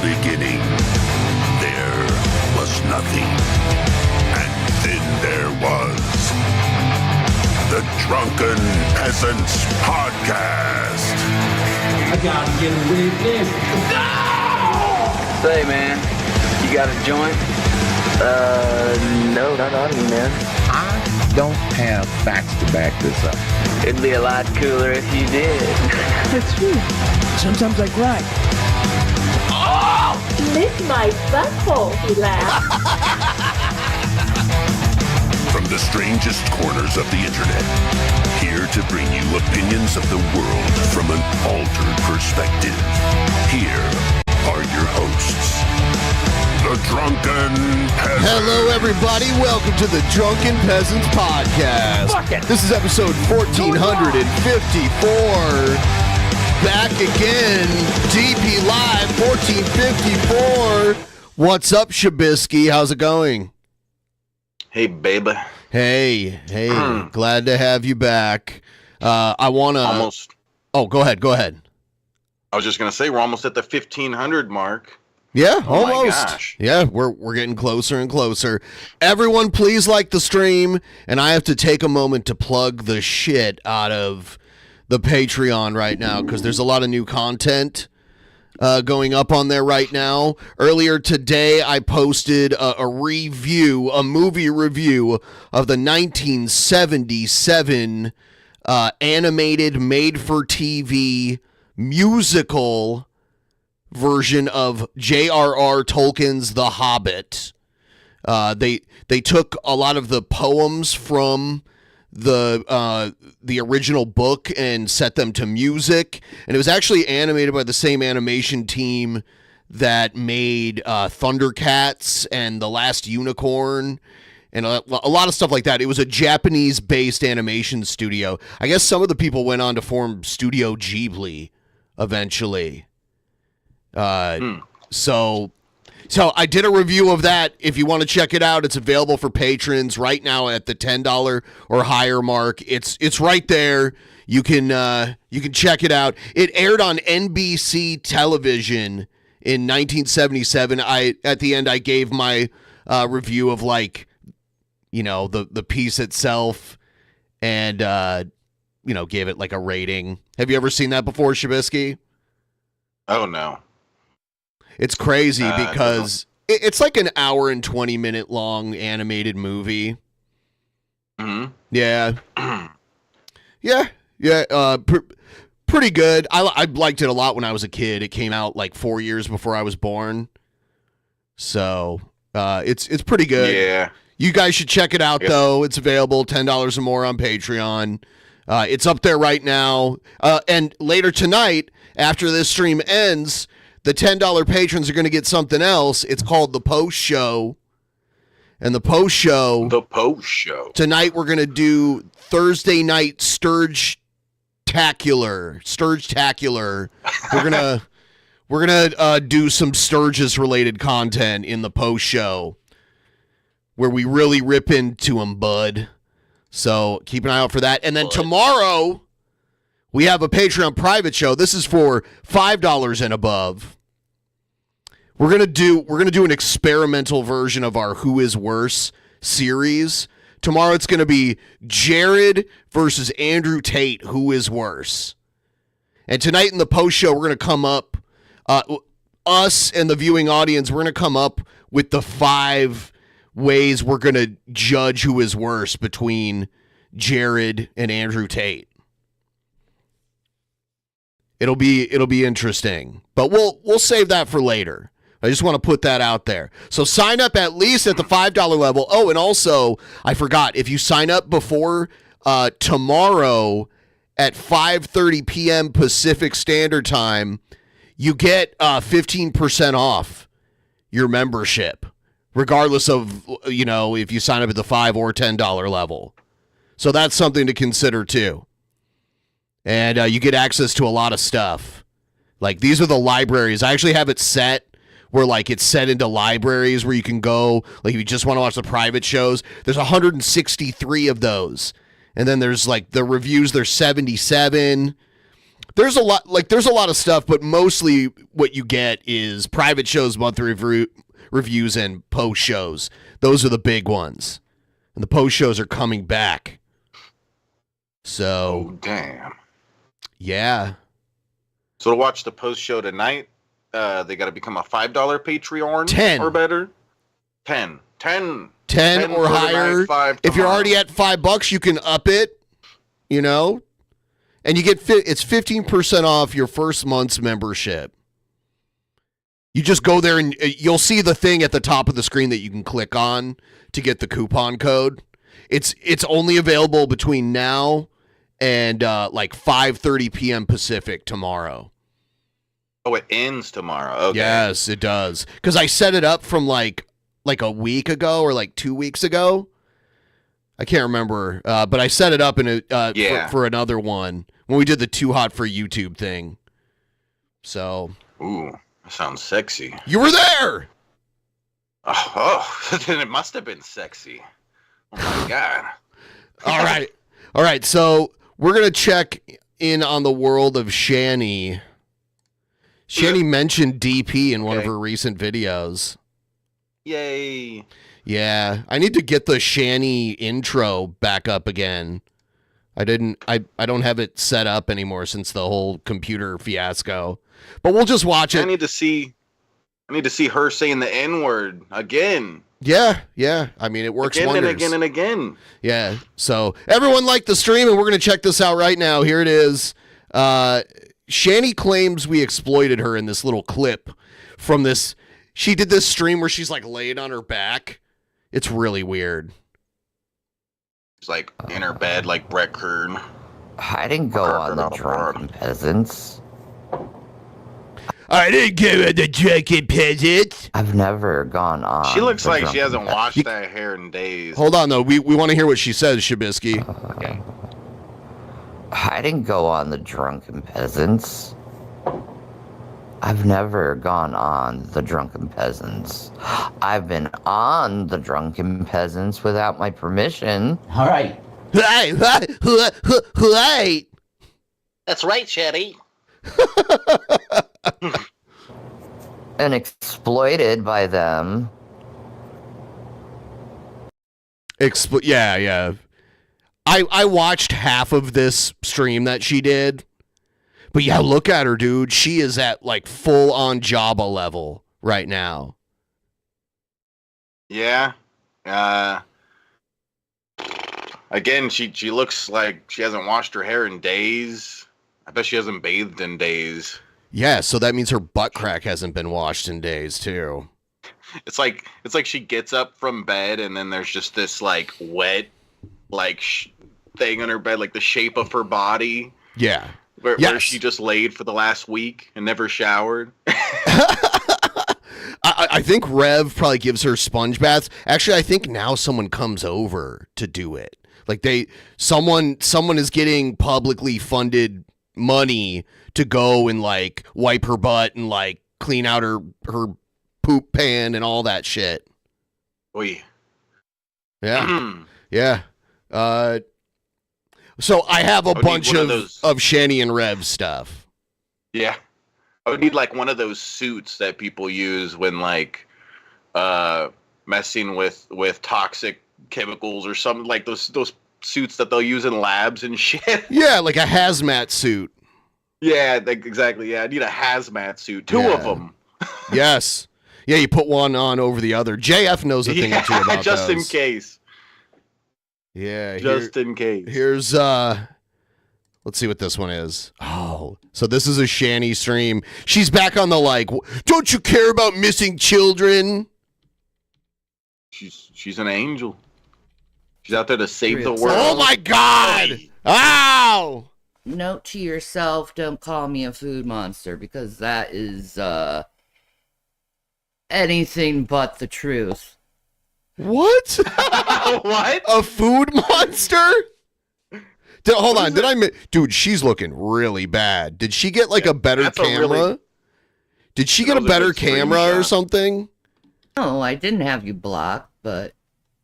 beginning, there was nothing. And then there was the Drunken Peasants Podcast. I gotta get a witness. No! Say, man, you got a joint? No, not on me, man. I don't have facts to back this up. It'd be a lot cooler if you did. That's true. Sometimes I cry. Oh! Lick my butthole, he laughed. From the strangest corners of the internet, here to bring you opinions of the world from an altered perspective. Here are your hosts, the Drunken Peasants. Hello, everybody. Welcome to the Drunken Peasants Podcast. This is episode 1454. Back again, DP Live 1454. What's up, Shabisky? How's it going? Hey, baby. Hey, glad to have you back. I want to... Almost. Oh, go ahead. I was just going to say, we're almost at the 1,500 mark. Yeah, oh almost. My gosh. Yeah, we're getting closer and closer. Everyone, please like the stream, and I have to take a moment to plug the shit out of the Patreon right now, because there's a lot of new content going up on there right now. Earlier today, I posted a movie review of the 1977 animated made-for-TV musical version of J.R.R. Tolkien's The Hobbit. They took a lot of the poems from the original book and set them to music, and it was actually animated by the same animation team that made Thundercats and The Last Unicorn and a lot of stuff like that. It was a Japanese-based animation studio. I guess some of the people went on to form Studio Ghibli eventually. So I did a review of that. If you want to check it out, it's available for patrons right now at the $10 or higher mark. It's right there. You can check it out. It aired on NBC television in 1977. At the end I gave my review of the piece itself and gave it like a rating. Have you ever seen that before, Shabisky? Oh no. It's crazy because it's like an hour and 20-minute long animated movie. Mm-hmm. Yeah. Pretty good. I liked it a lot when I was a kid. It came out like 4 years before I was born. So it's pretty good. Yeah. You guys should check it out, though. It's available, $10 or more on Patreon. It's up there right now. And later tonight, after this stream ends, the $10 patrons are going to get something else. It's called The Post Show. And The Post Show. Tonight we're going to do Thursday night Sturge-tacular. We're gonna do some Sturgis-related content in The Post Show where we really rip into them, bud. So keep an eye out for that. And then tomorrow we have a Patreon private show. This is for $5 and above. We're gonna do an experimental version of our Who Is Worse series. Tomorrow it's gonna be Jared versus Andrew Tate. Who is worse? And tonight in the post show, we're gonna come up, us and the viewing audience, we're gonna come up with the 5 ways we're gonna judge who is worse between Jared and Andrew Tate. It'll be interesting, but we'll save that for later. I just want to put that out there. So sign up at least at the $5 level. Oh, and also, I forgot, if you sign up before tomorrow at 5:30 p.m. Pacific Standard Time, you get 15% off your membership, regardless of, if you sign up at the $5 or $10 level. So that's something to consider, too. And you get access to a lot of stuff. Like, these are the libraries. I actually have it set where, it's set into libraries where you can go. Like, if you just want to watch the private shows, there's 163 of those. And then there's, the reviews, there's 77. There's a lot of stuff, but mostly what you get is private shows, monthly reviews, and post shows. Those are the big ones, and the post shows are coming back. So, damn. Yeah. So to watch the post show tonight, they got to become a $5 Patreon 10 or better. 10 or higher. If you're already at $5, you can up it. You know, and you get it's 15% off your first month's membership. You just go there and you'll see the thing at the top of the screen that you can click on to get the coupon code. It's only available between now and like 5:30 p.m. Pacific tomorrow. Oh, it ends tomorrow. Okay. Yes, it does. Because I set it up from like a week ago or like 2 weeks ago. I can't remember, but I set it up in for another one when we did the Too Hot for YouTube thing. So. Ooh, that sounds sexy. You were there. Oh, then it must have been sexy. Oh my god. All right. So we're gonna check in on the world of Shanny. Shanny mentioned DP in one of her recent videos. Yay. Yeah, I need to get the Shanny intro back up again. I don't have it set up anymore since the whole computer fiasco. But we'll just watch it. I need to see her saying the N-word again. Yeah. I mean, it works again wonders. And again and again. Yeah. So everyone liked the stream, and we're gonna check this out right now. Here it is. Shanny claims we exploited her in this little clip from this. She did this stream where she's like laying on her back. It's really weird. It's like in her bed, like Brett Kern. I didn't go on the Drunken Peasants. I didn't go on the Drunken Peasants. I've never gone on. She looks the like she Drunken hasn't washed Peasants. that hair in days. Hold on, though. We want to hear what she says, Shabisky. Okay. I didn't go on the Drunken Peasants. I've never gone on the Drunken Peasants. I've been on the Drunken Peasants without my permission. All right. Right. That's right, Shanny. And exploited by them. Yeah. I watched half of this stream that she did. But yeah, look at her, dude. She is at like full on Jabba level right now. Yeah. Again, she looks like she hasn't washed her hair in days. I bet she hasn't bathed in days. Yeah, so that means her butt crack hasn't been washed in days too. It's like she gets up from bed and then there's just this like wet like thing on her bed, like the shape of her body. Yeah. Where she just laid for the last week and never showered. I think Rev probably gives her sponge baths. Actually, I think now someone comes over to do it. Like someone is getting publicly funded money to go and like wipe her butt and like clean out her poop pan and all that shit. Oy. Yeah. Yeah. So I have a bunch of Shanny and Rev stuff. Yeah. I would need like one of those suits that people use when like messing with toxic chemicals or something, like those suits that they'll use in labs and shit. Yeah, like a hazmat suit. Yeah, exactly. Yeah, I need a hazmat suit. Two of them. Yes. Yeah, you put one on over the other. JF knows a thing or two about just those. in case. Yeah, just in case. Here's let's see what this one is. Oh, so this is a Shanny stream. She's back on the like, don't you care about missing children? She's an angel. She's out there to save the world. Oh my God! Ow! Note to yourself, don't call me a food monster, because that is anything but the truth. What? What? A food monster? Hold on. Dude, she's looking really bad. Did she get like a better camera? Did she get a better camera or something? No, I didn't have you blocked, but...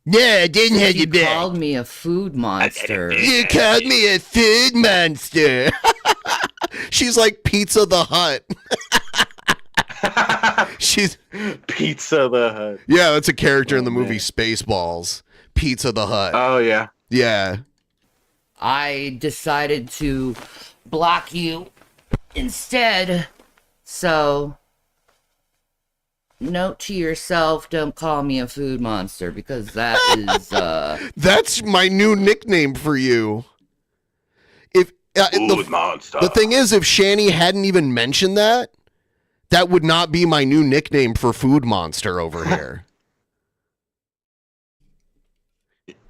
Yeah, I didn't have you blocked. You called me a food monster. You called me a food monster. She's like Pizza the Hut. She's Pizza the Hut. Yeah, that's a character in the movie Spaceballs. Pizza the Hut. Oh yeah. Yeah. I decided to block you instead. So, note to yourself, don't call me a food monster, because that is, That's my new nickname for you. If Food monster. The thing is, if Shanny hadn't even mentioned that, that would not be my new nickname for Food Monster over here.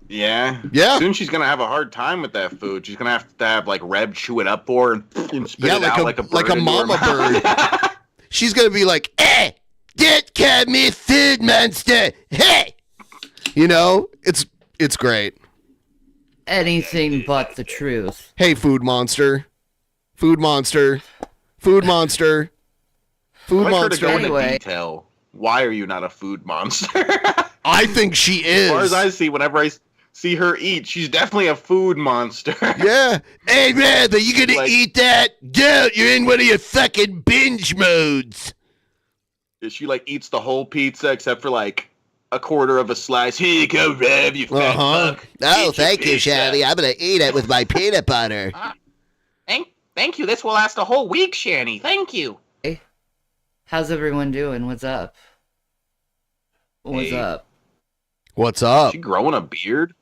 Yeah. Yeah. Soon she's gonna have a hard time with that food. She's gonna have like Reb chew it up for her and spit it out like a bird into her mama mouth. bird. She's gonna be like, "Hey, get call me Food Monster. Hey," you know, it's great. anything but the truth. Hey, Food Monster. Food Monster. Food Monster. Food I'd like her to Monster. go into detail. Why are you not a food monster? I think she is. As far as I see, whenever I see her eat, she's definitely a food monster. Yeah. Hey, man, are you going to eat that? Dude, you're in one of your fucking binge modes. She like eats the whole pizza except for like a quarter of a slice. Here you go, Rev, you fat fuck. Oh, Eat your thank you, pizza. Shanny. I'm going to eat it with my peanut butter. Thank you. This will last a whole week, Shanny. Thank you. Hey, how's everyone doing? What's up? What's Hey. up? What's up? She growing a beard?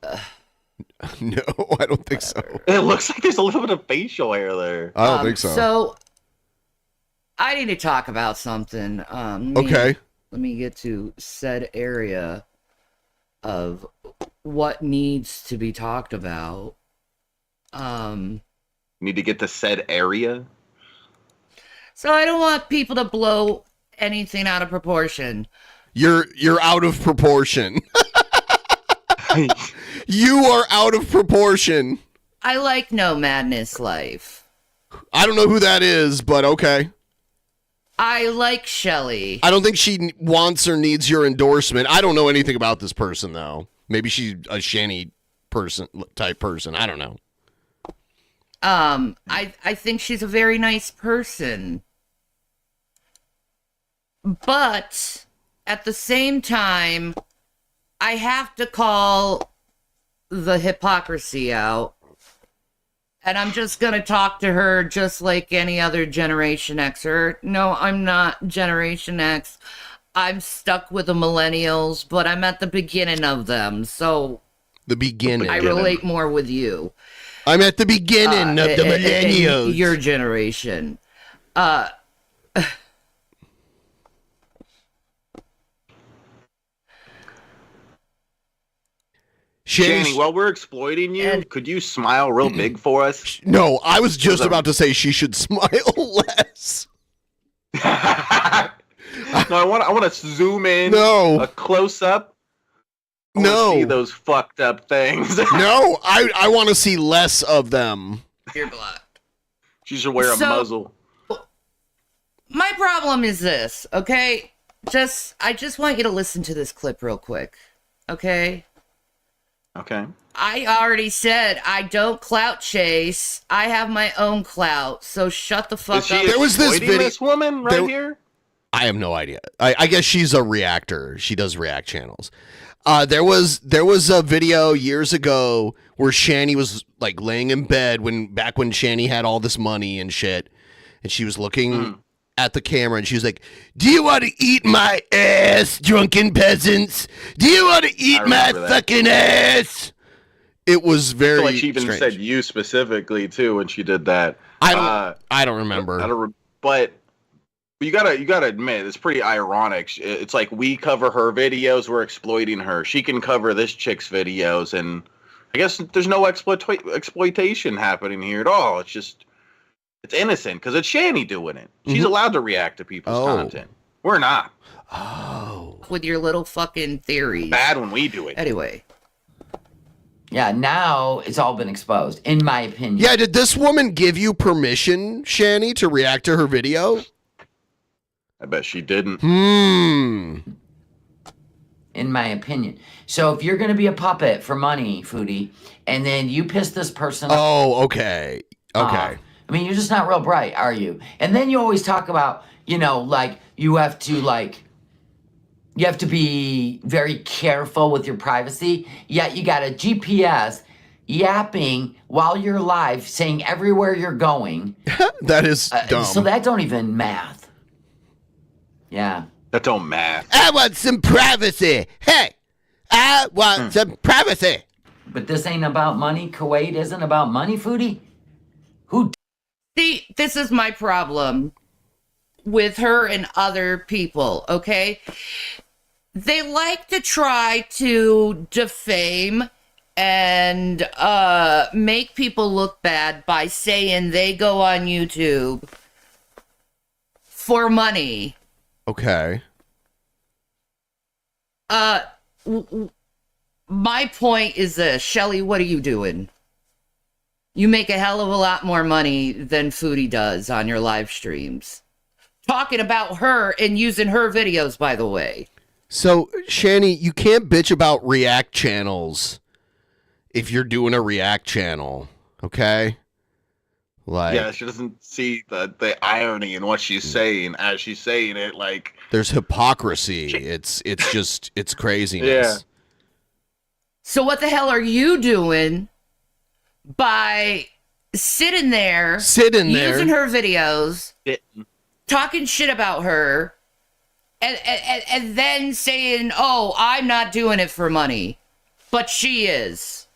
No, I don't think so. It looks like there's a little bit of facial hair there. I don't think so. So, I need to talk about something. Okay. Let me get to said area of what needs to be talked about. Need to get to said area. So I don't want people to blow anything out of proportion. You're out of proportion. You are out of proportion. I like No Madness Life. I don't know who that is, but okay. I like Shelly. I don't think she wants or needs your endorsement. I don't know anything about this person, though. Maybe she's a Shanny type person. I don't know. I think she's a very nice person. But at the same time, I have to call the hypocrisy out. And I'm just going to talk to her just like any other Generation Xer. No, I'm not Generation X. I'm stuck with the millennials, but I'm at the beginning of them. So The beginning. I relate more with you. I'm at the beginning of the millennials. Your generation. Shanny, while we're exploiting you, could you smile real big for us? No, I was just about to say she should smile less. No, I want to zoom in. No. A close up. No. See those fucked up things. No, I want to see less of them. You're blocked. She should wear a muzzle. My problem is this, okay? I just want you to listen to this clip real quick, okay? Okay. I already said I don't clout chase. I have my own clout, so shut the fuck up. There was this video. This woman right here. I have no idea. I guess she's a reactor. She does react channels. There was a video years ago where Shanny was like laying in bed back when Shanny had all this money and shit, and she was looking at the camera and she was like, "Do you want to eat my ass, drunken peasants? Do you want to eat my fucking ass?" It was very I feel like she even strange. said you specifically too when she did that. I don't remember. But you gotta admit it's pretty ironic. It's like we cover her videos, we're exploiting her. She can cover this chick's videos, and I guess there's no exploitation happening here at all. It's innocent because it's Shanny doing it. She's allowed to react to people's content. We're not. With your little fucking theories. Bad when we do it. Anyway. Yeah, now it's all been exposed, in my opinion. Yeah, did this woman give you permission, Shanny, to react to her video? I bet she didn't. In my opinion. So if you're going to be a puppet for money, Foodie, and then you piss this person off. Oh, okay. Okay. I mean, you're just not real bright, are you? And then you always talk about, you know, like you have to be very careful with your privacy. Yet you got a GPS yapping while you're live, saying everywhere you're going. That is dumb. So that don't even math. Yeah. That don't math. I want some privacy. Hey, I want some privacy. But this ain't about money. Kuwait isn't about money, Foodie. Who? See, this is my problem with her and other people, okay? They like to try to defame and make people look bad by saying they go on YouTube for money. Okay. My point is this, Shelly, what are you doing? You make a hell of a lot more money than Foodie does on your live streams. Talking about her and using her videos, by the way. So, Shanny, you can't bitch about React channels if you're doing a React channel, okay? Like, yeah, she doesn't see the irony in what she's saying as she's saying it. Like, there's hypocrisy. It's craziness. Yeah. So what the hell are you doing by sitting there, using her videos, talking shit about her, and then saying, oh, I'm not doing it for money, but she is.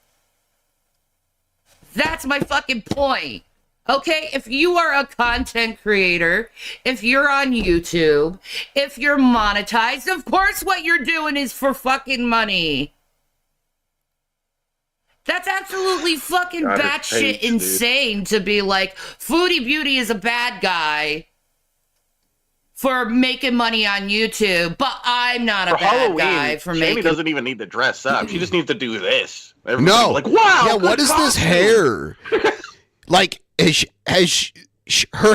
That's my fucking point. Okay, if you are a content creator, if you're on YouTube, if you're monetized, of course what you're doing is for fucking money. That's absolutely fucking batshit insane to be like, Foodie Beauty is a bad guy for making money on YouTube, but I'm not a bad guy for making... Shanny doesn't even need to dress up. She just needs to do this. No. Like, wow. Yeah, what is this hair? Like, her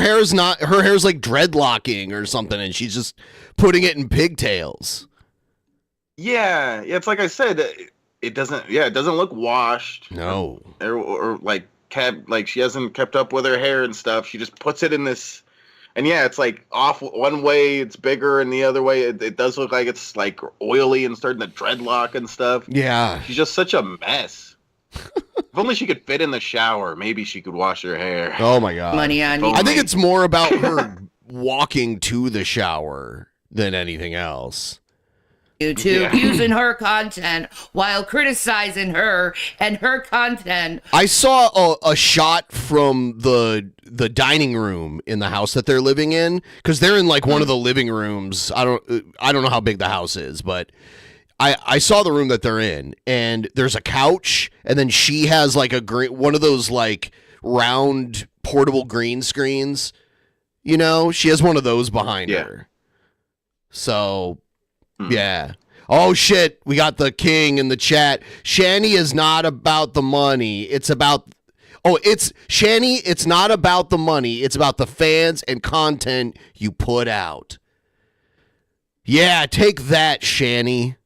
hair's like dreadlocking or something, and she's just putting it in pigtails. Yeah, it's like I said, it doesn't look washed. No. Or like she hasn't kept up with her hair and stuff. She just puts it in this, and yeah, it's like off one way, it's bigger, and the other way, it does look like it's like oily and starting to dreadlock and stuff. Yeah. She's just such a mess. If only she could fit in the shower, maybe she could wash her hair. Oh my God. Money on you. I think it's more about her walking to the shower than anything else. YouTube, using her content while criticizing her and her content. I saw a shot from the dining room in the house that they're living in, because they're in like one of the living rooms. I don't know how big the house is, but I saw the room that they're in, and there's a couch, and then she has like one of those like round portable green screens. You know, she has one of those behind her. So. Yeah. Oh shit, we got the king in the chat. Shanny is not about the money. It's about Shanny, it's not about the money. It's about the fans and content you put out. Yeah, take that, Shanny.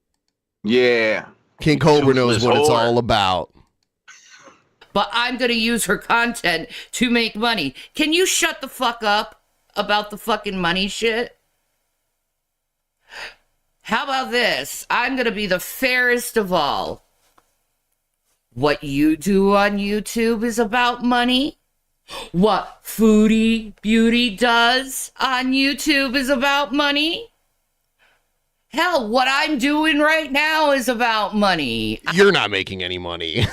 Yeah. King Cobra knows what it's all about. But I'm going to use her content to make money. Can you shut the fuck up about the fucking money shit? How about this? I'm going to be the fairest of all. What you do on YouTube is about money. What Foodie Beauty does on YouTube is about money. Hell, what I'm doing right now is about money. You're not making any money.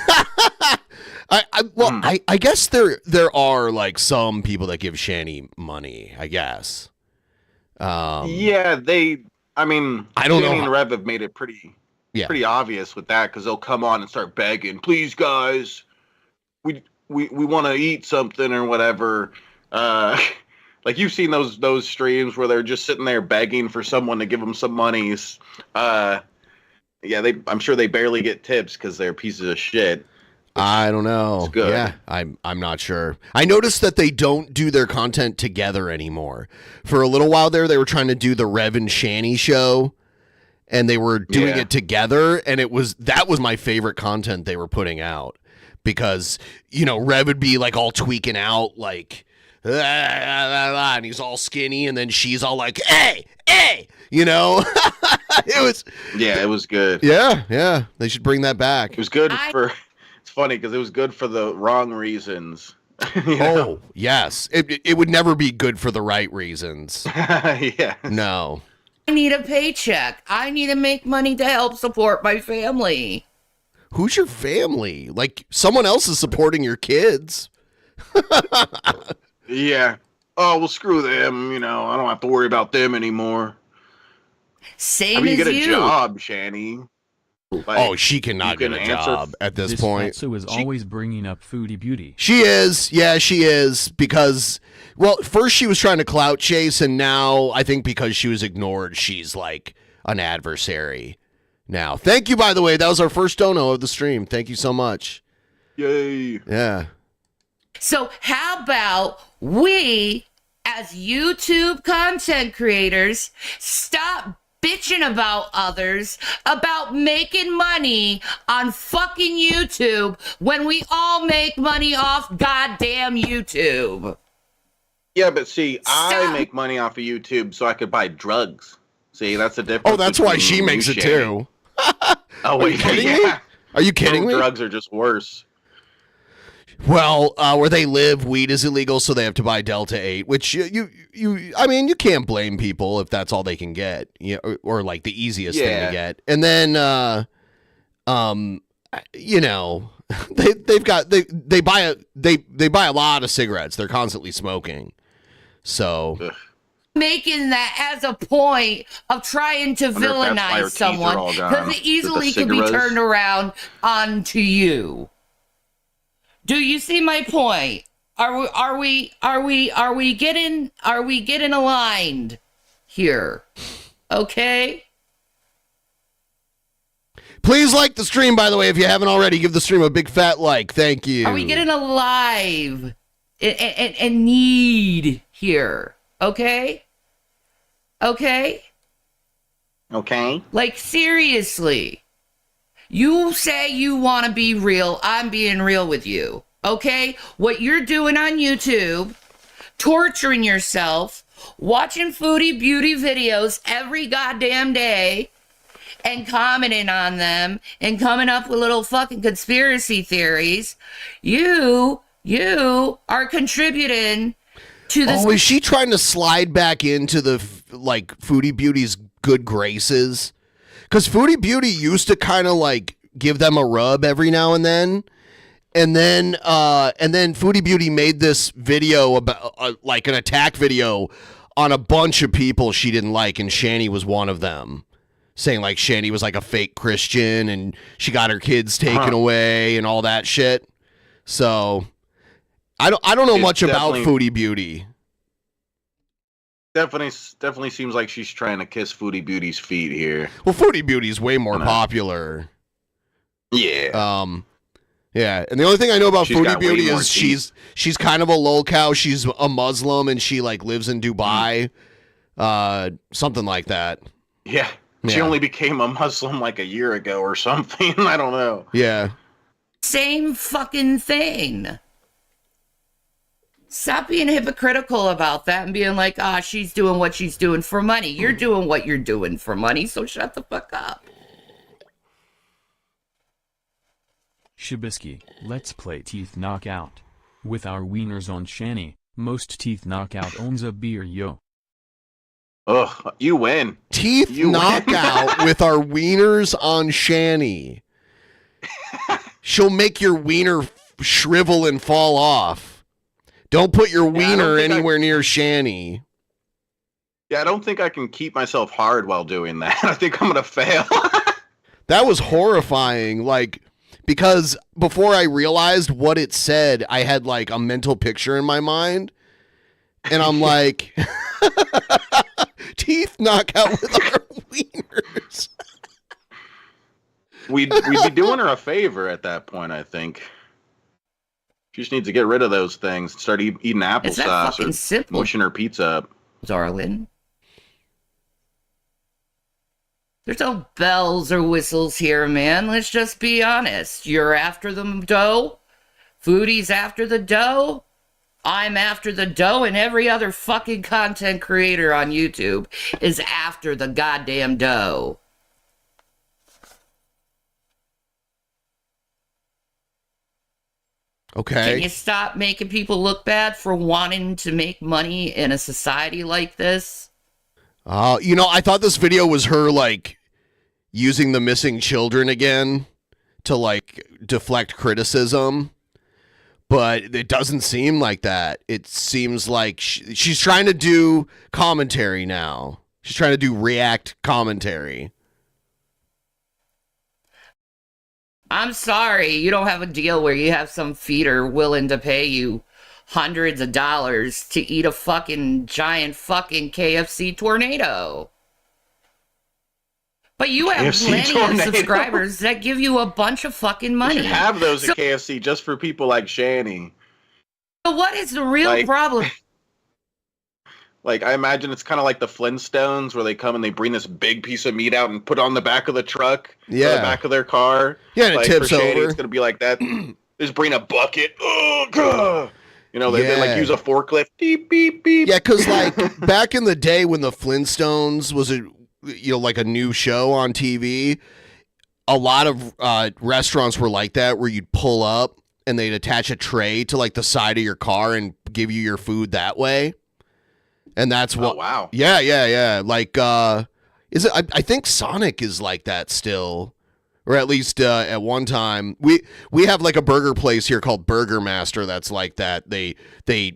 I guess there are like some people that give Shanny money, I guess. Yeah, I don't know. Shanny and Rev have made it pretty obvious with that, because they'll come on and start begging, please guys, we want to eat something or whatever. Like you've seen those streams where they're just sitting there begging for someone to give them some monies. I'm sure they barely get tips because they're pieces of shit. I don't know. It's good. Yeah, I'm not sure. I noticed that they don't do their content together anymore. For a little while there, they were trying to do the Rev and Shanny show, and they were doing it together, and that was my favorite content they were putting out, because Rev would be like all tweaking out, like and he's all skinny, and then she's all like, hey, you know. It was good. Yeah, they should bring that back. It was good it's funny because it was good for the wrong reasons. Oh, yes, it would never be good for the right reasons. Yeah, no. I need a paycheck. I need to make money to help support my family. Who's your family? Like, someone else is supporting your kids. Yeah. Oh, well, screw them. You know, I don't have to worry about them anymore. Same I mean, you as get a job, Shanny. Like, she cannot get a job at this point. This is always bringing up Foodie Beauty. She is. Yeah, she is. Because, well, first she was trying to clout chase, and now I think because she was ignored, she's like an adversary now. Thank you, by the way. That was our first dono of the stream. Thank you so much. Yay. Yeah. So how about we, as YouTube content creators, stop bitching about others, about making money on fucking YouTube when we all make money off goddamn YouTube. Yeah, but see, I make money off of YouTube so I could buy drugs. See, that's the difference. Oh, that's why she makes it too. Oh, wait, Are you kidding me? Are you kidding me? Drugs are just worse. Well, where they live, weed is illegal, so they have to buy Delta 8, which I mean, you can't blame people if that's all they can get, or like the easiest thing to get. And then, you know, they buy a lot of cigarettes. They're constantly smoking, so. Making that as a point of trying to villainize someone because it easily could be turned around onto you. Do you see my point? Are we getting aligned here? Okay? Please like the stream, by the way, if you haven't already. Give the stream a big fat like. Thank you. Are we getting alive and need here? Okay? Okay? Okay. Like, seriously. You say you want to be real. I'm being real with you. Okay? What you're doing on YouTube, torturing yourself, watching foodie beauty videos every goddamn day, and commenting on them, and coming up with little fucking conspiracy theories, you are contributing to this. Oh, is she trying to slide back into the, like, Foodie Beauty's good graces? Because Foodie Beauty used to kind of, like, give them a rub every now and then. And then Foodie Beauty made this video about, like, an attack video on a bunch of people she didn't like, and Shanny was one of them. Saying, like, Shanny was, like, a fake Christian, and she got her kids taken away and all that shit. So, I don't know much about Foodie Beauty. Definitely seems like she's trying to kiss Foodie Beauty's feet here. Well, Foodie Beauty's way more popular. Yeah. Yeah, and the only thing I know about Foodie Beauty is she's kind of a lolcow. She's a Muslim, and she, like, lives in Dubai. Something like that. Yeah. She only became a Muslim like a year ago or something. I don't know. Yeah. Same fucking thing. Stop being hypocritical about that and being like, she's doing what she's doing for money. You're doing what you're doing for money, so shut the fuck up. Shabisky, let's play Teeth Knockout. With our wieners on Shanny, most Teeth Knockout owns a beer, yo. Ugh, you win. Teeth Knockout with our wieners on Shanny. She'll make your wiener shrivel and fall off. Don't put your wiener anywhere near Shanny. Yeah, I don't think I can keep myself hard while doing that. I think I'm going to fail. That was horrifying. Like, because before I realized what it said, I had, like, a mental picture in my mind. And I'm like, Teeth Knockout with our wieners. We'd be doing her a favor at that point, I think. She just needs to get rid of those things. Start eating applesauce or simple, mushing her pizza up. Darling. There's no bells or whistles here, man. Let's just be honest. You're after the dough. Foodie's after the dough. I'm after the dough, and every other fucking content creator on YouTube is after the goddamn dough. Okay. Can you stop making people look bad for wanting to make money in a society like this? I thought this video was her, like, using the missing children again to, like, deflect criticism. But it doesn't seem like that. It seems like she's trying to do commentary now. She's trying to do react commentary. I'm sorry, you don't have a deal where you have some feeder willing to pay you hundreds of dollars to eat a fucking giant fucking KFC tornado. But you have KFC plenty tornado. of subscribers that give you a bunch of fucking You money. should have those at KFC just for people like Shanny. So what is the real problem? Like, I imagine it's kind of like the Flintstones where they come and they bring this big piece of meat out and put it on the back of the truck, or Yeah. the back of their car. Yeah, and it like, tips for Shanny, over. It's going to be like that. Just bring a bucket. Oh, God. You know, they like Yeah. use a forklift. Beep, beep, beep. Yeah, because, like, back in the day when the Flintstones was like a new show on TV, a lot of restaurants were like that, where you'd pull up and they'd attach a tray to, like, the side of your car and give you your food that way. And that's what. Oh, wow. Yeah. Like, is it? I think Sonic is like that still, or at least at one time. We have like a burger place here called Burger Master that's like that. They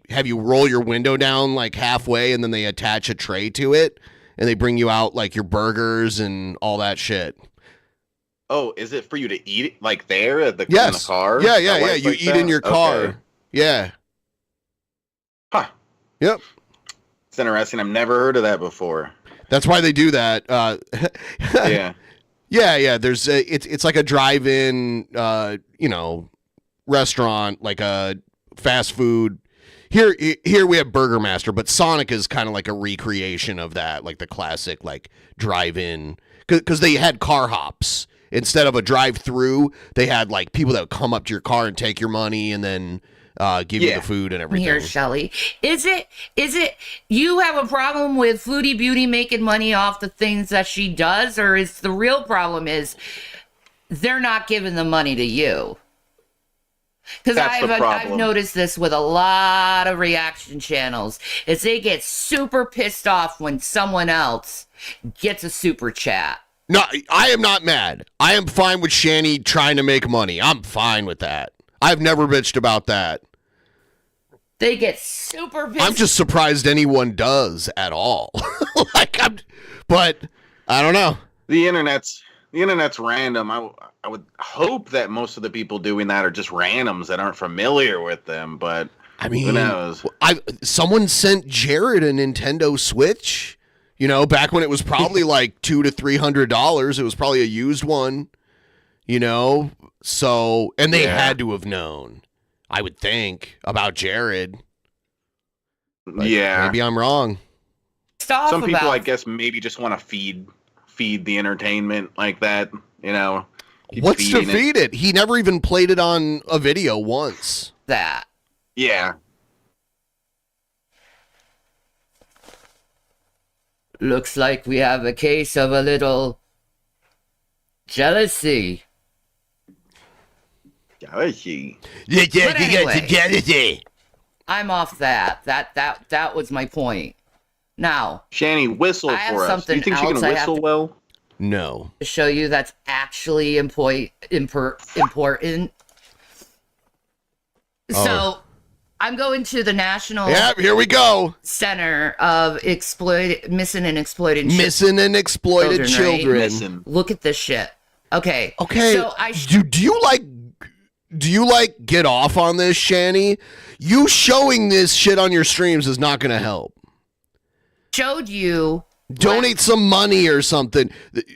have you roll your window down like halfway, and then they attach a tray to it, and they bring you out like your burgers and all that shit. Oh, is it for you to eat it like there at the, Yes. in the car? Yeah. That way You it's like eat in that? your car. Okay. Yeah. Huh. Yep. It's interesting. I've never heard of that before. That's why they do that. Yeah. Yeah. There's it's like a drive-in, restaurant, like a fast food. Here we have Burger Master, but Sonic is kind of like a recreation of that, like the classic like drive-in, because they had car hops instead of a drive-through. They had like people that would come up to your car and take your money and then give you the food and everything. Here, Shelly. Is it you have a problem with Flutie Beauty making money off the things that she does, or is the real problem is they're not giving the money to you? Because I've noticed this with a lot of reaction channels, is they get super pissed off when someone else gets a super chat. No, I am not mad. I am fine with Shanny trying to make money. I'm fine with that. I've never bitched about that. They get super pissed. I'm just surprised anyone does at all. But I don't know. The internet's random. I would hope that most of the people doing that are just randoms that aren't familiar with them, but I mean, who knows? Someone sent Jared a Nintendo Switch, back when it was probably like $200 to $300. It was probably a used one, so, and they had to have known, I would think, about Jared. Yeah. Maybe I'm wrong. Some people, I guess, maybe just want to feed the entertainment like that, Keep What's to feeding feed it? He never even played it on a video once. That. Yeah. Looks like we have a case of a little jealousy. Jealousy. But anyway, I'm off that. That was my point. Now, Shanny, whistle I have for us. Do something you think she can else I have whistle to- well? No. to show you that's actually important. So, I'm going to the National Here we go. Center of Missing and Exploited Missing and exploited children. Missing. Look at this shit. Okay. So do you like get off on this, Shanny? You showing this shit on your streams is not going to help. Showed you. Donate some money or something.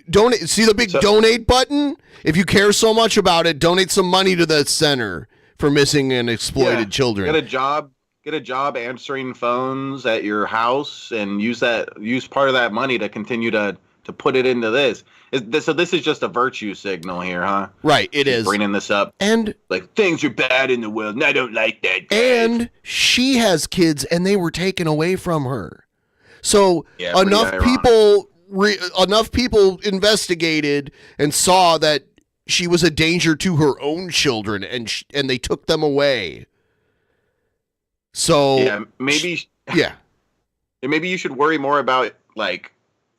Donate. See the big donate button? If you care so much about it, donate some money to the center for missing and exploited children. Get a job answering phones at your house and use part of that money to continue to to put it into this. So this is just a virtue signal here, huh? Right, it is. Bringing this up. And like, things are bad in the world, and I don't like that. And she has kids, and they were taken away from her. So Yeah, enough people investigated and saw that she was a danger to her own children, and they took them away. So yeah, maybe maybe you should worry more about like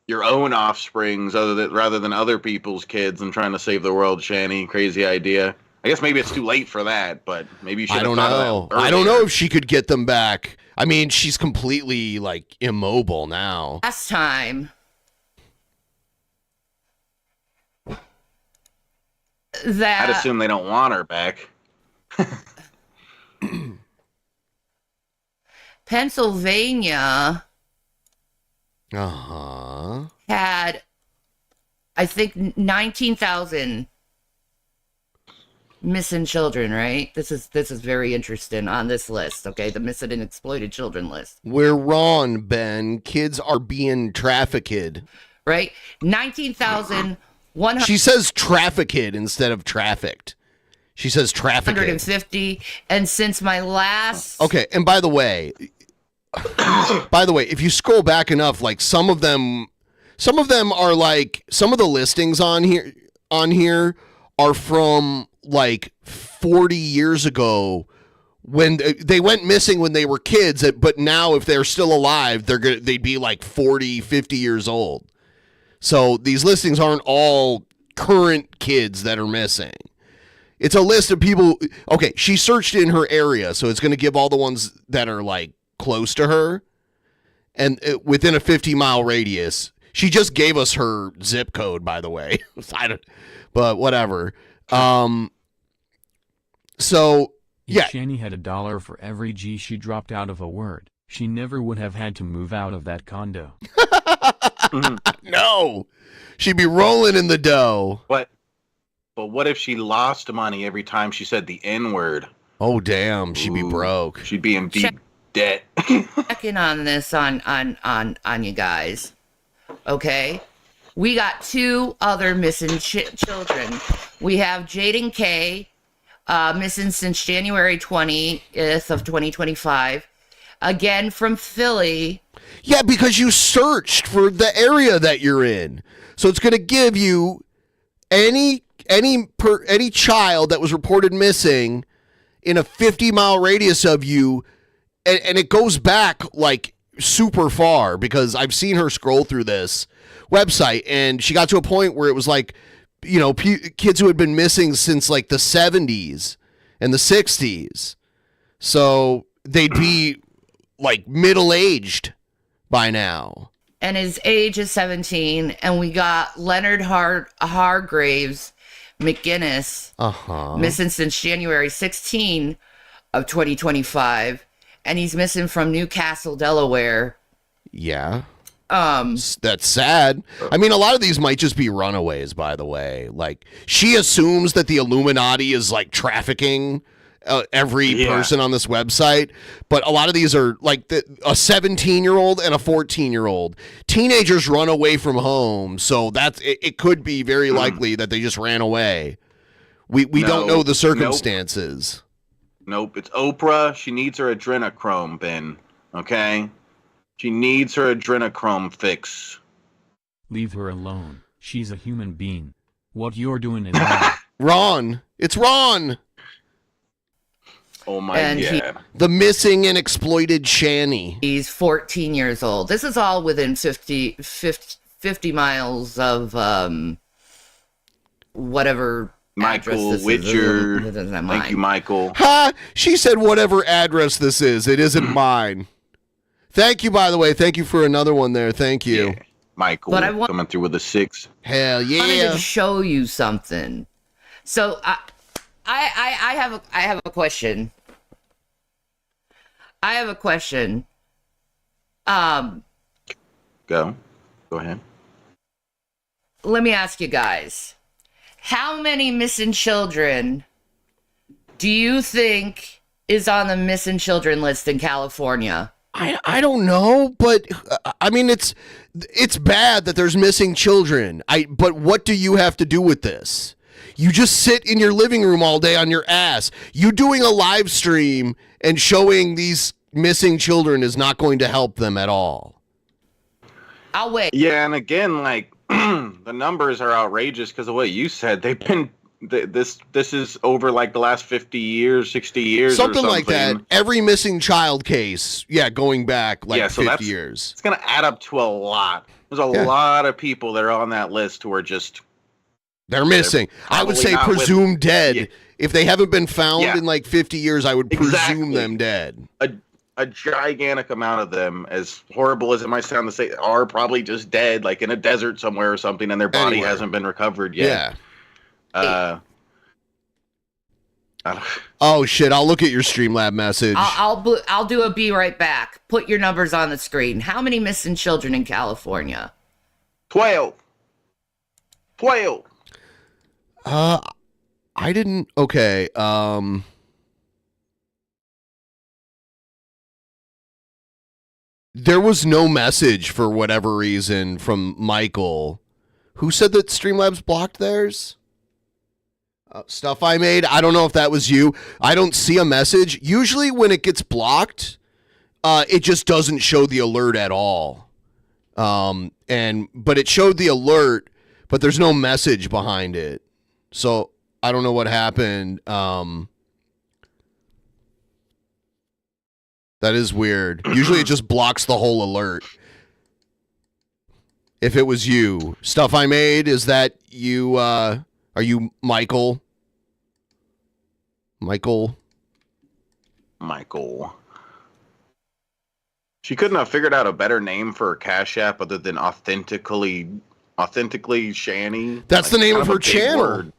your own offsprings rather than other people's kids and trying to save the world, Shanny. Crazy idea. I guess maybe it's too late for that, but maybe you should. I don't know. I don't know if she could get them back. I mean, she's completely like immobile now. Last time that I'd assume they don't want her back. Pennsylvania had, I think, 19,000 missing children, right? This is very interesting on this list, okay? The missing and exploited children list. We're wrong, Ben. Kids are being trafficked. Right? 19,100. She says trafficked instead of trafficked. She says trafficked. 150. And since my last... Okay, and by the way, if you scroll back enough, like some of them are like, some of the listings on here are from like 40 years ago when they went missing when they were kids, but now if they're still alive, they'd be like 40, 50 years old. So these listings aren't all current kids that are missing. It's a list of people. Okay, she searched in her area, so it's going to give all the ones that are like close to her and within a 50-mile radius. She just gave us her zip code, by the way. But whatever. So yeah, if Shanny had $1 for every G she dropped out of a word, she never would have had to move out of that condo. No, she'd be rolling in the dough. But what if she lost money every time she said the N-word? Oh damn, she'd be broke. She'd be in deep debt. Checking on this on you guys. Okay, we got two other missing children. We have Jaden K, missing since January 20th of 2025. Again from Philly. Yeah, because you searched for the area that you're in, so it's going to give you any child that was reported missing in a 50-mile radius of you, and it goes back like super far, because I've seen her scroll through this website, and she got to a point where it was like, you know, kids who had been missing since like the 70s and the 60s. So they'd be like middle-aged by now. And his age is 17, and we got Leonard Hargraves McGinnis, missing since January 16 of 2025, and he's missing from Newcastle, Delaware. Yeah. That's sad. I mean, a lot of these might just be runaways, by the way. Like, she assumes that the Illuminati is like trafficking every person on this website, but a lot of these are like a 17-year-old and a 14-year-old. Teenagers run away from home, so it could be very likely that they just ran away. We don't know the circumstances. Nope, it's Oprah. She needs her adrenochrome, Ben. Okay? She needs her adrenochrome fix. Leave her alone. She's a human being. What you're doing is wrong. Ron. It's Ron. Oh my God. The missing and exploited Shanny. He's 14 years old. This is all within 50 miles of whatever Michael Witcher. Thank you, Michael. Ha! She said whatever address this is. It isn't mine. Thank you, by the way. Thank you for another one there. Thank you. Yeah. Michael coming through with a 6. Hell yeah. I wanted to show you something. So I have a question. I have a question. Go ahead. Let me ask you guys. How many missing children do you think is on the missing children list in California? I don't know, but I mean it's bad that there's missing children. But what do you have to do with this? You just sit in your living room all day on your ass. You doing a live stream and showing these missing children is not going to help them at all. I'll wait. Yeah, and again, like the numbers are outrageous because of what you said. They've been this is over like the last 50 years, 60 years, something or like that. Every missing child case, going back like 50 years. It's going to add up to a lot. There's a lot of people that are on that list who are just they're missing. I would say presumed dead. Yeah. If they haven't been found in like 50 years, I would presume them dead. A gigantic amount of them, as horrible as it might sound to say, are probably just dead, like in a desert somewhere or something, and their body hasn't been recovered yet. Yeah. Oh shit! I'll look at your Streamlab message. I'll do a be right back. Put your numbers on the screen. How many missing children in California? 12. I didn't. Okay. There was no message for whatever reason from Michael. Who said that Streamlabs blocked theirs? Stuff I made. I don't know if that was you. I don't see a message. Usually when it gets blocked, it just doesn't show the alert at all. But it showed the alert, but there's no message behind it. So I don't know what happened. That is weird. Usually it just blocks the whole alert. If it was you. Stuff I made, is that you, are you Michael? Michael. She couldn't have figured out a better name for her Cash App other than authentically Shanny. That's the name of her channel. Word.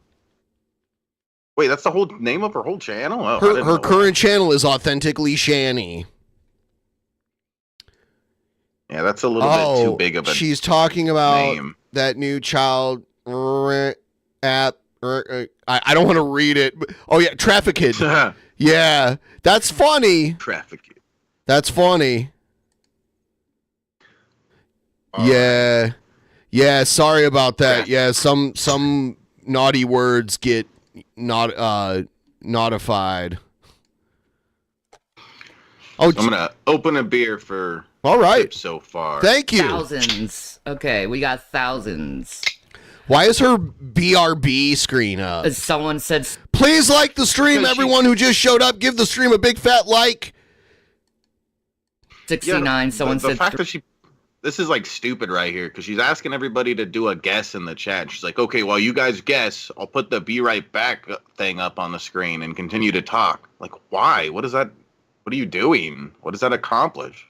Wait, that's the whole name of her whole channel? Oh, her current channel is Authentically Shanny. Yeah, that's a little bit too big of a she's talking about name. That new child app. I don't want to read it. Oh, yeah, Traffic Kid. Yeah, that's funny. Traffic Kid. That's funny. Yeah. Yeah, sorry about that. Yeah, some naughty words get notified. Oh, I'm gonna open a beer for all right so far. Thank you. Thousands. Okay, we got thousands. Why is her BRB screen up? As someone said, please like the stream. Everyone who just showed up, give the stream a big fat like. 69. Someone the said. Fact that this is like stupid right here because she's asking everybody to do a guess in the chat. She's like, okay, while you guys guess, I'll put the be right back thing up on the screen and continue to talk. Like, why? What is that? What are you doing? What does that accomplish?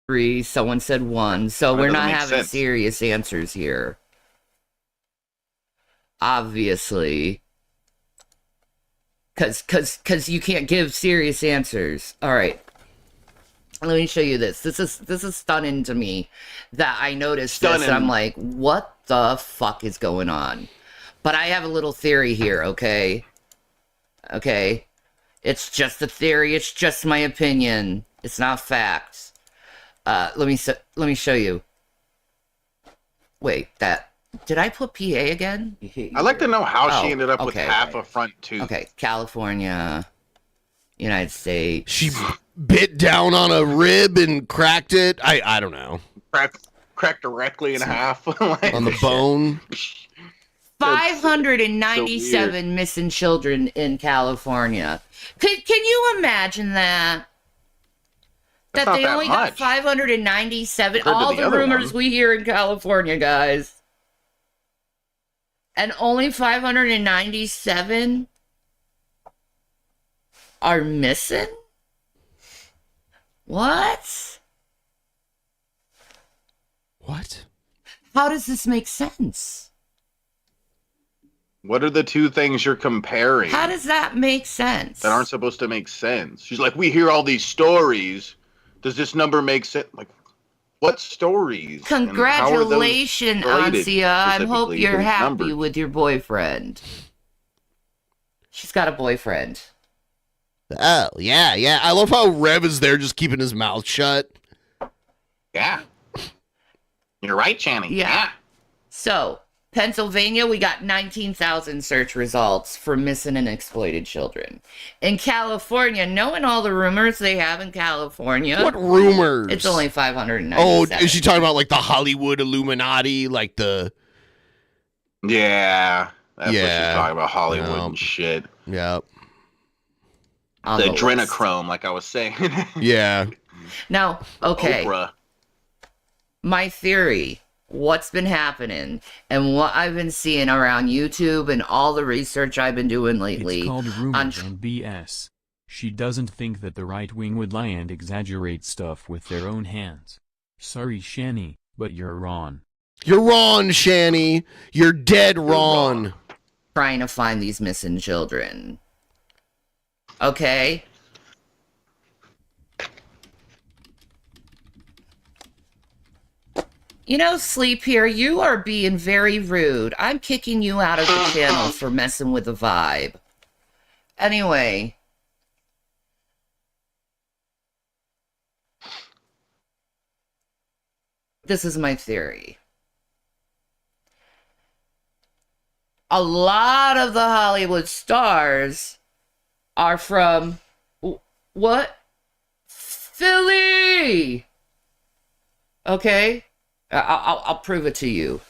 3. Someone said 1. So we're not having serious answers here. Obviously. Because you can't give serious answers. All right. Let me show you this. This is stunning to me that I noticed this and I'm like, what the fuck is going on? But I have a little theory here, okay? Okay. It's just a theory. It's just my opinion. It's not facts. Let me show you. Wait, did I put PA again? I'd like to know how she ended up with half a front tooth. Okay, California, United States. She bit down on a rib and cracked it. I don't know. Cracked directly in half. On the bone. 597 so missing children in California. Can you imagine that? That's that they only got 597. All the rumors we hear in California, guys. And only 597 are missing? What? What? How does this make sense? What are the two things you're comparing? How does that make sense? That aren't supposed to make sense. She's like, we hear all these stories. Does this number make sense? Like, what stories? Congratulations, Ansia. I hope you're happy with your boyfriend. She's got a boyfriend. Oh, yeah, yeah. I love how Rev is there just keeping his mouth shut. Yeah. You're right, Shanny. Yeah. So, Pennsylvania, we got 19,000 search results for missing and exploited children. In California, knowing all the rumors they have in California. What rumors? It's only 597. Oh, is she talking about like the Hollywood Illuminati? Like the. Yeah. That's what she's talking about, Hollywood and shit. Yep. The adrenochrome, like I was saying. Yeah. Now, okay. Oprah. My theory, what's been happening and what I've been seeing around YouTube and all the research I've been doing lately. It's called rumors and BS. She doesn't think that the right wing would lie and exaggerate stuff with their own hands. Sorry, Shanny, but you're wrong. You're wrong, Shanny. You're dead wrong. Trying to find these missing children. Okay? You know, Sleep here, you are being very rude. I'm kicking you out of the channel for messing with the vibe. Anyway. This is my theory. A lot of the Hollywood stars are from... What? Philly! Okay? I'll prove it to you.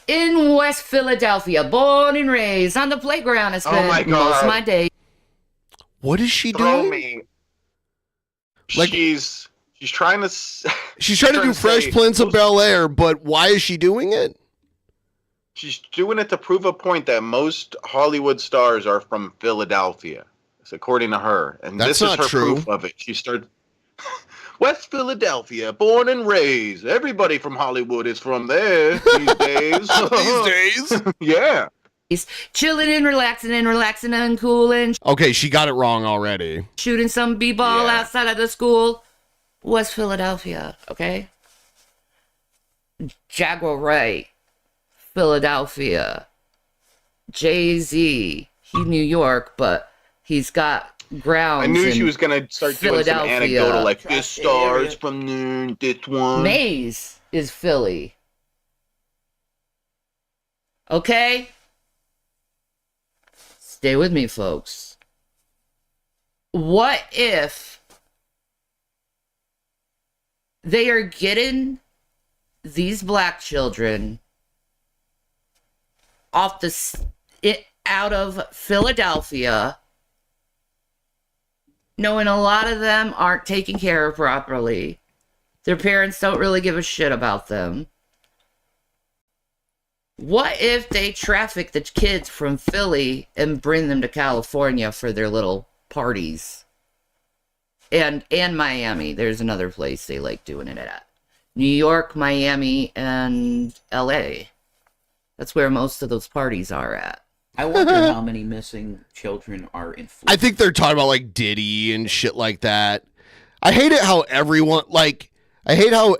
In West Philadelphia, born and raised on the playground, I spent most of my day. What is she Throw doing? me. Like she's trying to. She's trying to do Fresh Prince of Bel-Air, but why is she doing it? She's doing it to prove a point that most Hollywood stars are from Philadelphia. It's according to her, and That's this is not her true. proof of it. She started. West Philadelphia, born and raised. Everybody from Hollywood is from there these days. These days? Yeah. He's chilling and relaxing and cooling. Okay, she got it wrong already. Shooting some b-ball outside of the school. West Philadelphia, okay? Jaguar Wright, Philadelphia. Jay-Z, he's New York, but he's got grounds. I knew she was going to start doing some anecdotal, like, this star's from this one. Maze is Philly. Okay? Stay with me, folks. What if they are getting these black children out of Philadelphia, knowing a lot of them aren't taken care of properly. Their parents don't really give a shit about them. What if they traffic the kids from Philly and bring them to California for their little parties? And Miami. There's another place they like doing it at. New York, Miami, and LA. That's where most of those parties are at. I wonder how many missing children are in Florida. I think they're talking about like Diddy and shit like that. I hate it how everyone, like, I hate how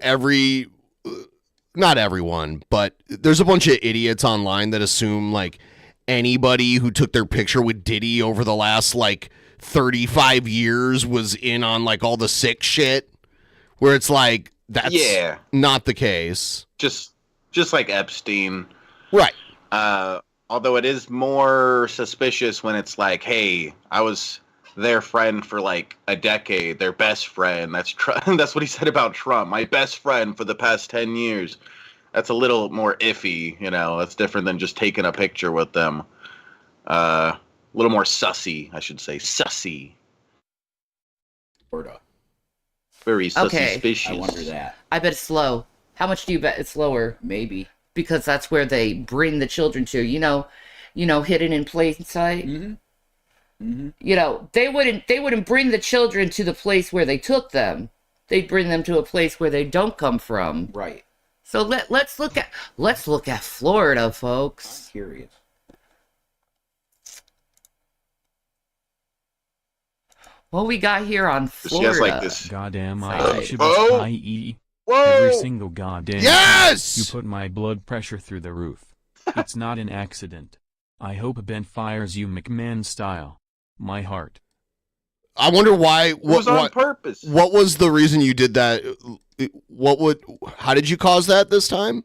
not everyone, but there's a bunch of idiots online that assume like anybody who took their picture with Diddy over the last like 35 years was in on like all the sick shit, where it's like, that's not the case. Just like Epstein. Right. Although it is more suspicious when it's like, hey, I was their friend for like a decade, their best friend. That's that's what he said about Trump. My best friend for the past 10 years. That's a little more iffy, you know. That's different than just taking a picture with them. A little more sussy, I should say. Sussy. Florida. Very suspicious. I wonder that. I bet it's low. How much do you bet it's lower? Maybe. Because that's where they bring the children to, you know, hidden in plain sight. Mm-hmm. Mm-hmm. You know, they wouldn't bring the children to the place where they took them. They'd bring them to a place where they don't come from. Right. So let's look at Florida, folks. I'm curious. What we got here on Florida? She has like this goddamn Oh! IE. Whoa! Every single goddamn Yes! time you put my blood pressure through the roof. It's not an accident. I hope Ben fires you McMahon style. My heart. I wonder why. It was on purpose. What was the reason you did that? How did you cause that this time?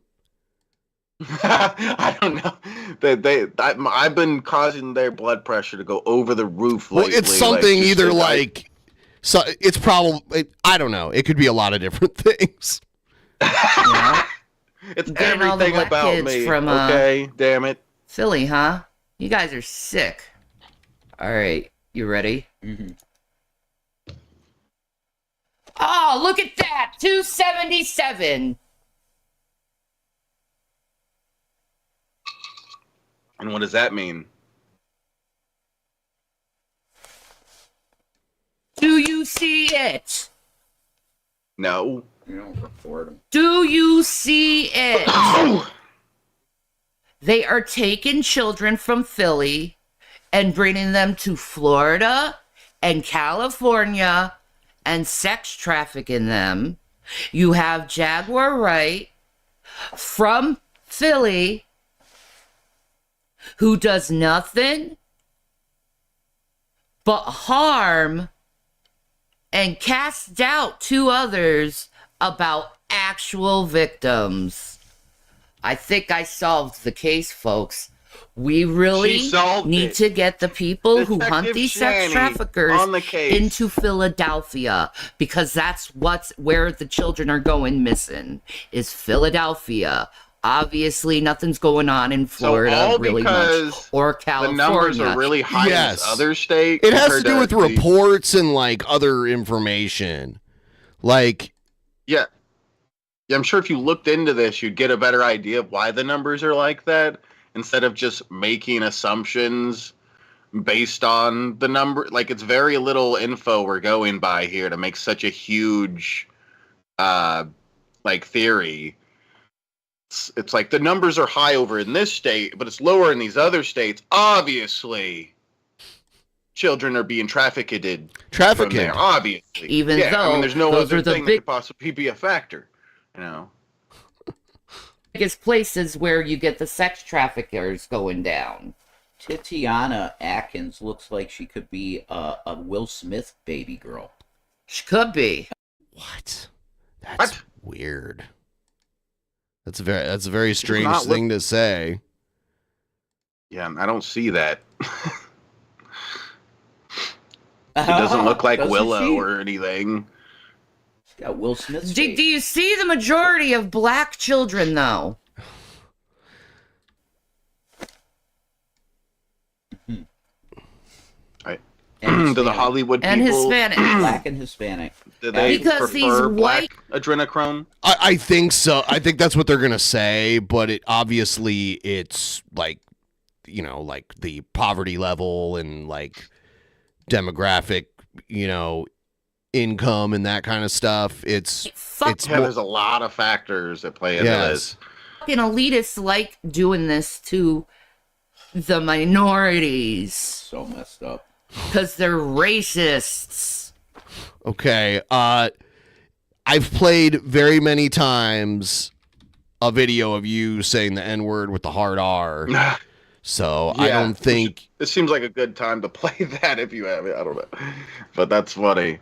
I don't know. I've been causing their blood pressure to go over the roof lately. Well, it's something so it's probably, I don't know. It could be a lot of different things. It's Getting all the everything black about kids me. from, okay, damn it. Philly, huh? You guys are sick. All right, you ready? Mm-hmm. Oh, look at that! 277. And what does that mean? Do you see it? No. You don't report them. Do you see it? They are taking children from Philly and bringing them to Florida and California and sex trafficking them. You have Jaguar Wright from Philly who does nothing but harm and cast doubt to others about actual victims. I think I solved the case, folks. We really need to get the people who hunt these sex traffickers into Philadelphia, because that's where the children are going missing, is Philadelphia. Obviously, nothing's going on in Florida really much, or California. The numbers are really high in this other state. It has to do with reports and like other information. Like, yeah, I'm sure if you looked into this, you'd get a better idea of why the numbers are like that, instead of just making assumptions based on the number. Like, it's very little info we're going by here to make such a huge, theory. It's like the numbers are high over in this state, but it's lower in these other states. Obviously, children are being trafficked. From there, obviously. Even though there's no those other are the thing that could possibly be a factor. You know, biggest places where you get the sex traffickers going down. Tatiana Atkins looks like she could be a Will Smith baby girl. She could be. What? That's weird. That's a very strange thing to say. Yeah, I don't see that. It doesn't look like Willow or anything. She's got Will Smith's Do you see the majority of black children, though? Do the Hollywood and people Hispanic, black and Hispanic? Do they because these prefer white black adrenochrome? I think so. I think that's what they're gonna say, but it's like, like the poverty level and like demographic, income and that kind of stuff. There's a lot of factors that play into this. fucking elitists like doing this to the minorities. So messed up. Because they're racists. Okay, I've played very many times a video of you saying the N-word with the hard R. So I don't think... It seems like a good time to play that if you have it. I don't know. But that's funny.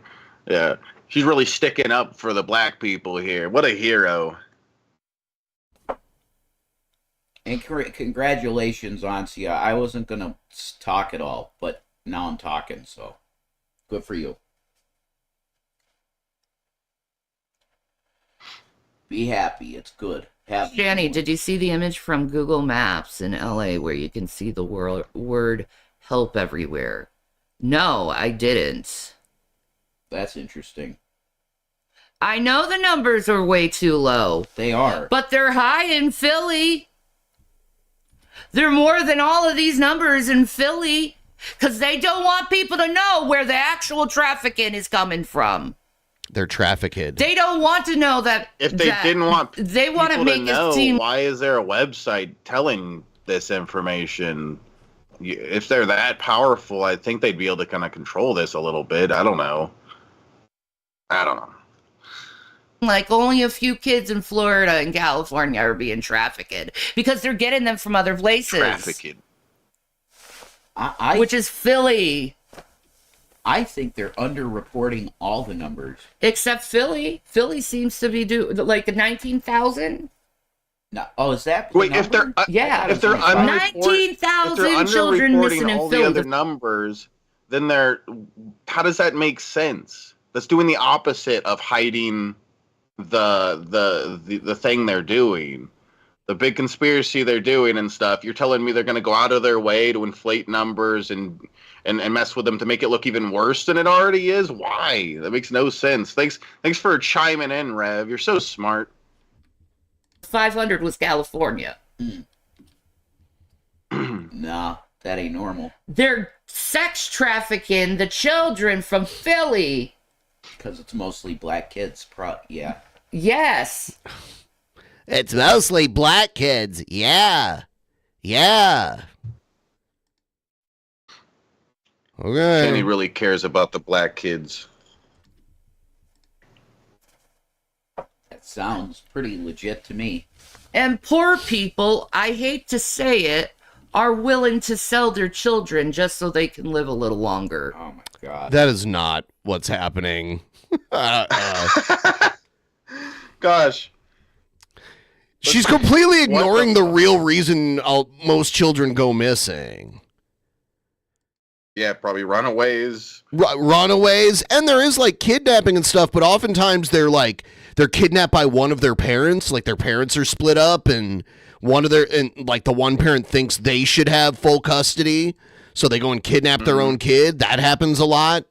Yeah. She's really sticking up for the black people here. What a hero. And congratulations, Ansia. I wasn't going to talk at all, but now I'm talking, so good for you. Be happy. It's good. Shanny, did you see the image from Google Maps in LA where you can see the word help everywhere? No, I didn't. That's interesting. I know the numbers are way too low. They are. But they're high in Philly. They're more than all of these numbers in Philly. Because they don't want people to know where the actual trafficking is coming from. They're trafficked. They don't want to know that. If they didn't want they want to make know, it seem. why is there a website telling this information? If they're that powerful, I think they'd be able to kind of control this a little bit. I don't know. Like only a few kids in Florida and California are being trafficked because they're getting them from other places. Trafficked. Which is Philly. I think they're underreporting all the numbers. Except Philly. Philly seems to be like 19,000. No, oh, is that wait? If they're yeah, if they're 19,000 children missing in all Philly. the other numbers, then how does that make sense? That's doing the opposite of hiding the thing they're doing, the big conspiracy they're doing and stuff. You're telling me they're going to go out of their way to inflate numbers and mess with them to make it look even worse than it already is? Why? That makes no sense. Thanks for chiming in, Rev. You're so smart. 500 was California. Nah, that ain't normal. They're sex trafficking the children from Philly. Because it's mostly black kids. Yeah. Yes. It's mostly black kids. Yeah. Yeah. Okay. Shanny really cares about the black kids. That sounds pretty legit to me. And poor people, I hate to say it, are willing to sell their children just so they can live a little longer. Oh my God. That is not what's happening. Gosh. She's completely ignoring the real reason most children go missing. Yeah, probably runaways. Runaways, and there is like kidnapping and stuff, but oftentimes they're kidnapped by one of their parents. Like their parents are split up, and the one parent thinks they should have full custody, so they go and kidnap their own kid. That happens a lot.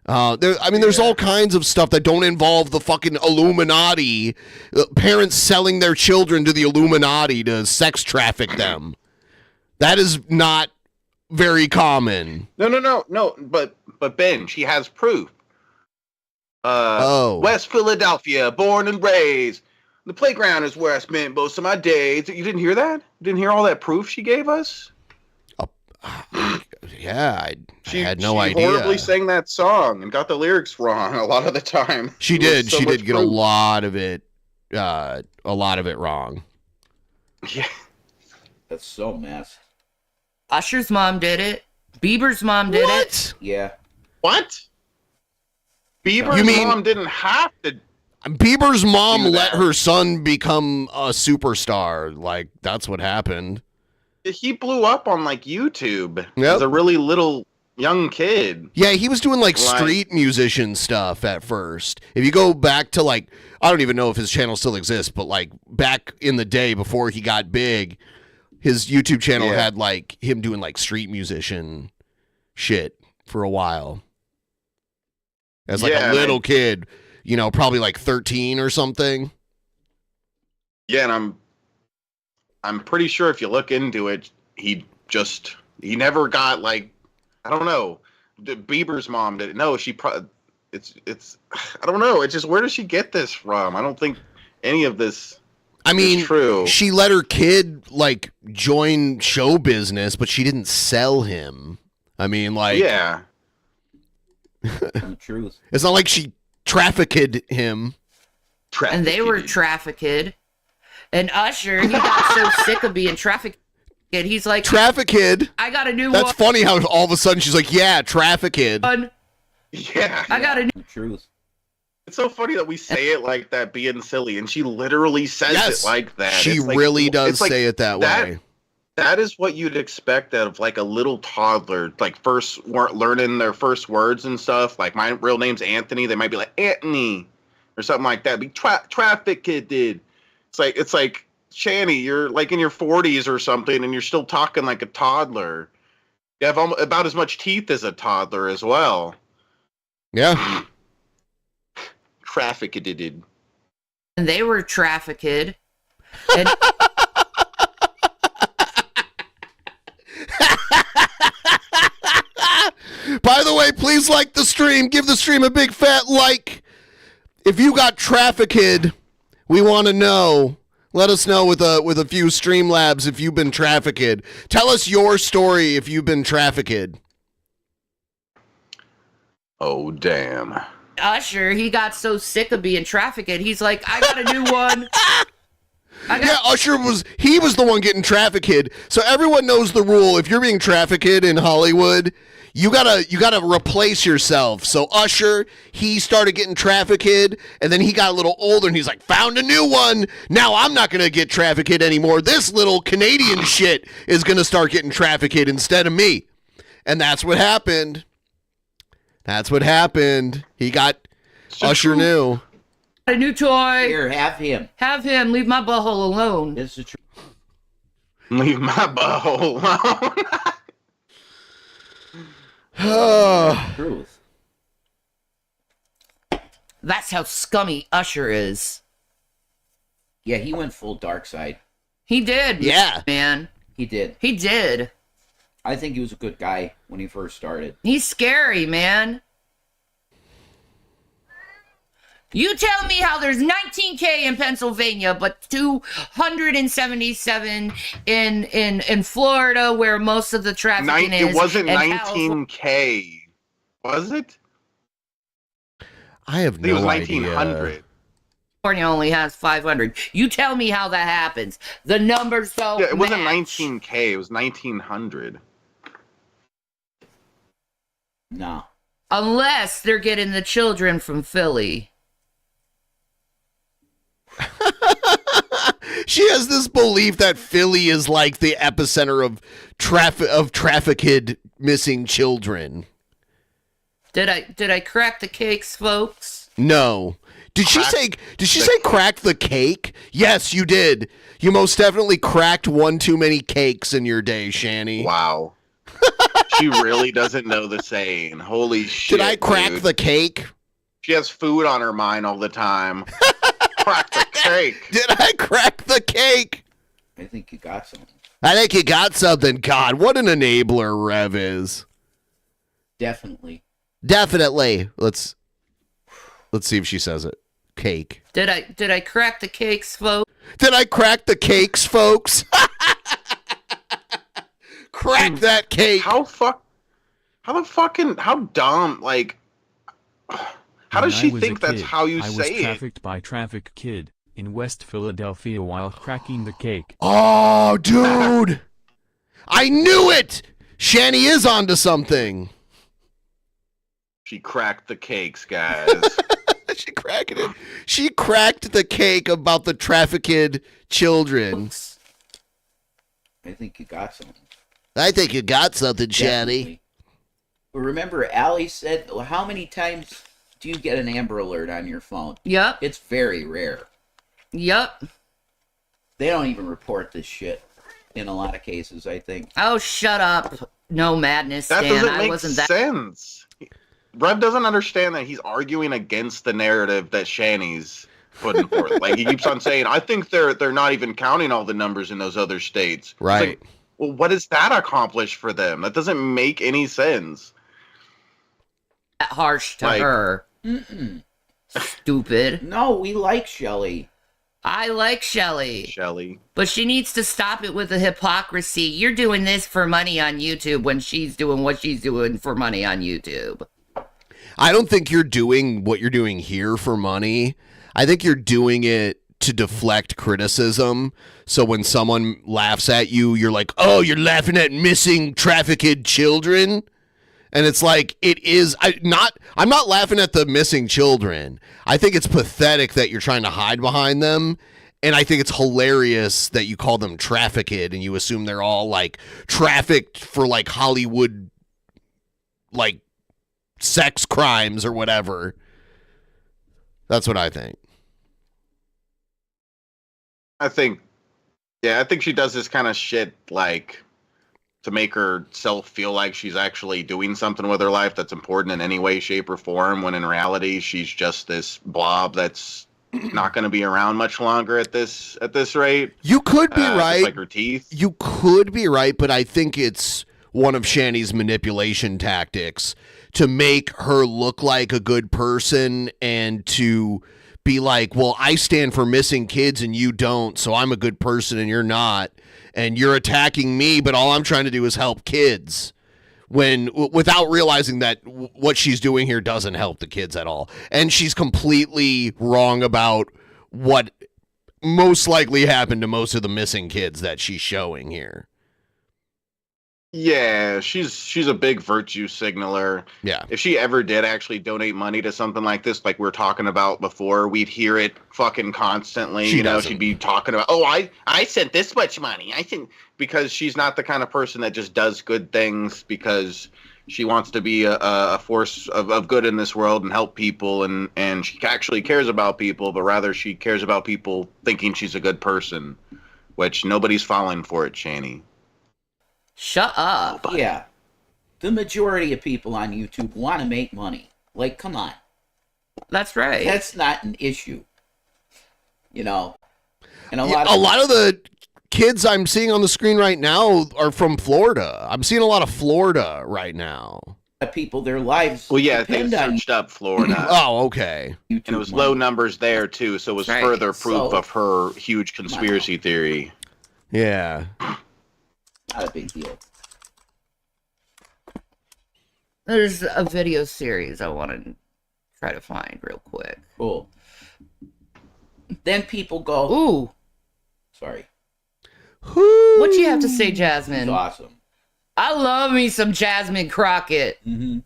There's all kinds of stuff that don't involve the fucking Illuminati. Parents selling their children to the Illuminati to sex traffic them. That is not very common. No. But Ben, she has proof. West Philadelphia, born and raised. The playground is where I spent most of my days. You didn't hear that? You didn't hear all that proof she gave us? Yeah, I had no idea. She horribly sang that song and got the lyrics wrong a lot of the time. She did. She did get a lot of it wrong. Yeah. That's so messed. Usher's mom did it. Bieber's mom did it. Yeah. What? Bieber's mom didn't have to. Bieber's mom let her son become a superstar. Like, that's what happened. He blew up on like YouTube as a really little young kid. Yeah, he was doing like street musician stuff at first. If you go back to I don't even know if his channel still exists, but like back in the day before he got big, his YouTube channel had like him doing like street musician shit for a while. As like a little kid, probably like 13 or something. Yeah, and I'm pretty sure if you look into it, he never got like, I don't know. Bieber's mom did it. No, it's I don't know. It's just, where does she get this from? I don't think any of this is true. She let her kid like join show business, but she didn't sell him. Yeah. The truth. It's not like she trafficked him. And they were trafficked. And Usher, he got so sick of being trafficked. He's like, trafficked. I got a new one. That's funny how all of a sudden she's like, yeah, trafficked. Yeah. I got a new truth. It's so funny that we say it like that, being silly, and she literally says it like that. She really does say it that way. That is what you'd expect out of like a little toddler, like first learning their first words and stuff. Like, my real name's Anthony. They might be like Anthony or something like that. Be trafficked, dude. It's like Shanny, you're like in your 40s or something, and you're still talking like a toddler. You have about as much teeth as a toddler as well. Yeah. Trafficked. And they were trafficked. And by the way, please like the stream. Give the stream a big fat like. If you got trafficked, we want to know. Let us know with a few Streamlabs if you've been trafficked. Tell us your story if you've been trafficked. Oh, damn. Usher, he got so sick of being trafficked. He's like, I got a new one. Usher was the one getting trafficked. So everyone knows the rule. If you're being trafficked in Hollywood, You gotta replace yourself. So Usher, he started getting trafficked, and then he got a little older, and he's like, found a new one. Now I'm not gonna get trafficked anymore. This little Canadian shit is gonna start getting trafficked instead of me. And that's what happened. That's what happened. He got Usher new. A new toy. Here, have him. Have him. Leave my butthole alone. This is true. Leave my butthole alone. Truth. That's how scummy Usher is. Yeah, he went full dark side. He did. Yeah. Man. He did. He did. I think he was a good guy when he first started. He's scary, man. You tell me how there's 19K in Pennsylvania, but 277 in Florida, where most of the trafficking is. It wasn't and 19K, was it? I have no idea. It was 1900. California only has 500. You tell me how that happens. The numbers don't Yeah, it wasn't match. 19K. It was 1900. No. Unless they're getting the children from Philly. She has this belief that Philly is like the epicenter of trafficked missing children. Did I crack the cakes, folks? No. Did she say crack the cake? Yes, you did. You most definitely cracked one too many cakes in your day, Shanny. Wow. She really doesn't know the saying. Holy shit. Did I crack the cake? She has food on her mind all the time. Crack the cake. Did I crack the cake? I think you got something. I think you got something. God, what an enabler Rev is. Definitely. Definitely. Let's see if she says it. Cake. Did I crack the cakes, folks? Did I crack the cakes, folks? Crack that cake. How dumb, like, how does she think that's how you I say was it? trafficked by Traffic Kid in West Philadelphia while cracking the cake. Oh, dude. I knew it. Shanny is onto something. She cracked the cakes, guys. She cracked it. She cracked the cake about the trafficked children. I think you got something. I think you got something, Shanny. But remember, Allie said, well, how many times do you get an Amber Alert on your phone? Yep. It's very rare. Yep. They don't even report this shit in a lot of cases, I think. Oh, shut up. No madness, That Stan. doesn't I make wasn't that. sense. Rev doesn't understand that he's arguing against the narrative that Shanny's putting forth. Like, he keeps on saying, I think they're not even counting all the numbers in those other states. Right. It's like, well, what does that accomplish for them? That doesn't make any sense. That harsh to Like- her. Mm-mm. Stupid. No, we like Shelly. I like Shelly. Shelly. But she needs to stop it with the hypocrisy. You're doing this for money on YouTube when she's doing what she's doing for money on YouTube. I don't think you're doing what you're doing here for money. I think you're doing it to deflect criticism. So when someone laughs at you, you're like, oh, you're laughing at missing trafficked children? And it's like, it is. I'm not laughing at the missing children. I think it's pathetic that you're trying to hide behind them. And I think it's hilarious that you call them trafficked and you assume they're all like trafficked for like Hollywood, like sex crimes or whatever. That's what I think. I think she does this kind of shit, like, to make herself feel like she's actually doing something with her life that's important in any way, shape, or form, when in reality she's just this blob that's not going to be around much longer at this rate. You could be right. Just like her teeth. You could be right, but I think it's one of Shanny's manipulation tactics to make her look like a good person and to be like, well, I stand for missing kids and you don't, so I'm a good person and you're not. And you're attacking me, but all I'm trying to do is help kids. Without realizing that what she's doing here doesn't help the kids at all. And she's completely wrong about what most likely happened to most of the missing kids that she's showing here. Yeah, she's a big virtue signaler. Yeah. If she ever did actually donate money to something like this, like we were talking about before, we'd hear it fucking constantly. She doesn't. She'd be talking about, oh, I sent this much money. Because she's not the kind of person that just does good things because she wants to be a force of good in this world and help people, and she actually cares about people, but rather she cares about people thinking she's a good person, which nobody's falling for it, Shanny. Shut up. Yeah. The majority of people on YouTube want to make money. Like, come on. That's right. That's not an issue. And a lot of the kids I'm seeing on the screen right now are from Florida. I'm seeing a lot of Florida right now. People, their lives. Well, yeah, they depend on searched up Florida. Oh, okay. And it was low numbers there, too, so it was further proof of her huge conspiracy theory. Yeah. Not a big deal. There's a video series I want to try to find real quick. Cool. Then people go, ooh. Sorry. What you have to say, Jasmine? It's awesome. I love me some Jasmine Crockett. Mm-hmm.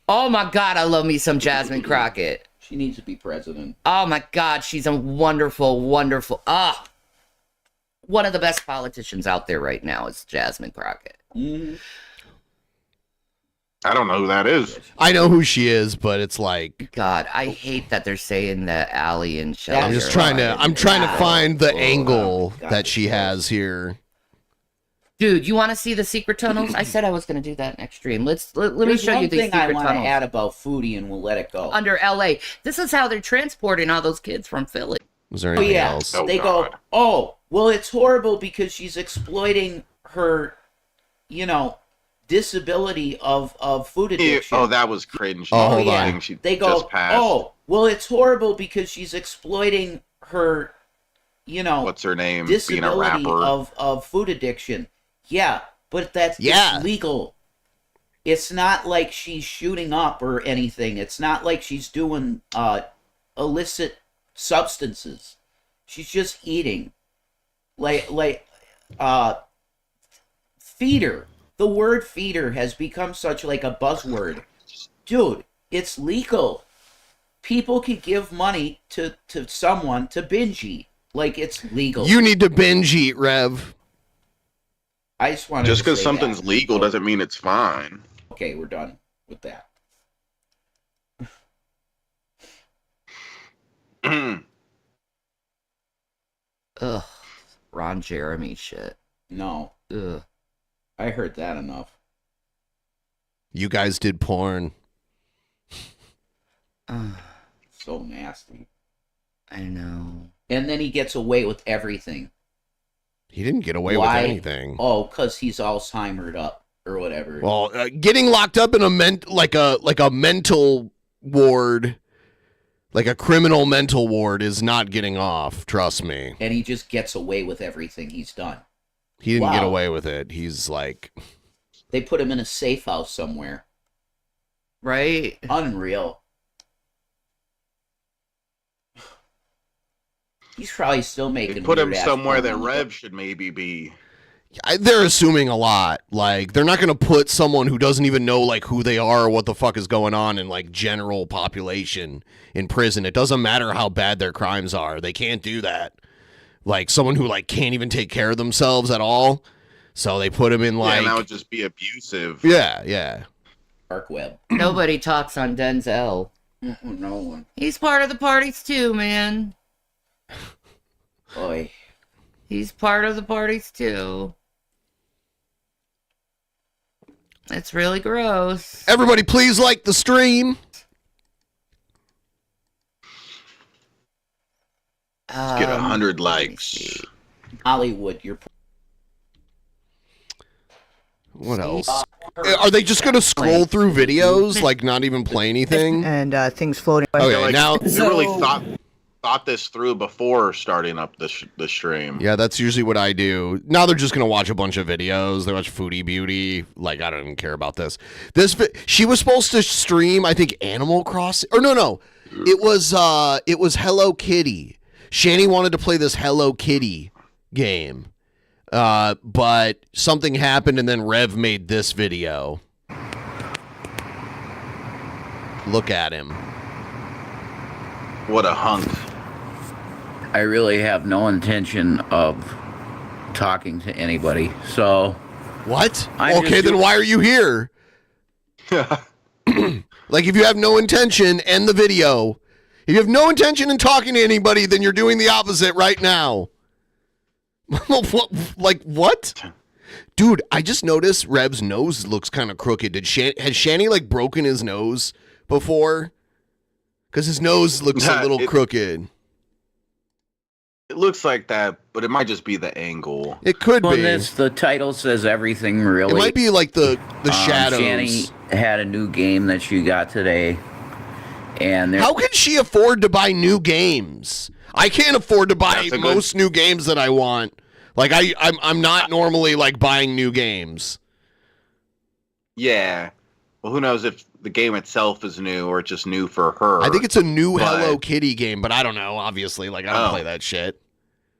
Oh my God, I love me some Jasmine Crockett. She needs to be president. Oh my God, she's a wonderful, wonderful. One of the best politicians out there right now is Jasmine Crockett. Mm-hmm. I don't know who that is. I know who she is, but it's like, God, I hate that they're saying that Allie and Shelly. I'm just trying to find the angle that she has here. Dude, you want to see the secret tunnels? I said I was going to do that next stream. Let me show you the secret tunnels. There's one thing I want to add about Foodie, and we'll let it go. Under LA. This is how they're transporting all those kids from Philly. Was there anything yeah. else? They go, oh, well, it's horrible because she's exploiting her, disability of food addiction. Oh, that was cringe. Oh, hold on. They go, oh, well, it's horrible because she's exploiting her, what's her name? disability Being a rapper. of food addiction. Yeah, but it's legal. It's not like she's shooting up or anything. It's not like she's doing illicit substances. She's just eating. Feeder. The word feeder has become such like a buzzword. Dude, it's legal. People can give money to someone to binge eat. Like, it's legal. You need to binge eat, Rev. I just wanted Just to because say something's that. legal doesn't mean it's fine. Okay, we're done with that. Ugh. Ron Jeremy shit. No. Ugh. I heard that enough. You guys did porn. So nasty. I know. And then he gets away with everything. He didn't get away Why? with anything. Oh, because he's Alzheimer'd up or whatever. Well, getting locked up in a mental ward, like a criminal mental ward, is not getting off. Trust me. And he just gets away with everything he's done. He didn't get Wow. away with it. He's like, They put him in a safe house somewhere. Right? Unreal. He's probably still making. They put him weird-ass somewhere porn. that Rev should maybe be. they're assuming a lot. Like, they're not going to put someone who doesn't even know like who they are or what the fuck is going on in like general population in prison. It doesn't matter how bad their crimes are. They can't do that. Like someone who like can't even take care of themselves at all. So they put him in like. Yeah, that would just be abusive. Yeah. Dark web. Nobody talks on Denzel. No one. He's part of the parties too, man. Boy. He's part of the parties too. It's really gross. Everybody, please like the stream. Let's get 100 likes. Hollywood, you're. What else? Are they just going to scroll through videos, like not even play anything? And things floating. Okay, like, now they really thought this through before starting up the stream. Yeah, that's usually what I do. Now they're just gonna watch a bunch of videos. They watch Foodie Beauty. Like, I don't even care about this. She was supposed to stream, I think, Animal Crossing. Or no, it was Hello Kitty. Shanny wanted to play this Hello Kitty game. But something happened, and then Rev made this video. Look at him. What a hunk. I really have no intention of talking to anybody. So what? Okay, then why are you here? Like, if you have no intention, end the video. If you have no intention in talking to anybody, then you're doing the opposite right now. Like, what? Dude, I just noticed Rev's nose looks kind of crooked. Has Shanny, like, broken his nose before? Because his nose looks a little crooked. It looks like that, but it might just be the angle. It could be. The title says everything, really. It might be like the shadows. Shanny had a new game that she got today. And how can she afford to buy new games? I can't afford to buy most new games that I want. Like, I'm not normally, like, buying new games. Yeah. Well, who knows if the game itself is new or just new for her. I think it's a new Hello Kitty game, but I don't know, obviously. Like, I don't play that shit.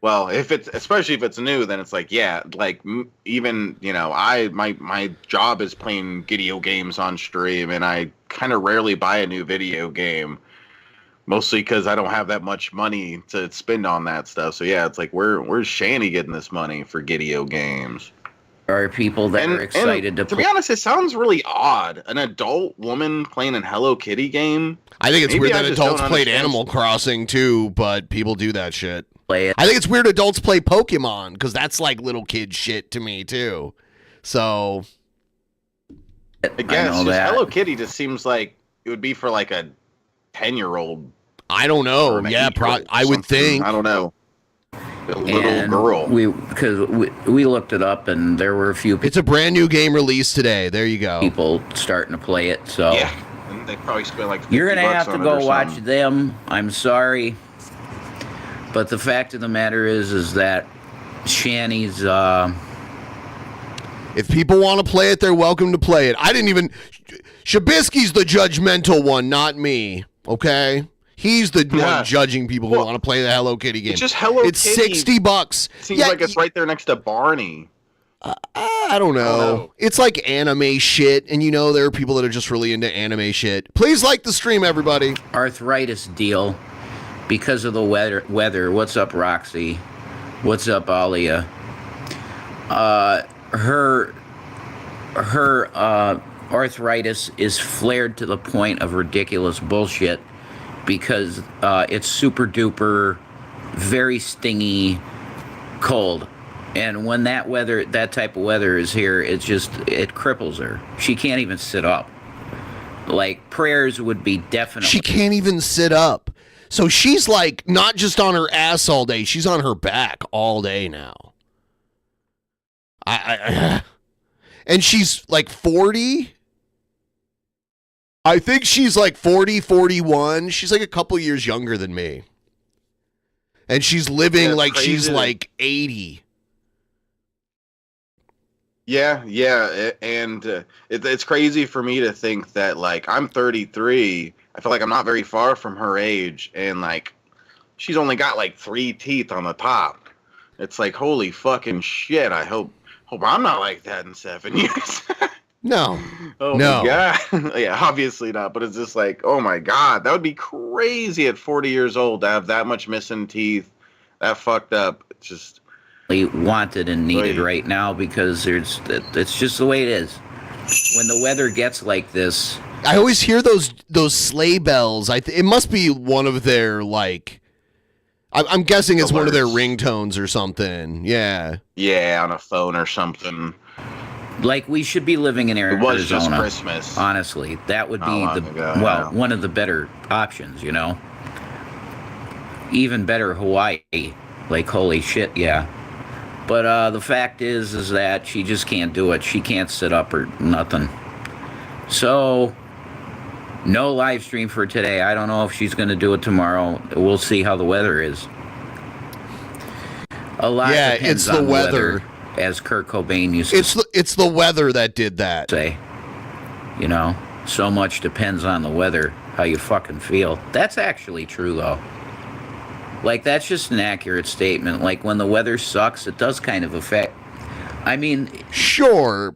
Well, especially if it's new, then it's like, yeah, like, even, you know, my job is playing video games on stream, and I kind of rarely buy a new video game, mostly because I don't have that much money to spend on that stuff. So, yeah, it's like, where's Shanny getting this money for video games? There are people that are excited to be honest, it sounds really odd. An adult woman playing a Hello Kitty game. I think it's weird that adults played Animal Crossing too, but people do that shit. I think it's weird adults play Pokemon, because that's like little kid shit to me too. So I guess Hello Kitty just seems like it would be for like a 10-year-old. I don't know. Yeah, I would think. I don't know. A little girl. Because we looked it up, and there were a few. It's a brand new game released today. There you go. People starting to play it. So yeah, and they probably spent like $50 you're gonna have to on go watch them. I'm sorry, but the fact of the matter is that Shanny's. If people want to play it, they're welcome to play it. I didn't even. Shabisky's the judgmental one, not me. Okay. He's the one judging people who want to play the Hello Kitty game. It's just Hello Kitty. It's $60. Seems like it's right there next to Barney. I don't know. It's like anime shit, and you know there are people that are just really into anime shit. Please like the stream, everybody. Arthritis deal because of the weather. What's up, Roxy? What's up, Alia? Her arthritis is flared to the point of ridiculous bullshit. Because it's super duper, very stingy, cold, and when that type of weather is here, it cripples her. She can't even sit up. Like, prayers would be definitely. She can't even sit up. So she's like not just on her ass all day; she's on her back all day now. And she's like 40. I think she's like 40, 41. She's like a couple years younger than me. And she's living like she's like 80. Yeah, and it's crazy for me to think that, like, I'm 33. I feel like I'm not very far from her age, and, like, she's only got, like, 3 teeth on the top. It's like, holy fucking shit, I hope I'm not like that in 7 years. No. Oh no. My God. Yeah, obviously not. But it's just like, oh my God, that would be crazy at 40 years old to have that much missing teeth. That fucked up. It's just wanted and needed right now because it's just the way it is. When the weather gets like this, I always hear those sleigh bells. It must be one of their, like, I'm guessing it's one of their ringtones or something. Yeah. Yeah, on a phone or something. Like, we should be living in Arizona. It was just Christmas. Honestly, that would be one of the better options, you know? Even better, Hawaii. Like, holy shit, yeah. But the fact is that she just can't do it. She can't sit up or nothing. So, no live stream for today. I don't know if she's going to do it tomorrow. We'll see how the weather is. A lot depends on the weather. As Kurt Cobain used to say. It's the weather that did that. You know, so much depends on the weather, how you fucking feel. That's actually true, though. Like, that's just an accurate statement. Like, when the weather sucks, it does kind of affect. I mean, sure,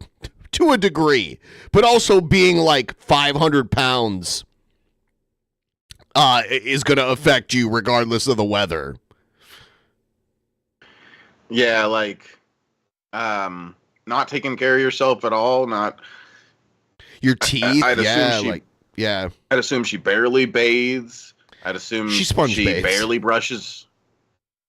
to a degree, but also being like 500 pounds is going to affect you regardless of the weather. Yeah, like, not taking care of yourself at all, not your teeth. I'd assume yeah. I'd assume she barely bathes. I'd assume she sponge bathes. Barely brushes.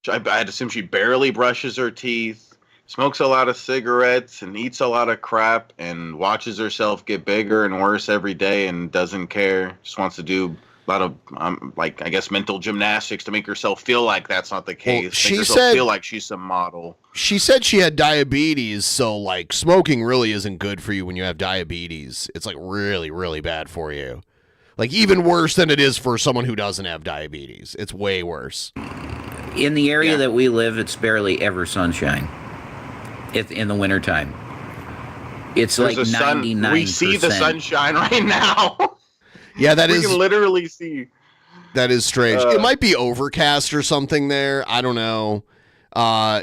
I'd assume she barely brushes her teeth, smokes a lot of cigarettes, and eats a lot of crap, and watches herself get bigger and worse every day, and doesn't care. Just wants to do a lot of, like, I guess, mental gymnastics to make herself feel like that's not the case. Well, she make herself said, feel like she's some model. She said she had diabetes, so, like, smoking really isn't good for you when you have diabetes. It's, like, really, really bad for you. Like, even worse than it is for someone who doesn't have diabetes. It's way worse. in the area that we live, it's barely ever sunshine. In the wintertime. It's There's like 99%. We see the sunshine right now. Yeah, that we is. can literally see. That is strange. It might be overcast or something there. I don't know.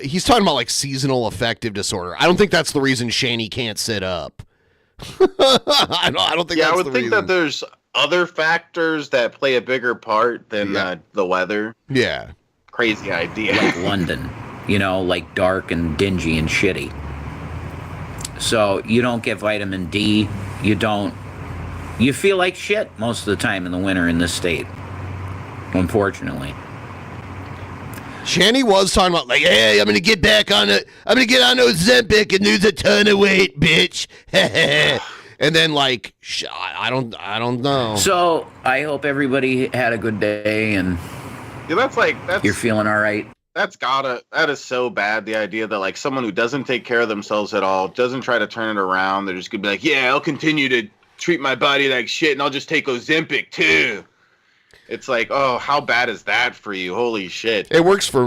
He's talking about like seasonal affective disorder. I don't think that's the reason Shanny can't sit up. I don't think. Yeah, that's I would the think reason. that there's other factors that play a bigger part than the weather. Yeah. Crazy idea. Like London, like dark and dingy and shitty. So you don't get vitamin D. You feel like shit most of the time in the winter in this state. Unfortunately. Shanny was talking about like, hey, I'm gonna get back on it. I'm gonna get on Ozempic and lose a ton of weight, bitch. And then like, I don't know. So I hope everybody had a good day and that's you're feeling all right. That is so bad. The idea that like someone who doesn't take care of themselves at all, doesn't try to turn it around, they're just gonna be like, yeah, I'll continue to treat my body like shit and I'll just take Ozempic too. It's like, oh, how bad is that for you? Holy shit. It works for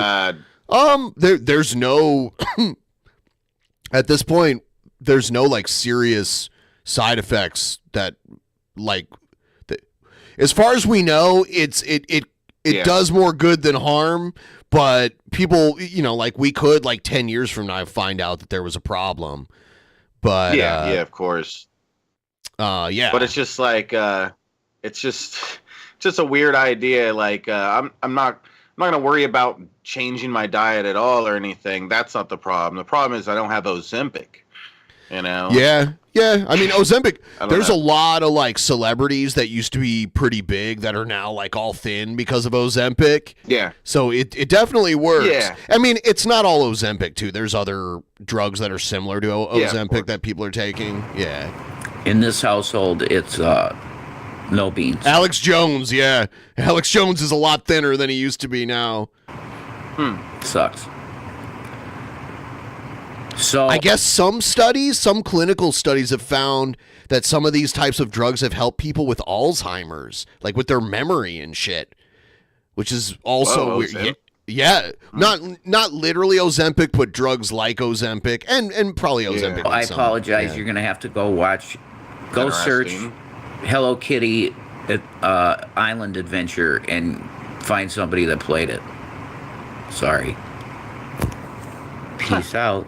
there's no at this point there's no like serious side effects that like as far as we know, it does more good than harm, but people, like we could like 10 years from now find out that there was a problem. But yeah, of course. Yeah. But it's just like it's just a weird idea. Like I'm not gonna worry about changing my diet at all or anything. That's not the problem. The problem is I don't have Ozempic. Yeah. I mean, Ozempic. There's know. a lot of like celebrities that used to be pretty big that are now like all thin because of Ozempic. Yeah. So it definitely works. Yeah. I mean, it's not all Ozempic too. There's other drugs that are similar to Ozempic that people are taking. Yeah. In this household, it's no beans. Alex Jones, yeah. Alex Jones is a lot thinner than he used to be now. Sucks. So I guess some clinical studies have found that some of these types of drugs have helped people with Alzheimer's, like with their memory and shit, which is also weird. Yeah, not literally Ozempic, but drugs like Ozempic and probably Ozempic. I apologize. You're gonna have to go search Hello Kitty Island Adventure and find somebody that played it. Sorry. Peace out.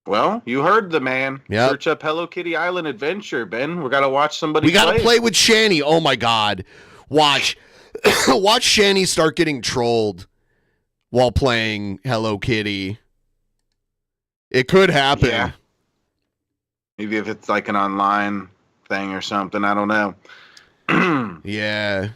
Well, you heard the man. Yep. Search up Hello Kitty Island Adventure, Ben. We gotta watch somebody. We gotta play with Shanny. Oh my God, watch Shanny start getting trolled while playing Hello Kitty. It could happen. Yeah. Maybe if it's like an online thing or something. I don't know. Yeah.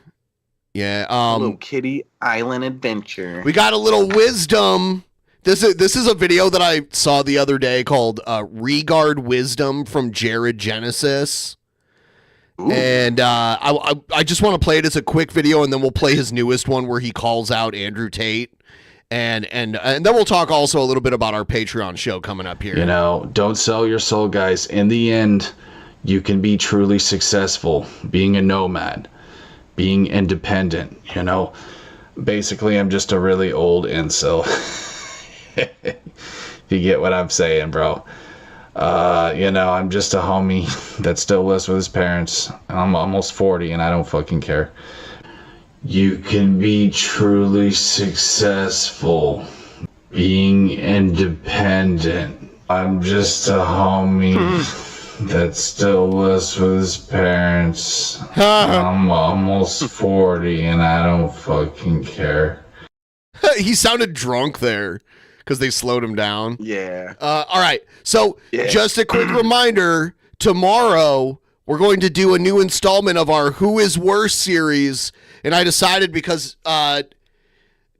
Hello Kitty Island Adventure. We got a little wisdom. This is a video that I saw the other day called Regard Wisdom from Jared Genesis. Ooh. And I just want to play it as a quick video, and then we'll play his newest one where he calls out Andrew Tate. And then we'll talk also a little bit about our Patreon show coming up here. Don't sell your soul, guys. In the end, you can be truly successful being a nomad, being independent, Basically, I'm just a really old incel. You get what I'm saying, bro. I'm just a homie that still lives with his parents. I'm almost 40 and I don't fucking care. You can be truly successful being independent. I'm just a homie that still lives with his parents. I'm almost 40 and I don't fucking care. He sounded drunk there because they slowed him down. Yeah. All right. So just a quick reminder, tomorrow we're going to do a new installment of our Who is Worse series. And I decided because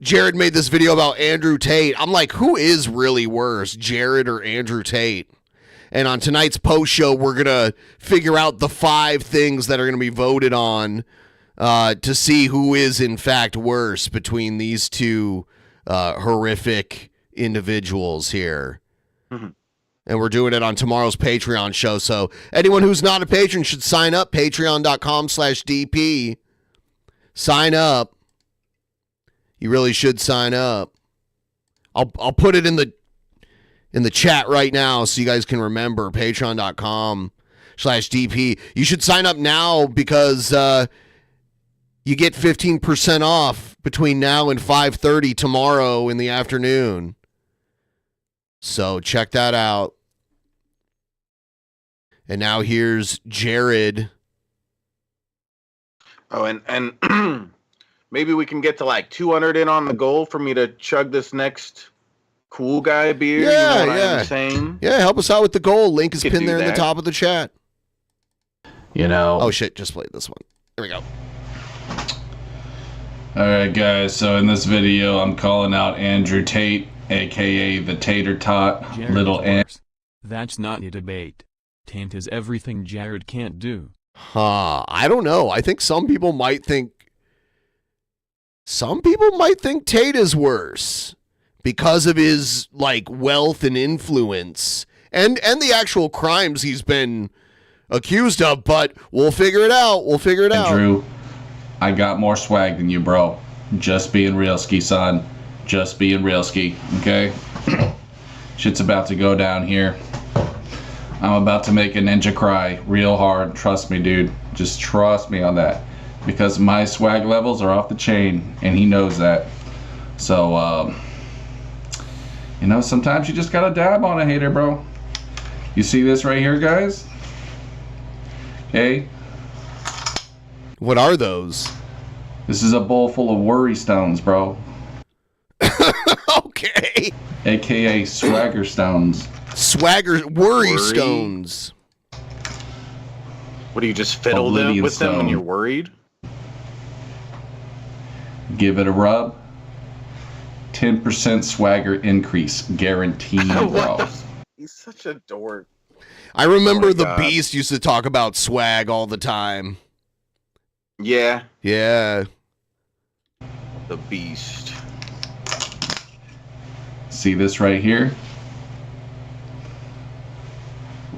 Jared made this video about Andrew Tate. I'm like, who is really worse, Jared or Andrew Tate? And on tonight's post show, we're going to figure out the 5 things that are going to be voted on to see who is in fact worse between these two horrific individuals here. Mm-hmm. And we're doing it on tomorrow's Patreon show. So anyone who's not a patron should sign up, patreon.com/DP. Sign up. You really should sign up. I'll put it in the chat right now so you guys can remember, patreon.com/DP. You should sign up now because you get 15% off between now and 5:30 tomorrow in the afternoon. So check that out. And now here's Jared. Oh, and maybe we can get to like 200 in on the goal for me to chug this next cool guy beer. Yeah, you know what yeah. I'm saying? Yeah, help us out with the goal. Link is Could pinned do there in the that. top of the chat. Oh shit, just played this one. There we go. Alright guys, so in this video I'm calling out Andrew Tate, aka the Tater Tot, Jared's little Ant. worse. That's not a debate. Tate is everything Jared can't do. I don't know. I think some people might think Tate is worse because of his like wealth and influence and the actual crimes he's been accused of, but we'll figure it out. Andrew, I got more swag than you, bro. Just being real ski, son. Just being real ski, okay? Shit's about to go down here. I'm about to make a ninja cry real hard. Trust me, dude. Just trust me on that. Because my swag levels are off the chain, and he knows that. So, sometimes you just gotta dab on a hater, bro. You see this right here, guys? Okay? What are those? This is a bowl full of worry stones, bro. Okay. AKA swagger stones. Worry stones. What do you just fiddle Oblivion with them when stone. you're worried? Give it a rub. 10% swagger increase. Guaranteed, bro. He's such a dork. I remember Oh my the God. Beast used to talk about swag all the time. Yeah, Yeah. the Beast. See this right here?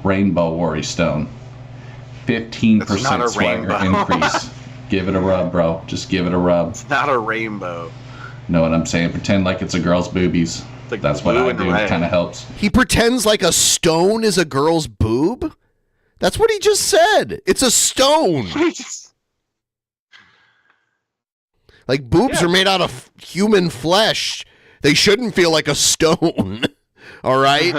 Rainbow worry stone. 15% That's not a swagger rainbow. increase. Give it a rub, bro. Just give it a rub. It's not a rainbow. Know what I'm saying? Pretend like it's a girl's boobies. like That's what blue I and do. red. It kind of helps. He pretends like a stone is a girl's boob? That's what he just said. It's a stone. Like boobs are made out of human flesh. They shouldn't feel like a stone. All right?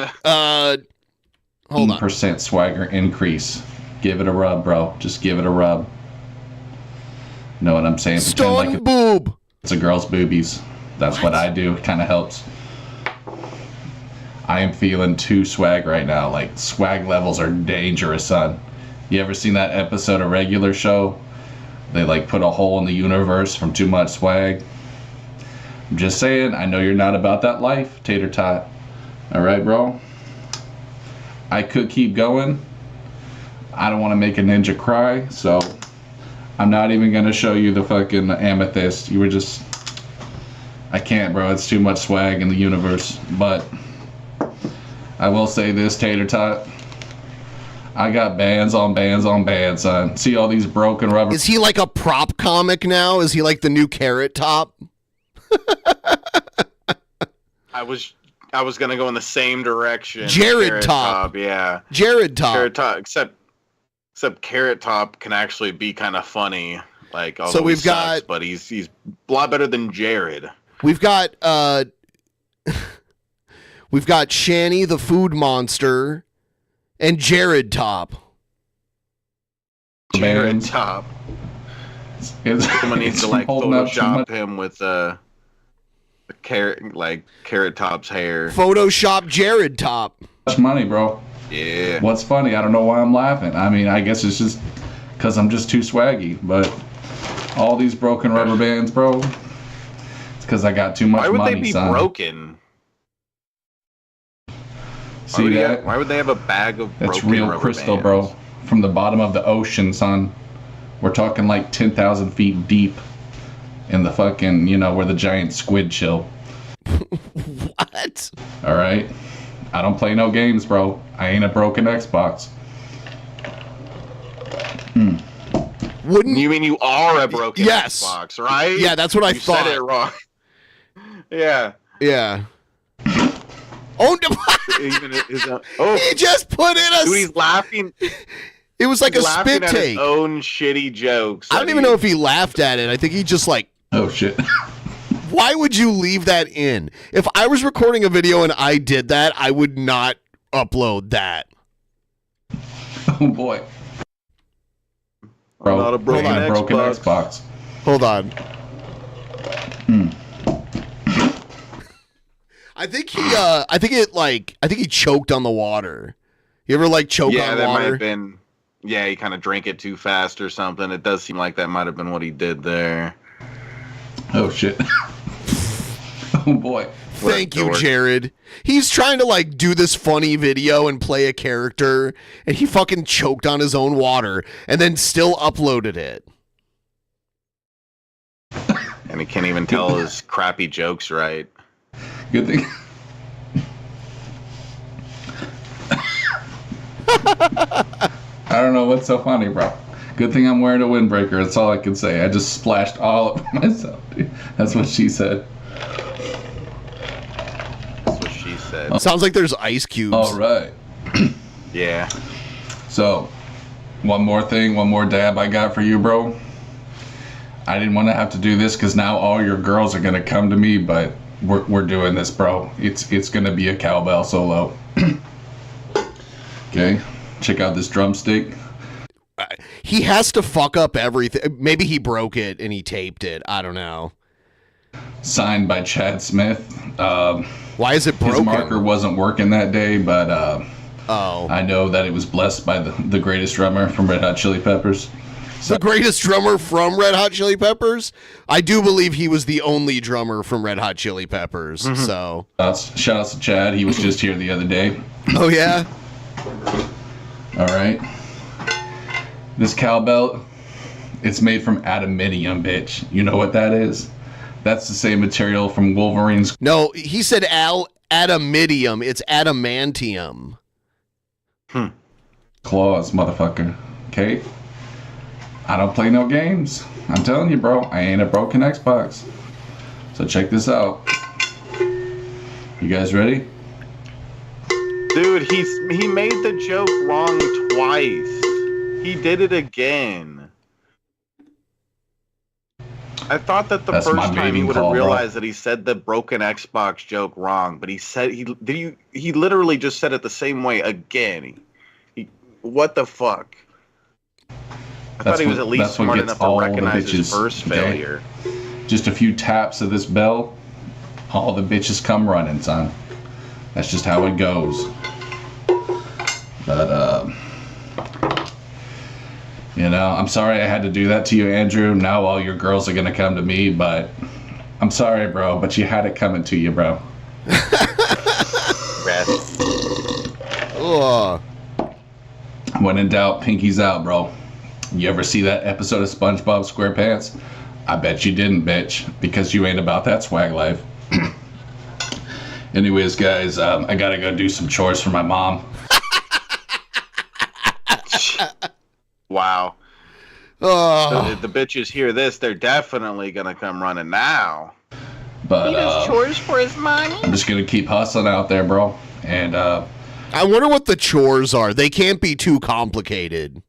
Hold on. 15% swagger increase. Give it a rub, bro. Just give it a rub. Know what I'm saying? Pretend Stone like boob. it's a girl's boobies. That's what I do. It kind of helps. I am feeling too swag right now. Like, swag levels are dangerous, son. You ever seen that episode of Regular Show? They, like, put a hole in the universe from too much swag. I'm just saying, I know you're not about that life, Tater Tot. Alright, bro? I could keep going. I don't want to make a ninja cry, so I'm not even going to show you the fucking amethyst. You were just... I can't, bro. It's too much swag in the universe. But I will say this, Tater Tot. I got bands on bands on bands, son. See all these broken rubber... Is he like a prop comic now? Is he like the new Carrot Top? I was I was gonna go in the same direction. Carrot Top. Yeah. Carrot Top. Carrot Top. Except Carrot Top can actually be kind of funny. Like, so we've got, but he's a lot better than Jared. We've got we've got Shanny the food monster and Jared Top. Jared Top. Someone needs to like Photoshop him with Carrot Top's hair. Photoshop Jared Top. Much money, bro. Yeah. What's funny? I don't know why I'm laughing. I mean, I guess it's just because I'm just too swaggy. But all these broken rubber bands, bro. It's because I got too much money. Why would they be broken? See that? Why would they have a bag of broken That's real rubber crystal, bands? bro. From the bottom of the ocean, son. We're talking like 10,000 feet deep in the fucking, where the giant squid chill. What? All right. I don't play no games, bro. I ain't a broken Xbox. Wouldn't you mean you are a broken Xbox, right? Yeah, that's what I thought. You said it wrong. Yeah. Yeah. Oh, he just put in a. Dude, he's laughing. It was like a laughing spit at take. His own shitty jokes. I don't even know if he laughed at it. I think he just like. Oh shit. Why would you leave that in? If I was recording a video and I did that, I would not upload that. Oh boy. Bro, not a broken Xbox. Hold on. I think he choked on the water. You ever like choke on water? Yeah, that might have been. Yeah, he kind of drank it too fast or something. It does seem like that might have been what he did there. Oh shit. Oh boy. Thank you, Jared. He's trying to like do this funny video and play a character, and he fucking choked on his own water and then still uploaded it. And he can't even tell his crappy jokes right. Good thing. I don't know what's so funny, bro. Good thing I'm wearing a windbreaker. That's all I can say. I just splashed all over myself, dude. That's what she said. That's what she said. Sounds like there's ice cubes. All right. Yeah. So, one more dab I got for you, bro. I didn't want to have to do this because now all your girls are gonna come to me, but we're doing this, bro. It's gonna be a cowbell solo. Okay, check out this drumstick. He has to fuck up everything. Maybe he broke it and he taped it. I don't know. Signed by Chad Smith. Why is it broken? His marker wasn't working that day, but oh, I know that it was blessed by the greatest drummer from Red Hot Chili Peppers. The greatest drummer from Red Hot Chili Peppers? I do believe he was the only drummer from Red Hot Chili Peppers. Mm-hmm. So shout out to Chad. He was just here the other day. Oh yeah. All right. This cowbell, it's made from adamantium, bitch. You know what that is? That's the same material from Wolverine's. No, he said adamantium. It's adamantium. Claws, motherfucker. Okay? I don't play no games. I'm telling you, bro. I ain't a broken Xbox. So check this out. You guys ready? Dude, he made the joke wrong twice. He did it again. I thought that That's first my time he mating would have call, bro. realized that he said the broken Xbox joke wrong, but he said he literally just said it the same way again. What the fuck? I thought he was at least smart enough to recognize his first failure. Just a few taps of this bell, all the bitches come running, son. That's just how it goes. But I'm sorry I had to do that to you, Andrew. Now all your girls are gonna come to me, but I'm sorry, bro. But you had it coming to you, bro. Ugh. When in doubt, pinkies out, bro. You ever see that episode of SpongeBob SquarePants? I bet you didn't, bitch, because you ain't about that swag life. Anyways, guys, I gotta go do some chores for my mom. Wow. Oh. So if the bitches hear this, they're definitely gonna come running now. But He does chores for his money. I'm just gonna keep hustling out there, bro. And I wonder what the chores are. They can't be too complicated.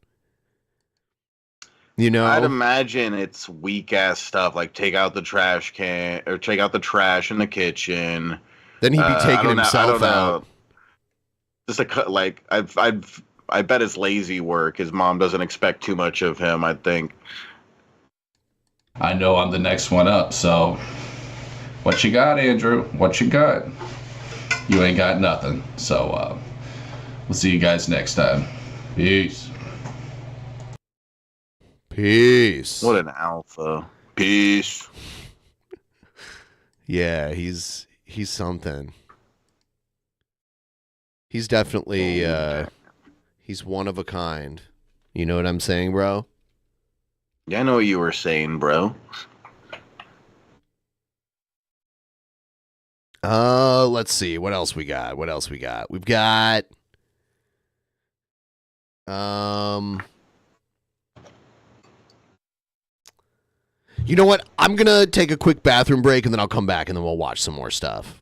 You know, I'd imagine it's weak ass stuff like take out the trash can or take out the trash in the kitchen. Then he'd be taking himself out. Just like I bet it's lazy work. His mom doesn't expect too much of him, I think. I know I'm the next one up, so what you got, Andrew? What you got? You ain't got nothing. So we'll see you guys next time. Peace. Peace. What an alpha. Peace. Yeah, he's something. He's definitely he's one of a kind. You know what I'm saying, bro? Yeah, I know what you were saying, bro. Let's see. What else we got? We've got you know what? I'm going to take a quick bathroom break and then I'll come back and then we'll watch some more stuff.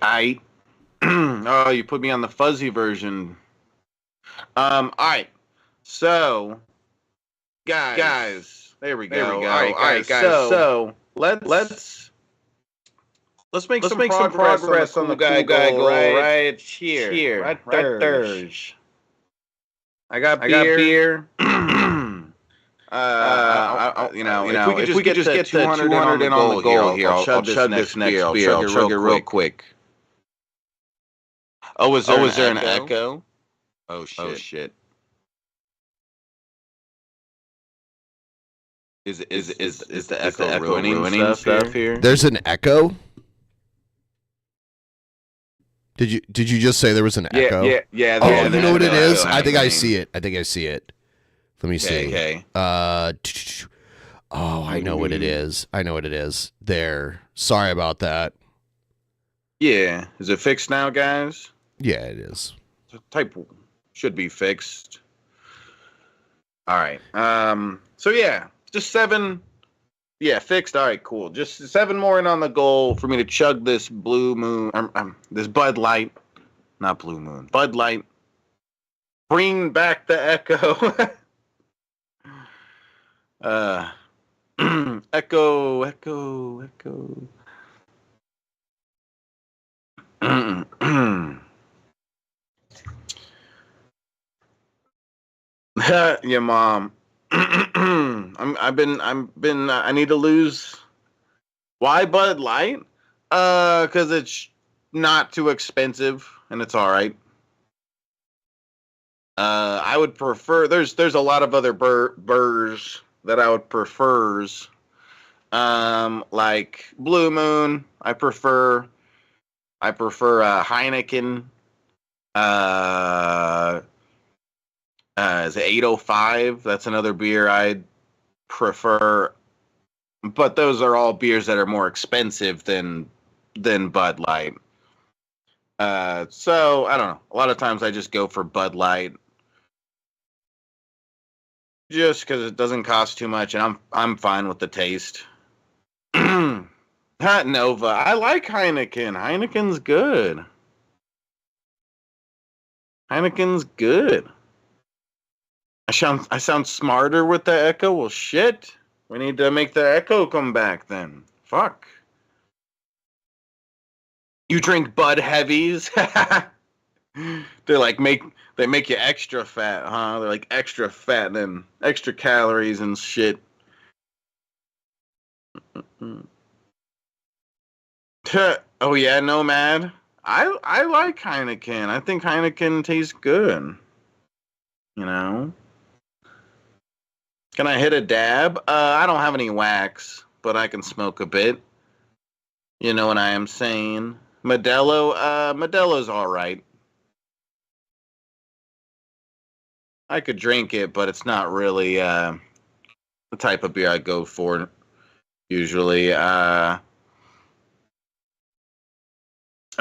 Oh, you put me on the fuzzy version. All right. So, guys, there we go. All right, guys. So, let's make some progress on the cool guy goal right here. Right there. I got beer. If we could just get 200 in on the goal here, I'll chug this next beer. I'll chug it real quick. Oh, is there an echo? Oh shit. Is the echo ruining stuff here? There's an echo? Did you just say there was an echo? Yeah. Oh, you know what it is? I think I see it. Let me see. Okay. Oh, I know what it is. There. Sorry about that. Yeah. Is it fixed now, guys? Yeah, it is. The type should be fixed. All right. So yeah, just 7. Yeah, fixed. All right, cool. Just 7 more in on the goal for me to chug this Blue Moon, this Bud Light, not Blue Moon, Bud Light. Bring back the echo. Echo. Your mom. I need to lose. Why Bud Light? Because it's not too expensive and it's all right. I would prefer. There's a lot of other burrs that I would prefer. Like Blue Moon. I prefer Heineken. Is it 805? That's another beer I'd prefer. But those are all beers that are more expensive than Bud Light. So I don't know. A lot of times I just go for Bud Light, just because it doesn't cost too much, and I'm fine with the taste. Not Nova. I like Heineken. Heineken's good. I sound smarter with the echo. Well, shit. We need to make the echo come back then. Fuck. You drink Bud Heavies? They make you extra fat, huh? They're like extra fat and extra calories and shit. Oh yeah, Nomad. I like Heineken. I think Heineken tastes good. You know? Can I hit a dab? I don't have any wax, but I can smoke a bit. You know what I am saying? Modelo's alright. I could drink it, but it's not really the type of beer I go for usually. A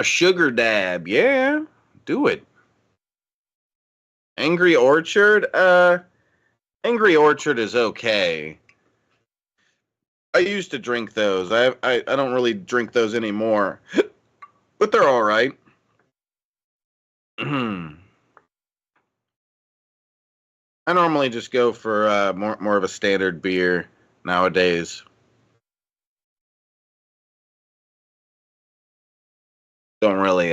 sugar dab, yeah. Do it. Angry Orchard? Angry Orchard is okay. I used to drink those. I don't really drink those anymore, but they're all right. I normally just go for more of a standard beer nowadays. Don't really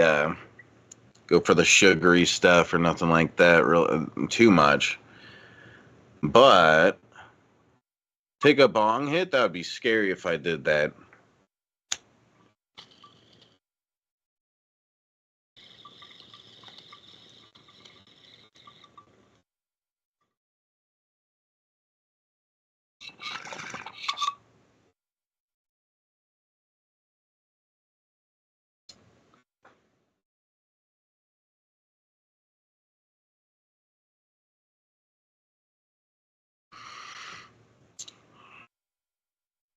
go for the sugary stuff or nothing like that too much. But take a bong hit? That would be scary if I did that.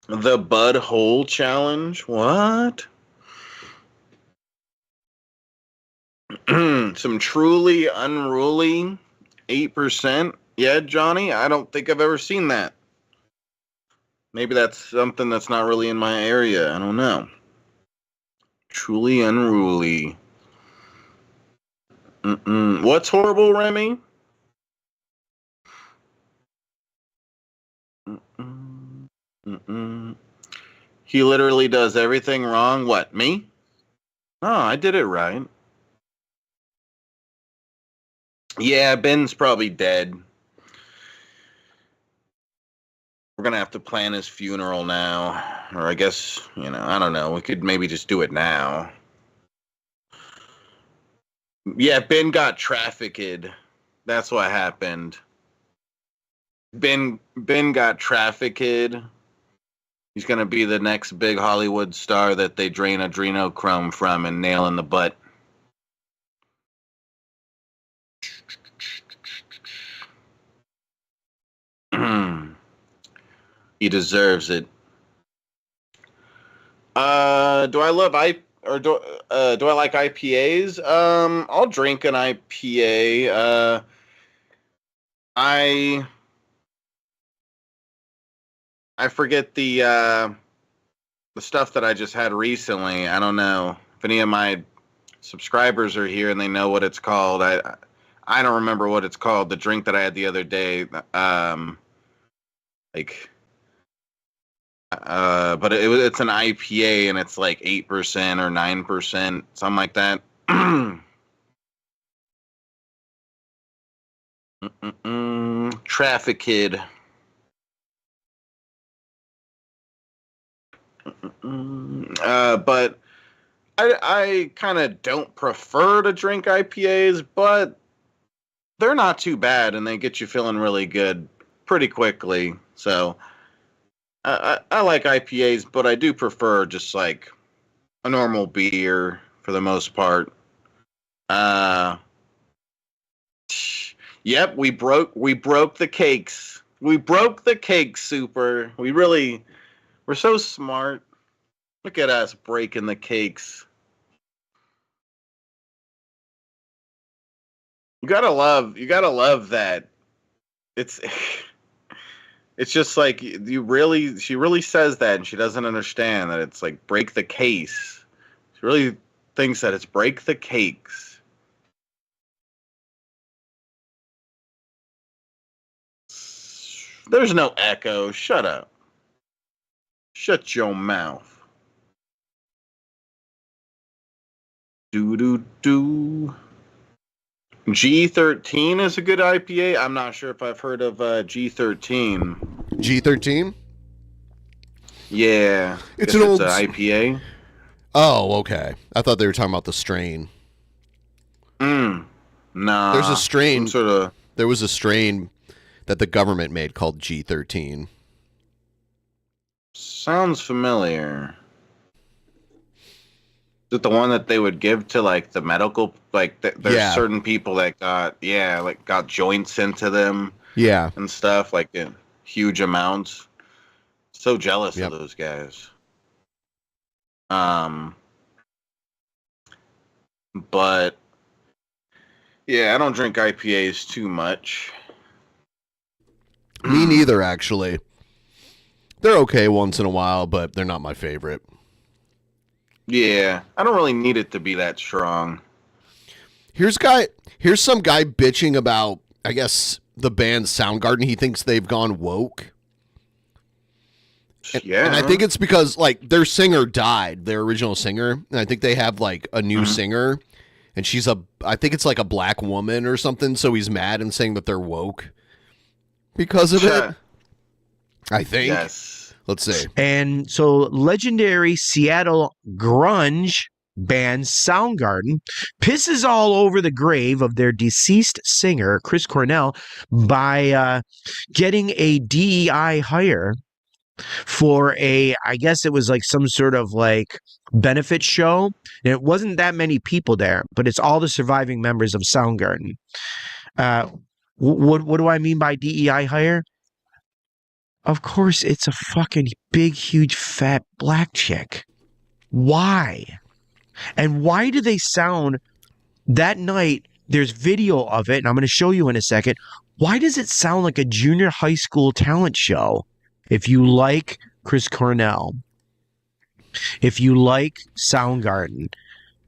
The Bud Hole Challenge? What? Some truly unruly 8%? Yeah, Johnny, I don't think I've ever seen that. Maybe that's something that's not really in my area. I don't know. Truly unruly. What's horrible, Remy? He literally does everything wrong. What, me? Oh, I did it right. Yeah, Ben's probably dead. We're going to have to plan his funeral now. Or I guess, I don't know. We could maybe just do it now. Yeah, Ben got trafficked. That's what happened. Ben got trafficked. He's going to be the next big Hollywood star that they drain adrenochrome from and nail in the butt. He deserves it. Do I like IPAs? I'll drink an IPA. I forget the stuff that I just had recently. I don't know if any of my subscribers are here and they know what it's called. I don't remember what it's called. The drink that I had the other day. But it's an IPA and it's like 8% or 9%, something like that. Traffic Kid. But I kind of don't prefer to drink IPAs, but they're not too bad and they get you feeling really good pretty quickly. So I like IPAs, but I do prefer just like a normal beer for the most part. Yep, we broke the cakes. We broke the cakes, Super. We're so smart. Look at us breaking the cakes. You gotta love that. It's just like she really says that and she doesn't understand that it's like break the case. She really thinks that it's break the cakes. There's no echo. Shut up. Shut your mouth. Do. G13 is a good IPA. I'm not sure if I've heard of G13. G13? Yeah. It's an old IPA. Oh, okay. I thought they were talking about the strain. Nah. There's a strain. There was a strain that the government made called G13. Sounds familiar. Is it the one that they would give to like the medical, like there's certain people that got joints into them, and stuff like in huge amounts. So jealous of those guys. But yeah, I don't drink IPAs too much. Me neither, actually. They're okay once in a while, but they're not my favorite. Yeah, I don't really need it to be that strong. Here's some guy bitching about, I guess, the band Soundgarden. He thinks they've gone woke. And I think it's because, like, their singer died, their original singer, and I think they have, like, a new singer, and I think it's like a black woman or something, so he's mad and saying that they're woke because of it. I think. Yes. Let's see. And so legendary Seattle grunge band Soundgarden pisses all over the grave of their deceased singer, Chris Cornell, by getting a DEI hire for I guess it was like some sort of like benefit show. And it wasn't that many people there, but it's all the surviving members of Soundgarden. What do I mean by DEI hire? Of course, it's a fucking big, huge, fat black chick. Why? And why do they sound that night? There's video of it, and I'm going to show you in a second. Why does it sound like a junior high school talent show? If you like Chris Cornell, if you like Soundgarden,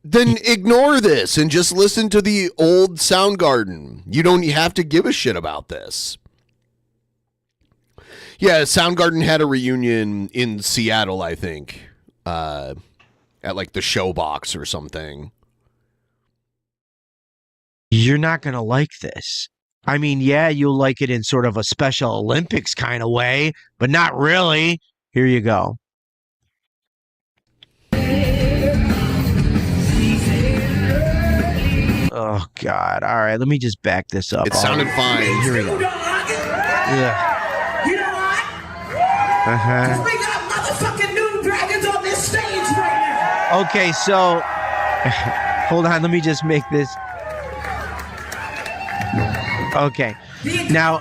then ignore this and just listen to the old Soundgarden. You don't have to give a shit about this. Yeah, Soundgarden had a reunion in Seattle, I think, at like the Showbox or something. You're not going to like this. I mean, yeah, you'll like it in sort of a Special Olympics kind of way, but not really. Here you go. Oh, God. All right, let me just back this up. It sounded fine. Here we go. Yeah. You know what? Uh-huh. Because we got motherfucking new dragons on this stage right now. Okay, so hold on. Let me just make this. Okay. Now,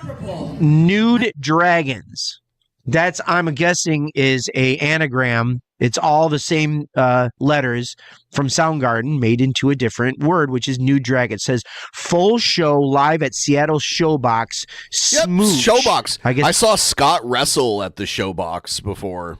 nude dragons. That's, I'm guessing, is a anagram. It's all the same letters from Soundgarden made into a different word, which is nude dragon. It says full show live at Seattle Showbox. Smooch. Yep, Showbox. I saw Scott wrestle at the Showbox before.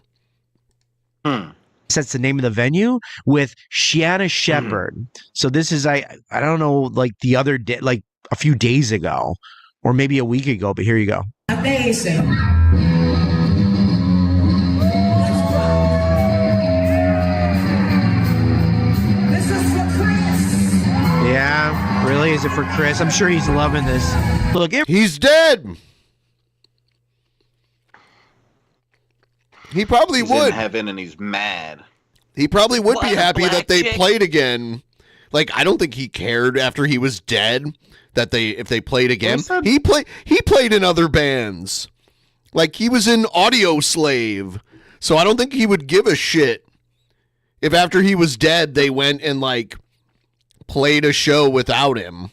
That's the name of the venue with Shanny Shepherd. So this is I don't know, like the other day, like a few days ago, or maybe a week ago. But here you go. Amazing. Yeah, really? Is it for Chris? I'm sure he's loving this. Look, he's dead. He probably He's would. in heaven and he's mad. He probably would be What a happy black that they chick. played again. Like, I don't think he cared after he was dead that if they played again. He played in other bands. Like, he was in Audio Slave. So I don't think he would give a shit if after he was dead they went and like played a show without him.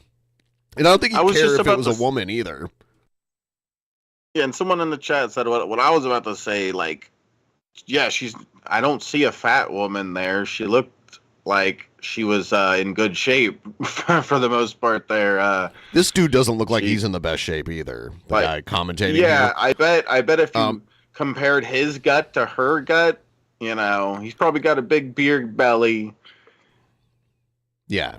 And I don't think he cared if it was a woman either. Yeah, and someone in the chat said what I was about to say, like, yeah, I don't see a fat woman there. She looked like she was in good shape for the most part there. This dude doesn't look like he's in the best shape either. The guy commentating. Yeah, here. I bet if you compared his gut to her gut, you know, he's probably got a big beer belly. Yeah.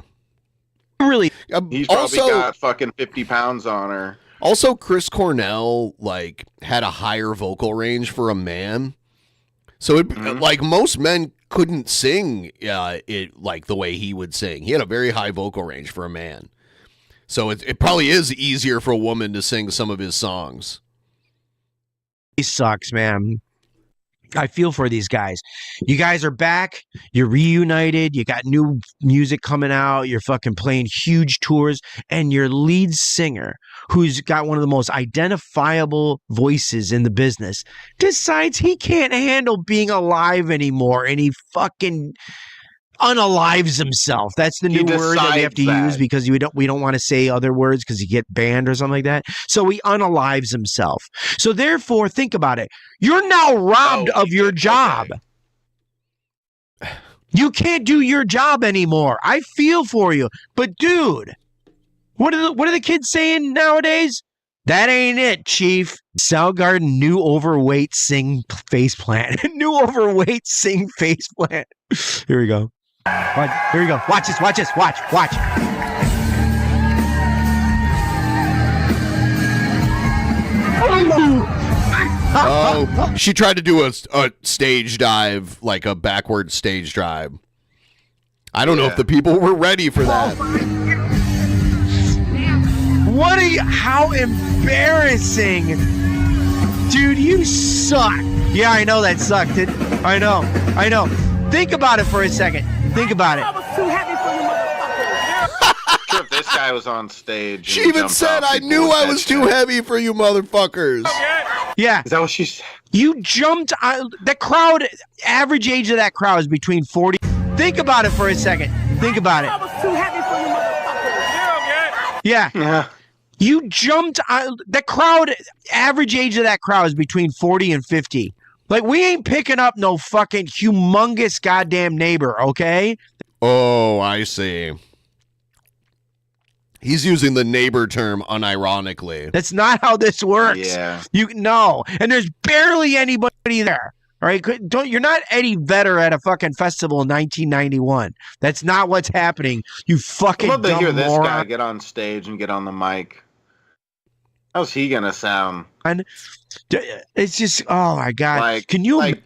Really? He's probably got fucking 50 pounds on her. Also, Chris Cornell, like, had a higher vocal range for a man. So, like, most men couldn't sing it like the way he would sing. He had a very high vocal range for a man. So, it probably is easier for a woman to sing some of his songs. He sucks, man. I feel for these guys. You guys are back. You're reunited. You got new music coming out. You're fucking playing huge tours. And your lead singer, who's got one of the most identifiable voices in the business, decides he can't handle being alive anymore. And he fucking unalives himself. That's the new word that we have to use because we don't want to say other words because you get banned or something like that. So he unalives himself. So therefore, think about it. You're now robbed of your job. Okay. You can't do your job anymore. I feel for you. But dude, what are the kids saying nowadays? That ain't it, Chief. Soundgarden new overweight sing face plant. New overweight sing face plant. Here we go. Here we go. Watch this. Watch this. Watch. Oh, she tried to do a stage dive, like a backward stage dive. I don't know if the people were ready for that. What are you? How embarrassing. Dude, you suck. Yeah, I know that sucked. I know. Think about it for a second. Think about it. Sure, if this guy was on stage. She even said, I knew I was too heavy for you motherfuckers. Yeah. Is that what she said? You jumped. The crowd, average age of that crowd is between 40. Think about it for a second. Think about it. I was too heavy for you motherfuckers. Yeah. You jumped. The crowd, average age of that crowd is between 40 and 50. Like, we ain't picking up no fucking humongous goddamn neighbor, okay? Oh, I see. He's using the neighbor term unironically. That's not how this works. Yeah. No. And there's barely anybody there. All right, you're not Eddie Vedder at a fucking festival in 1991. That's not what's happening. You fucking I'd love to dumb hear this moron. guy get on stage and get on the mic. How's he gonna sound? It's just, oh my god. Like, can you like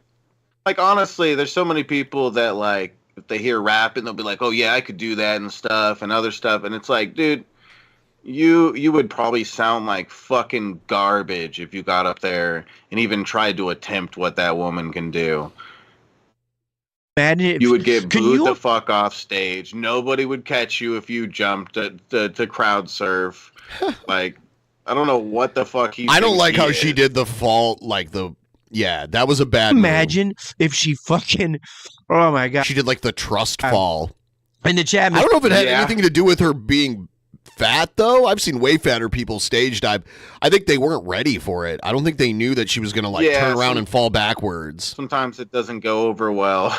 honestly, there's so many people that like if they hear rapping, they'll be like, "Oh yeah, I could do that" and stuff and other stuff, and it's like, dude, you would probably sound like fucking garbage if you got up there and even tried to attempt what that woman can do. You would get booed the fuck off stage. Nobody would catch you if you jumped to crowd surf. Like, I don't know what the fuck he. I don't like how is. she did the fall, like the. Yeah, that was a bad. Imagine if she fucking. Oh my god. She did like the trust fall. In the chat. I don't know if it had anything to do with her being fat, though. I've seen way fatter people stage dive. I think they weren't ready for it. I don't think they knew that she was gonna turn around and fall backwards. Sometimes it doesn't go over well.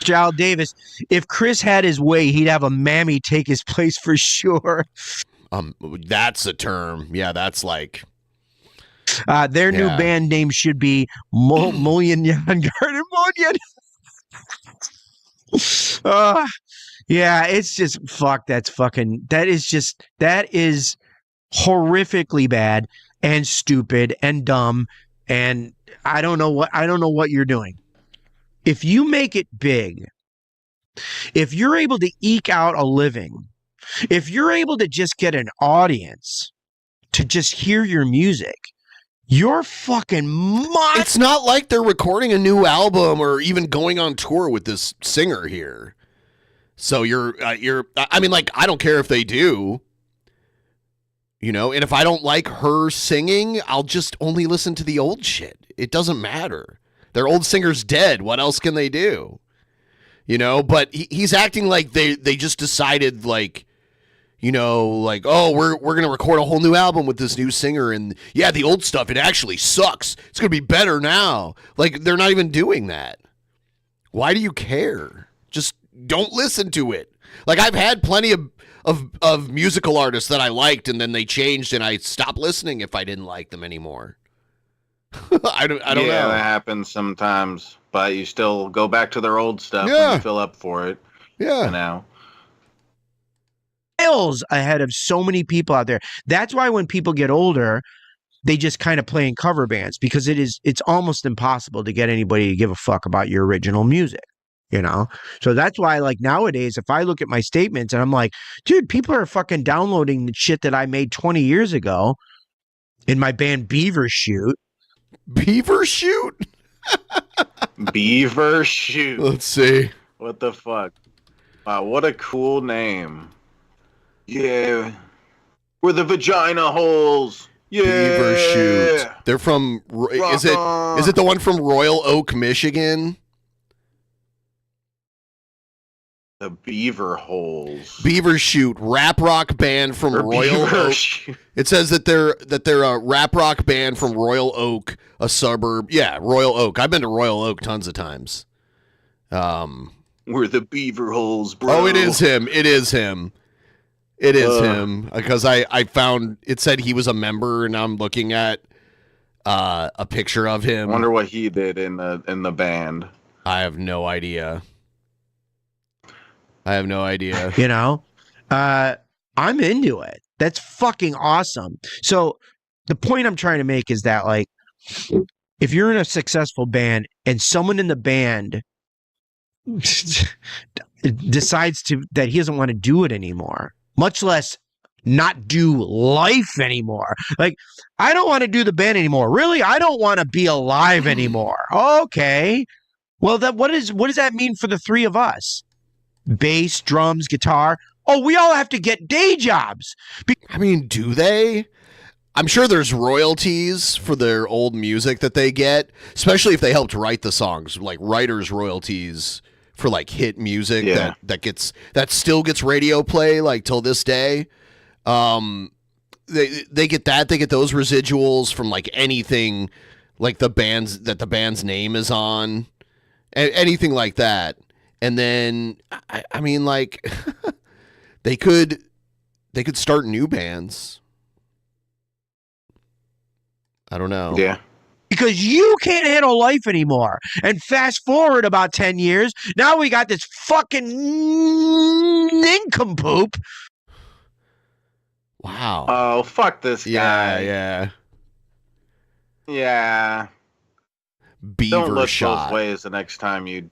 Jal Davis, if Chris had his way, he'd have a mammy take his place for sure. That's a term. Yeah, that's like. Their new band name should be Mullion Garden Mullion. Yeah, it's just fuck. That is horrifically bad and stupid and dumb. And I don't know what you're doing. If you make it big, if you're able to eke out a living, if you're able to just get an audience to just hear your music, you're fucking It's not like they're recording a new album or even going on tour with this singer here. So I mean, like, I don't care if they do, you know, and if I don't like her singing, I'll just only listen to the old shit. It doesn't matter. Their old singer's dead. What else can they do? You know, but he's acting like they just decided, like, you know, like, oh, we're going to record a whole new album with this new singer. And yeah, the old stuff, it actually sucks. It's going to be better now. Like, they're not even doing that. Why do you care? Just don't listen to it. Like, I've had plenty of musical artists that I liked, and then they changed, and I stopped listening if I didn't like them anymore. I don't know. Yeah, that happens sometimes, but you still go back to their old stuff when you fill up for it. Yeah. You know. Miles ahead of so many people out there. That's why when people get older, they just kind of play in cover bands, because it's almost impossible to get anybody to give a fuck about your original music, you know? So that's why, like, nowadays, if I look at my statements and I'm like, dude, people are fucking downloading the shit that I made 20 years ago in my band Beaver Shoot. Beaver Shoot? Beaver Shoot. Let's see. What the fuck? Wow, what a cool name. Yeah. We're the vagina holes. Yeah. Beaver Shoot. They're from. Is it the one from Royal Oak, Michigan? The Beaver Holes. Beaver Shoot, rap rock band from Royal Oak. It says that they're a rap rock band from Royal Oak, a suburb. Yeah, Royal Oak. I've been to Royal Oak tons of times. We're the Beaver Holes, bro. Oh, it is him. It is him. It is him because I found it said he was a member, and I'm looking at a picture of him. I wonder what he did in the band. I have no idea. You know, I'm into it. That's fucking awesome. So the point I'm trying to make is that, like, if you're in a successful band and someone in the band decides that he doesn't want to do it anymore, much less not do life anymore. Like, I don't want to do the band anymore. Really? I don't want to be alive anymore. Okay. Well, what does that mean for the three of us? Bass, drums, guitar. Oh, we all have to get day jobs. I mean, do they? I'm sure there's royalties for their old music that they get, especially if they helped write the songs, like writers' royalties for like hit music that still gets radio play like till this day. They get that. They get those residuals from like anything, like the band's name is on, anything like that. And then I mean, like they could start new bands. I don't know. Yeah. Because you can't handle life anymore. And fast forward about 10 years, now we got this fucking nincompoop. Wow. Oh, fuck this guy. Yeah. Beaver Don't look shot. both ways the next time you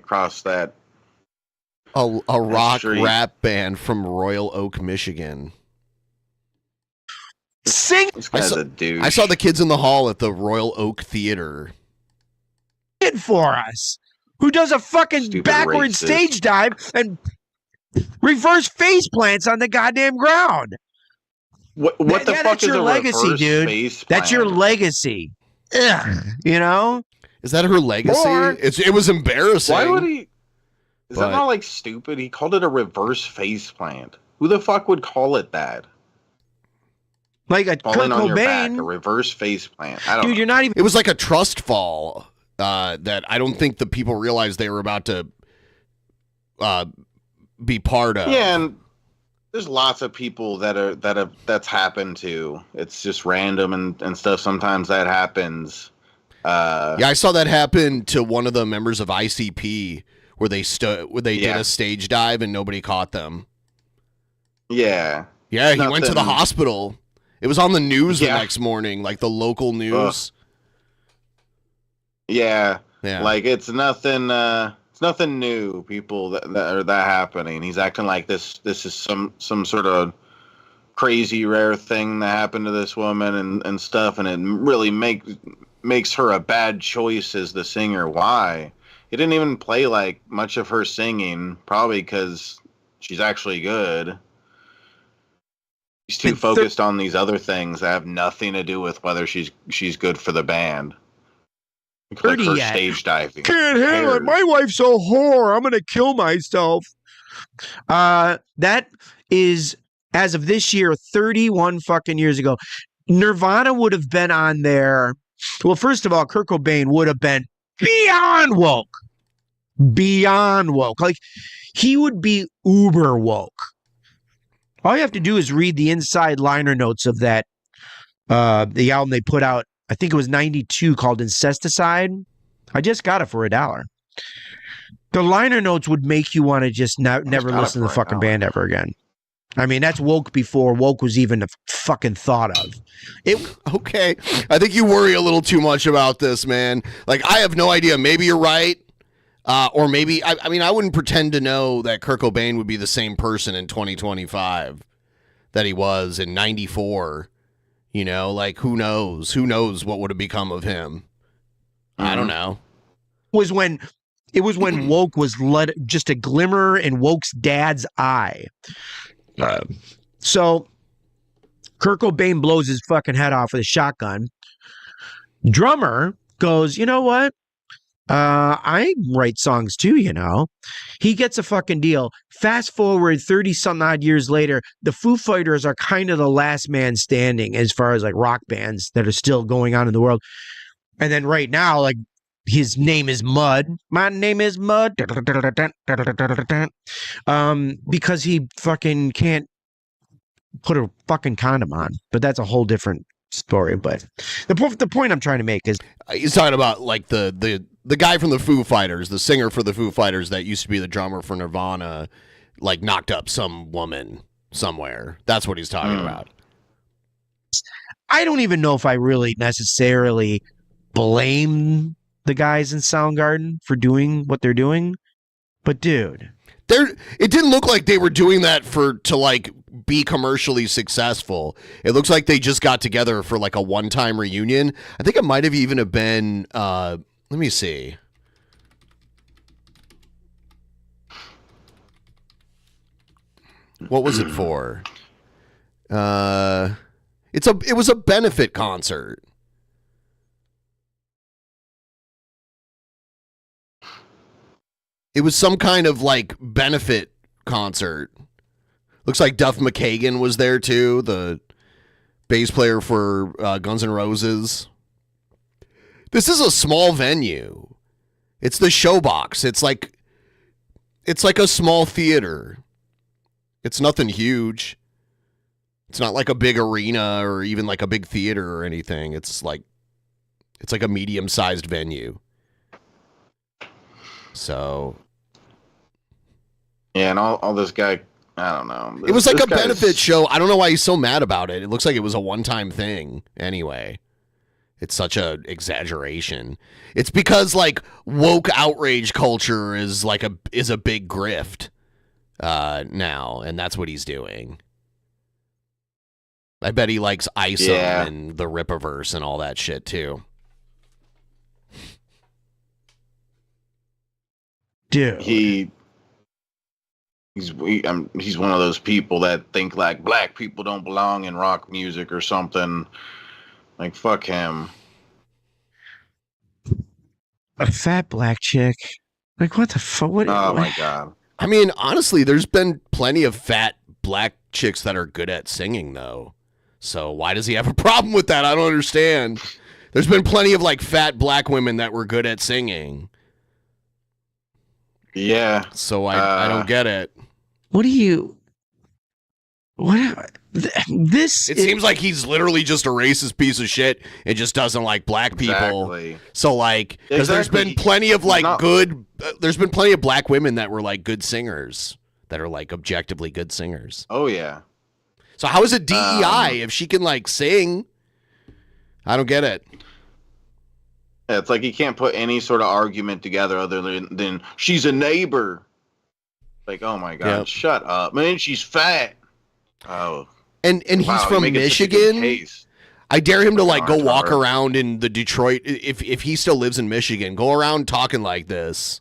cross that. A rock rap band from Royal Oak, Michigan. Sing. This guy's a douche. I saw the kids in the hall at the Royal Oak Theater. It for us. Who does a fucking Stupid backward racist. stage dive and reverse face plants on the goddamn ground? What the fuck that's is your a legacy, reverse dude. face That's your plant? legacy. Ugh, you know? Is that her legacy? Or- It was embarrassing. Why would he? Is But- that not like stupid? He called it a reverse face plant. Who the fuck would call it that? Like a Kurt Falling on your back, a Cobain. reverse face plant. I don't Dude, know. you're not even. It was like a trust fall that I don't think the people realized they were about to be part of. Yeah, and there's lots of people that's happened to. It's just random and stuff. Sometimes that happens. Yeah, I saw that happen to one of the members of ICP where they did a stage dive and nobody caught them. Yeah. Yeah, he went to the Nothing- hospital. It was on the news the Yeah. next morning, like the local news. Yeah. Yeah. Like it's nothing new, people that are that happening. He's acting like this is some sort of crazy rare thing that happened to this woman and stuff, and it really makes her a bad choice as the singer. Why? He didn't even play like much of her singing, probably because she's actually good. He's too focused on these other things that have nothing to do with whether she's good for the band. Like her yet. stage diving. Can't handle it. My wife's a whore. I'm gonna kill myself. That is, as of this year, 31 fucking years ago. Nirvana would have been on there. Well, first of all, Kurt Cobain would have been beyond woke. Beyond woke. Like, he would be uber woke. All you have to do is read the inside liner notes of that, the album they put out, I think it was 92, called Incesticide. I just got it for $1. The liner notes would make you want to just never listen to the fucking band ever again. I mean, that's woke before woke was even a fucking thought of. Okay. I think you worry a little too much about this, man. Like, I have no idea. Maybe you're right. Or maybe, I mean, I wouldn't pretend to know that Kurt Cobain would be the same person in 2025 that he was in 94. You know, like, who knows? Who knows what would have become of him? I don't know. It was when woke was just a glimmer in woke's dad's eye. So Kurt Cobain blows his fucking head off with a shotgun. Drummer goes, you know what? I write songs too, you know. He gets a fucking deal. Fast forward 30-something odd years later, the Foo Fighters are kind of the last man standing as far as like rock bands that are still going on in the world. And then right now, like, his name is Mud. My name is Mud. Because he fucking can't put a fucking condom on. But that's a whole different story. But the point I'm trying to make is he's talking about like the guy from the Foo Fighters, the singer for the Foo Fighters that used to be the drummer for Nirvana, like knocked up some woman somewhere. That's what he's talking about. I don't even know if I really necessarily blame the guys in Soundgarden for doing what they're doing, but dude, it didn't look like they were doing that to like be commercially successful. It looks like they just got together for like a one-time reunion. I think it might have even been let me see. What was it for? It was a benefit concert. It was some kind of like benefit concert. Looks like Duff McKagan was there too, the bass player for Guns N' Roses. This is a small venue. It's the Showbox. It's like a small theater. It's nothing huge. It's not like a big arena or even like a big theater or anything. It's like a medium-sized venue. So yeah, and all this guy, I don't know. It was like a benefit show. I don't know why he's so mad about it. It looks like it was a one-time thing anyway. It's such a exaggeration. It's because like woke outrage culture is like a big grift now, and that's what he's doing. I bet he likes ISOM and the Rippaverse and all that shit too. Dude, he's one of those people that think like black people don't belong in rock music or something. Like fuck him. A fat black chick. Like what the fuck? Oh my god. I mean, honestly, there's been plenty of fat black chicks that are good at singing though. So why does he have a problem with that? I don't understand. There's been plenty of like fat black women that were good at singing. Yeah. So I don't get it. What this it seems like he's literally just a racist piece of shit and just doesn't like black people. Exactly. So like, because there's been plenty of like there's been plenty of black women that were like good singers, that are like objectively good singers. Oh yeah. So how is it DEI if she can like sing? I don't get it. Yeah, it's like he can't put any sort of argument together other than she's a neighbor. Like, oh my god, shut up. Man, she's fat. Oh. And he's from Michigan. I dare him to like go walk around in the Detroit if he still lives in Michigan, go around talking like this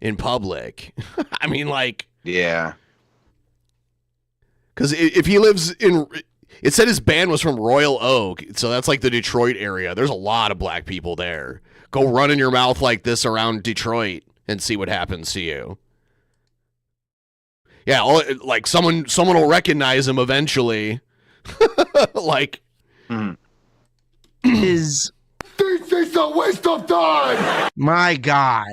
in public. I mean, like, yeah. Because if he lives in, it said his band was from Royal Oak, so that's like the Detroit area. There's a lot of black people there. Go run in your mouth like this around Detroit and see what happens to you. Yeah, like someone will recognize him eventually. Like, is this is a waste of time. My God.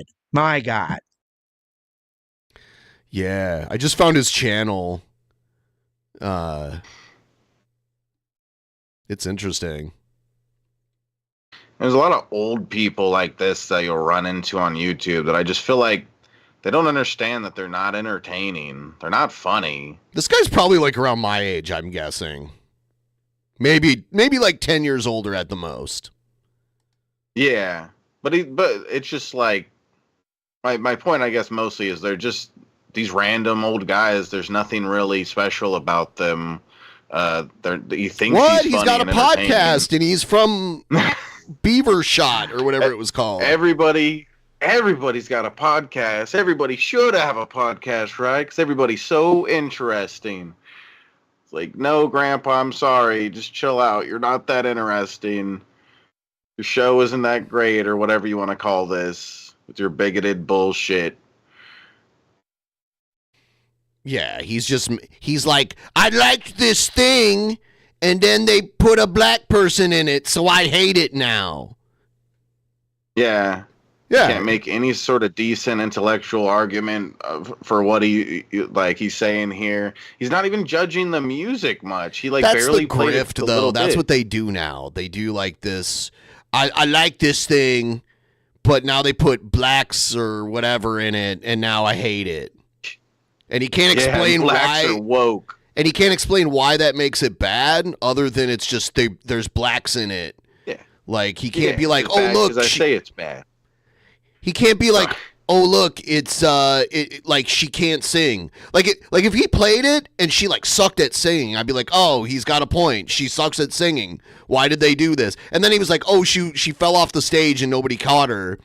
Yeah, I just found his channel. It's interesting. There's a lot of old people like this that you'll run into on YouTube that I just feel like they don't understand that they're not entertaining. They're not funny. This guy's probably like around my age, I'm guessing. Maybe like 10 years older at the most. Yeah, but it's just like my point, I guess, mostly is they're just these random old guys. There's nothing really special about them. You think he's got a podcast and he's from Beaver Shot or whatever it was called. Everybody's got a podcast. Everybody should have a podcast, right? Because everybody's so interesting. It's like, no, Grandpa, I'm sorry. Just chill out. You're not that interesting. Your show isn't that great, or whatever you want to call this, with your bigoted bullshit. Yeah, he's like, I liked this thing, and then they put a black person in it, so I hate it now. Yeah. Yeah. Can't make any sort of decent intellectual argument for what he's saying here. He's not even judging the music much. He like That's barely the played grift, it a though. little That's bit. what they do now. They do like this. I like this thing, but now they put blacks or whatever in it, and now I hate it. And he can't explain blacks why. are woke. And he can't explain why that makes it bad, other than it's just there's blacks in it. Yeah. Like he can't be it's like, oh bad look, 'cause I say it's bad. He can't be like, oh look, it's like she can't sing. Like if he played it and she like sucked at singing, I'd be like, oh, he's got a point. She sucks at singing. Why did they do this? And then he was like, oh, she fell off the stage and nobody caught her.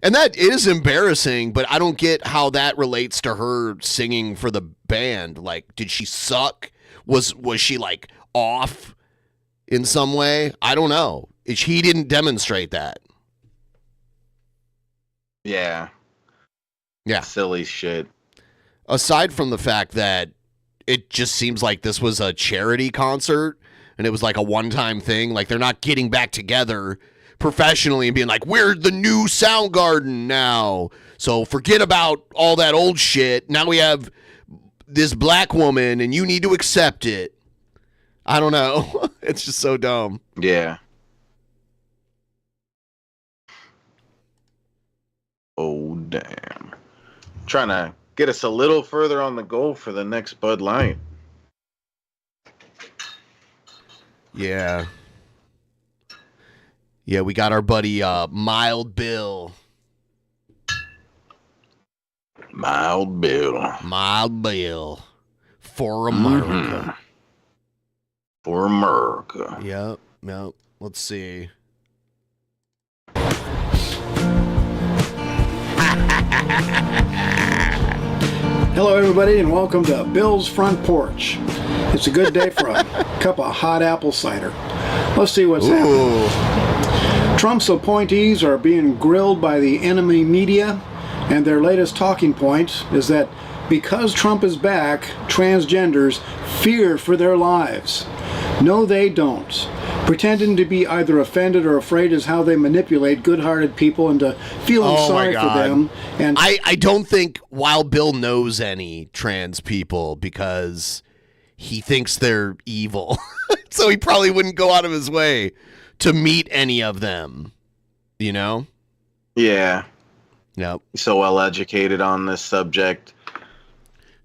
And that is embarrassing, but I don't get how that relates to her singing for the band. Like, did she suck? Was she like off in some way? I don't know. He didn't demonstrate that. Yeah. Yeah. Silly shit. Aside from the fact that it just seems like this was a charity concert and it was like a one-time thing. Like they're not getting back together professionally and being like, we're the new Soundgarden now. So forget about all that old shit. Now we have this black woman and you need to accept it. I don't know. It's just so dumb. Yeah. Oh, damn. Trying to get us a little further on the goal for the next Bud Light. Yeah. Yeah, we got our buddy Mild Bill. Mild Bill. Mild Bill. For America. For America. Yep. Let's see. Hello, everybody, and welcome to Bill's Front Porch. It's a good day for a cup of hot apple cider. Let's see what's happening. Trump's appointees are being grilled by the enemy media, and their latest talking point is that because Trump is back, transgenders fear for their lives. No, they don't. Pretending to be either offended or afraid is how they manipulate good-hearted people into feeling sorry for them. And I don't think Wild Bill knows any trans people because he thinks they're evil. So he probably wouldn't go out of his way to meet any of them. You know? Yeah. Yep. He's so well educated on this subject.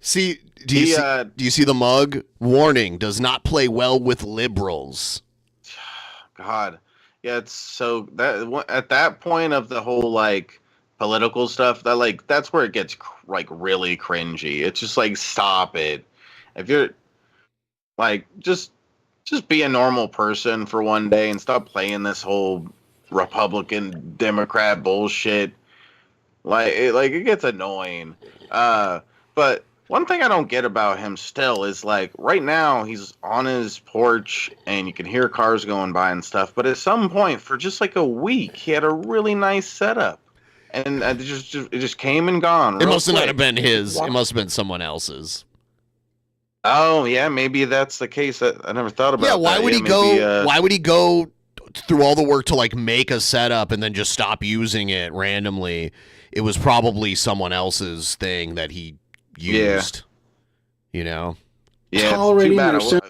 See, do you see the mug? Warning, does not play well with liberals. God, yeah, it's so that at that point of the whole like political stuff, that like that's where it gets like really cringy. It's just like, stop it. If you're like just be a normal person for one day and stop playing this whole Republican Democrat bullshit. Like it gets annoying. But one thing I don't get about him still is like right now he's on his porch and you can hear cars going by and stuff. But at some point for just like a week, he had a really nice setup, and it just came and gone. It must not have been his. It must have been someone else's. Oh yeah, maybe that's the case. I never thought about. Yeah, why that. would Yeah, he go? maybe, Why would he go through all the work to like make a setup and then just stop using it randomly? It was probably someone else's thing that he used. You know? Yeah, Tolerating it's too their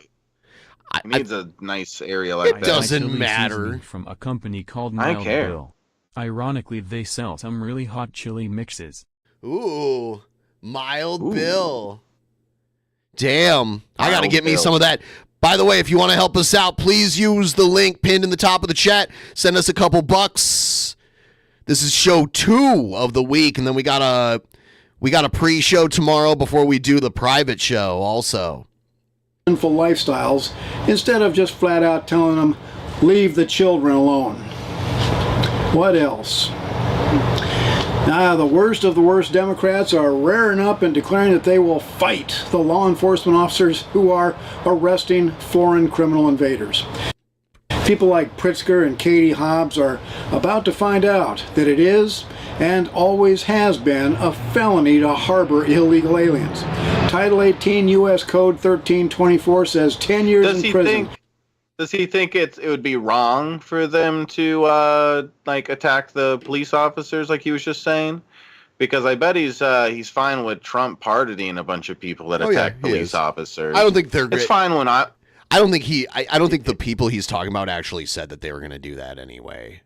bad. It needs a nice area like that. doesn't matter. From a company called I Mild care. Bill. Ironically, they sell some really hot chili mixes. Ooh, Mild Bill. Damn, I got to Mild get me Bill. some of that. By the way, if you want to help us out, please use the link pinned in the top of the chat. Send us a couple bucks. This is show 2 of the week, and then we got a pre-show tomorrow before we do the private show also. sinful lifestyles instead of just flat out telling them, leave the children alone. What else? The worst of the worst Democrats are rearing up and declaring that they will fight the law enforcement officers who are arresting foreign criminal invaders. People like Pritzker and Katie Hobbs are about to find out that it is and always has been a felony to harbor illegal aliens. Title 18 U.S. Code 1324 says 10 years in prison. Does he think it would be wrong for them to like attack the police officers, like he was just saying? Because I bet he's fine with Trump pardoning a bunch of people that attack police officers. I don't think they're. It's fine when I don't think I don't think the people he's talking about actually said that they were going to do that anyway.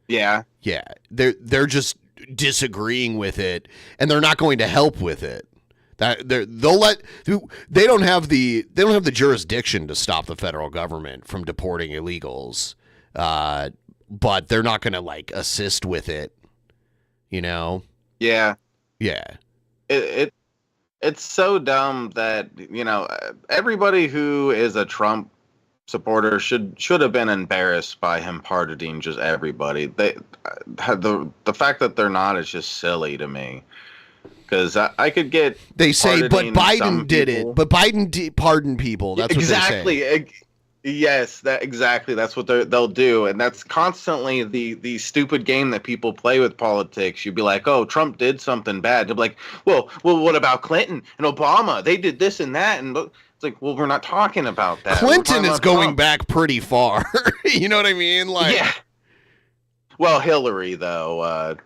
Yeah. Yeah. They're just disagreeing with it, and they're not going to help with it. That they don't have the jurisdiction to stop the federal government from deporting illegals, but they're not going to like assist with it. You know? Yeah. Yeah. It's so dumb that, you know, everybody who is a Trump supporter should have been embarrassed by him pardoning just everybody. They the fact that they're not is just silly to me. Because I could get. They say, but Biden did it. But Biden pardoned people. That's what they say. Yes, exactly. That's what they'll do, and that's constantly the stupid game that people play with politics. You'd be like, "Oh, Trump did something bad." They'll be like, "Well, what about Clinton and Obama? They did this and that." And it's like, "Well, we're not talking about that." Clinton is going back pretty far. You know what I mean? Like, yeah. Well, Hillary though.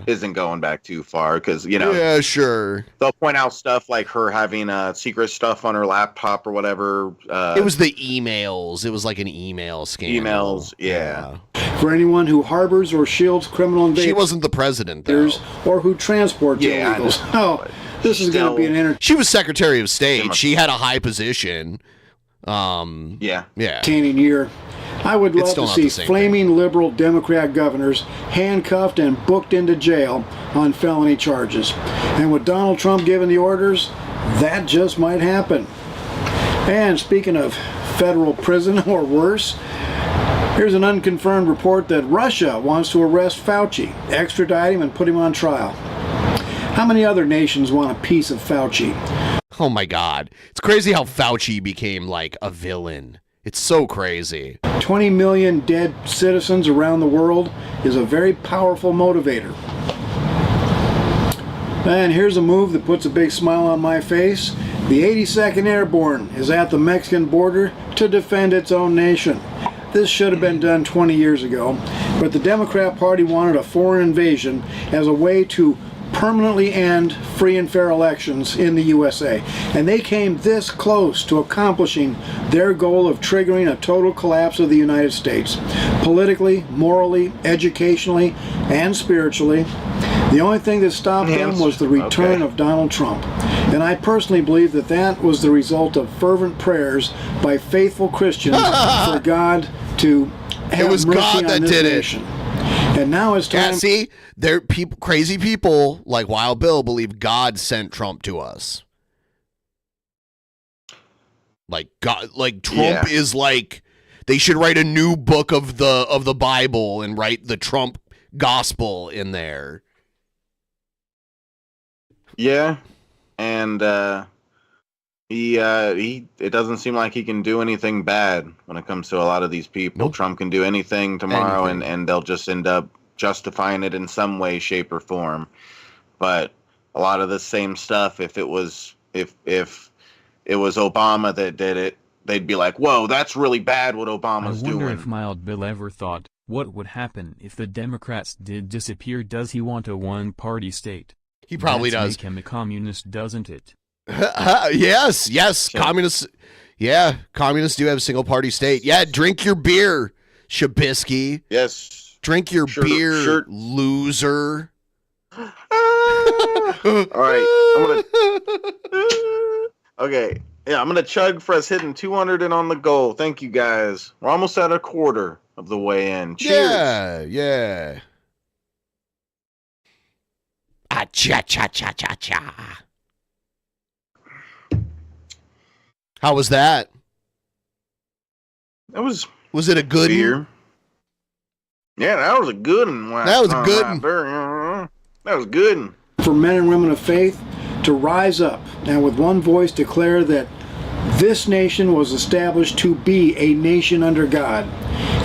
Isn't going back too far because, you know, yeah, sure, they'll point out stuff like her having secret stuff on her laptop or whatever. It was the emails. It was like an email scandal. Emails, yeah. For anyone who harbors or shields criminal invaders, she wasn't the president, though, or who transports illegals. Oh, this is going to be an entertaining. She was Secretary of State. She had a high position. Yeah. Entertaining year. I would love to see flaming liberal Democrat governors handcuffed and booked into jail on felony charges. And with Donald Trump giving the orders, that just might happen. And speaking of federal prison or worse, here's an unconfirmed report that Russia wants to arrest Fauci, extradite him, and put him on trial. How many other nations want a piece of Fauci? Oh my God. It's crazy how Fauci became like a villain. It's so crazy. 20 million dead citizens around the world is a very powerful motivator. And here's a move that puts a big smile on my face. The 82nd Airborne is at the Mexican border to defend its own nation. This should have been done 20 years ago, but the Democrat Party wanted a foreign invasion as a way to permanently end free and fair elections in the USA. And they came this close to accomplishing their goal of triggering a total collapse of the United States. Politically, morally, educationally, and spiritually. The only thing that stopped them was the return of Donald Trump. And I personally believe that that was the result of fervent prayers by faithful Christians for God to have mercy God that on this did nation. And now it's time. Yeah, see, crazy people like Wild Bill believe God sent Trump to us. Like God, like Trump is like they should write a new book of the Bible and write the Trump gospel in there. Yeah, and he it doesn't seem like he can do anything bad when it comes to a lot of these people. Trump can do anything tomorrow, and they'll just end up justifying it in some way, shape, or form. But a lot of the same stuff, if it was Obama that did it, they'd be like, "Whoa, that's really bad what Obama's doing." I wonder if Mild Bill ever thought, what would happen if the Democrats did disappear? Does he want a one-party state? He probably does. Make him a communist, doesn't it? Yes. Communists. Yeah, communists do have a single-party state. Yeah, drink your beer, Shabisky. Yes. Drink your beer, loser. All right, okay. Yeah, I'm gonna chug for us hitting 200 and on the goal. Thank you guys. We're almost at a quarter of the way in. Cheers. Yeah. Cha. How was that? Was it a good beer? Yeah, that was a good one. That was a good one. That was good. For men and women of faith to rise up and with one voice declare that this nation was established to be a nation under God.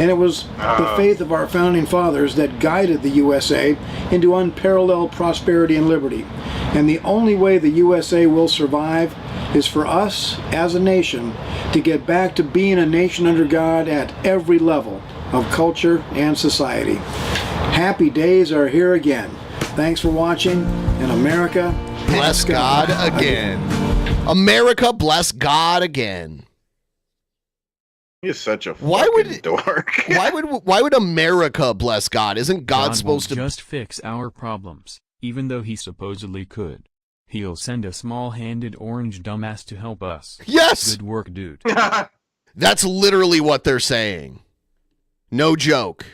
And it was the faith of our founding fathers that guided the USA into unparalleled prosperity and liberty. And the only way the USA will survive is for us as a nation to get back to being a nation under God at every level of culture and society. Happy days are here again. Thanks for watching, and America, bless God again. America, bless God again. He's such a fucking dork. Why would America bless God? Isn't God supposed to just fix our problems, even though he supposedly could? He'll send a small-handed orange dumbass to help us. Yes! Good work, dude. That's literally what they're saying. No joke.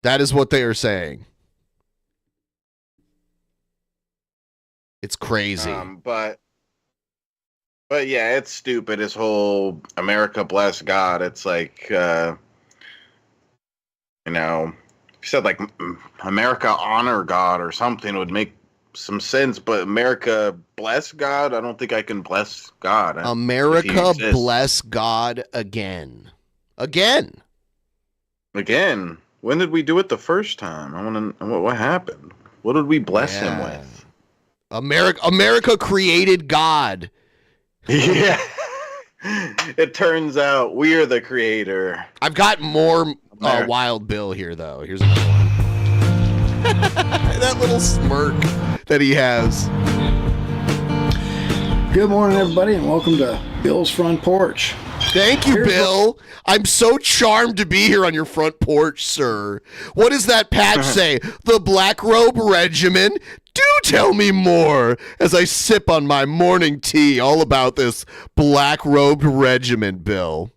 That is what they are saying. It's crazy. But yeah, it's stupid. His whole America bless God. It's like, you know, if you said like America honor God or something, it would make some sense. But America bless God, I don't think I can bless God. America bless God again. Again. When did we do it the first time? I want to. What happened? What did we bless him with? America created God. Yeah. It turns out we're the creator. I've got more Wild Bill here, though. Here's another one. That little smirk that he has. Good morning, everybody, and welcome to Bill's Front Porch. Thank you, Bill. I'm so charmed to be here on your front porch, sir. What does that patch say? The Black Robe Regiment? Do tell me more as I sip on my morning tea all about this Black Robed Regiment, Bill.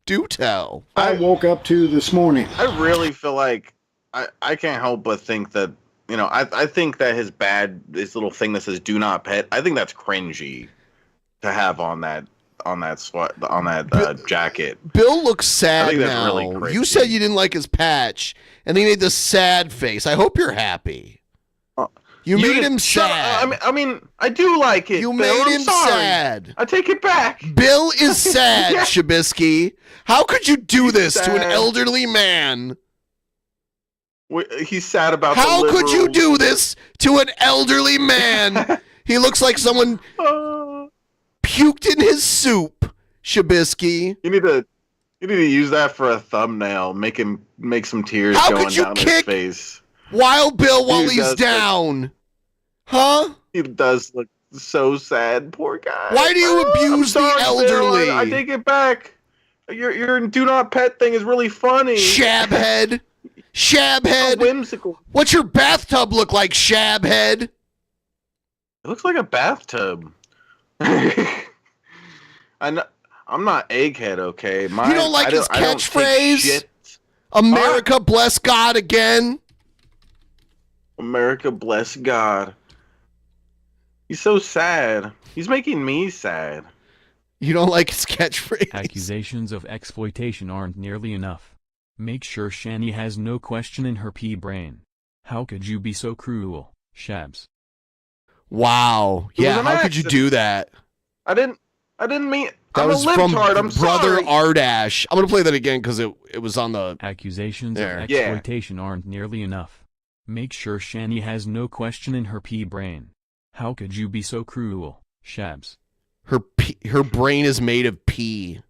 Do tell. I woke up to this morning. I really feel like I can't help but think that, you know, I think that this little thing that says "do not pet," I think that's cringy to have on that jacket. Bill looks sad I think that's now. really cringy. You said you didn't like his patch, and he made the sad face. I hope you're happy. You made him sad. I mean, I do like it. You Bill. made I'm him sorry. sad. I take it back. Bill is sad, Yeah. Shabisky. How could you do He's this to an sad. elderly man? He's sad about How the could you liberals. do this to an elderly man? He looks like someone puked in his soup, Shabisky. You need to use that for a thumbnail. Make some tears How going could you down kick his face. Wild Bill while He he's does down? Huh? He does look so sad, poor guy. Why do you abuse I'm sorry, the elderly? Bill. I take it back. Your do not pet thing is really funny. Shabhead. Shabhead. Whimsical. What's your bathtub look like, Shabhead? It looks like a bathtub. I'm not egghead, okay? You don't like his I don't take catchphrase? shit. America bless God again? America bless God. He's so sad. He's making me sad. You don't like his catchphrase? Accusations of exploitation aren't nearly enough. Make sure Shanny has no question in her pea brain. How could you be so cruel, Shabs? Wow. It was Yeah, an how could you do that? I didn't mean. That I'm was a from libtard. I'm Brother sorry. Ardash. I'm going to play that again because it was on the... Accusations There. of exploitation aren't nearly enough. Make sure Shanny has no question in her pea brain. How could you be so cruel, Shabs? Her brain is made of pee.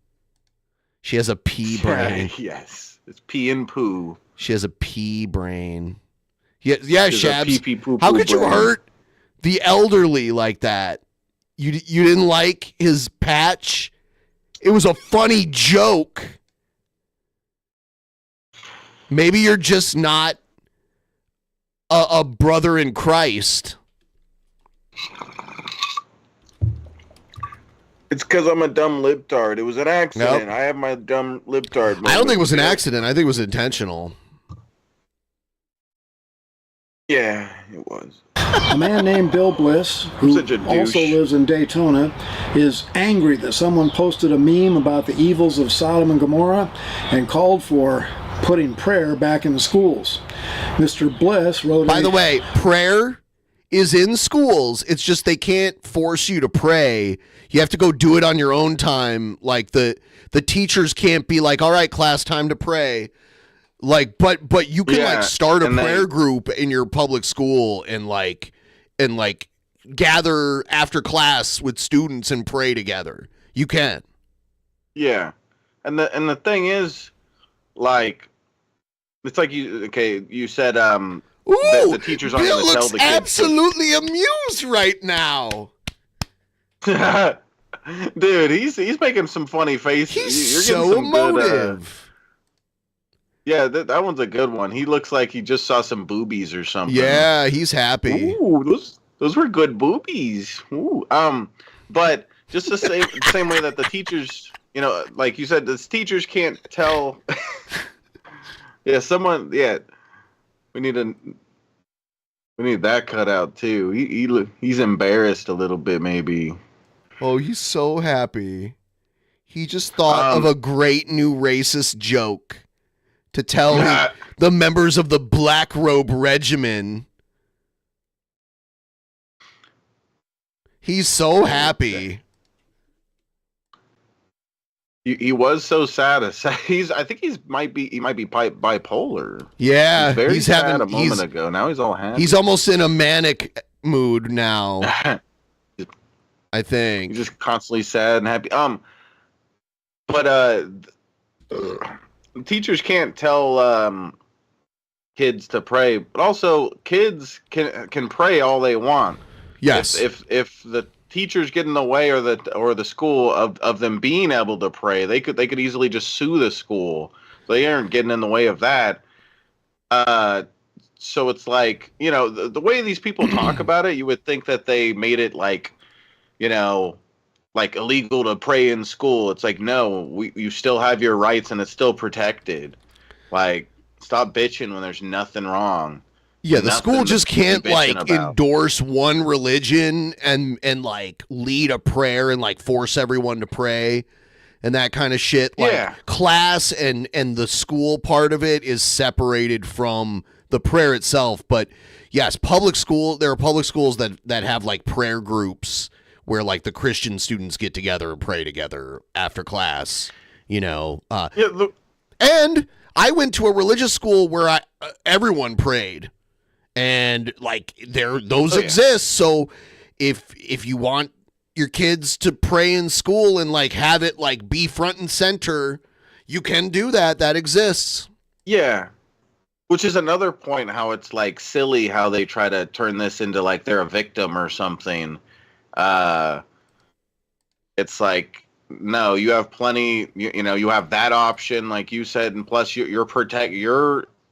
She has a pea brain. Yes. It's pee and poo. She has a pea brain. Yeah, She's a Shabs. pee-pee-poo-poo How could you brain. hurt the elderly like that? You didn't like his patch? It was a funny joke. Maybe you're just not a brother in Christ. It's because I'm a dumb libtard. It was an accident. Nope. I have my dumb libtard moment. I don't think it was an accident. I think it was intentional. Yeah, it was. A man named Bill Bliss, who such a douche. also lives in Daytona, is angry that someone posted a meme about the evils of Sodom and Gomorrah and called for putting prayer back in the schools. Mr. Bliss wrote... By the way, prayer is in schools. It's just they can't force you to pray. You have to go do it on your own time. Like the teachers can't be like, all right, class, time to pray. Like, but you can Yeah, like start a and prayer group in your public school and gather after class with students and pray together. You can. Yeah, and the thing is, like, it's like you said that the teachers aren't Bill going to tell looks the kids. absolutely amused right now. Dude, he's making some funny faces. He's You're getting so some good, emotive. yeah, that one's a good one. He looks like he just saw some boobies or something. Yeah, he's happy. Ooh, those were good boobies. Ooh, but just the same way that the teachers, like you said, the teachers can't tell. Yeah, we need that cut out too. He's embarrassed a little bit, maybe. Oh, he's so happy. He just thought of a great new racist joke to tell the members of the Black Robe Regimen. He's so happy. He was so sad. I think he might be bipolar. Yeah, he was very he's sad having a moment ago. Now he's all happy. He's almost in a manic mood now. I think he's just constantly sad and happy. But teachers can't tell kids to pray, but also kids can pray all they want. Yes. If the teachers get in the way or the school of them being able to pray, they could easily just sue the school. They aren't getting in the way of that. So it's like, the way these people talk about it, you would think that they made it like illegal to pray in school. It's like, no, you still have your rights and it's still protected. Like, stop bitching when there's nothing wrong. Yeah, the school just can't about. endorse one religion and lead a prayer and force everyone to pray and that kind of shit. Class and the school part of it is separated from the prayer itself. But yes, there are public schools that have prayer groups where the Christian students get together and pray together after class. And I went to a religious school where everyone prayed. And those exist. So if you want your kids to pray in school and have it be front and center, you can do that. That exists. Yeah. Which is another point how it's silly how they try to turn this into they're a victim or something. It's no, you have plenty, you have that option like you said, and plus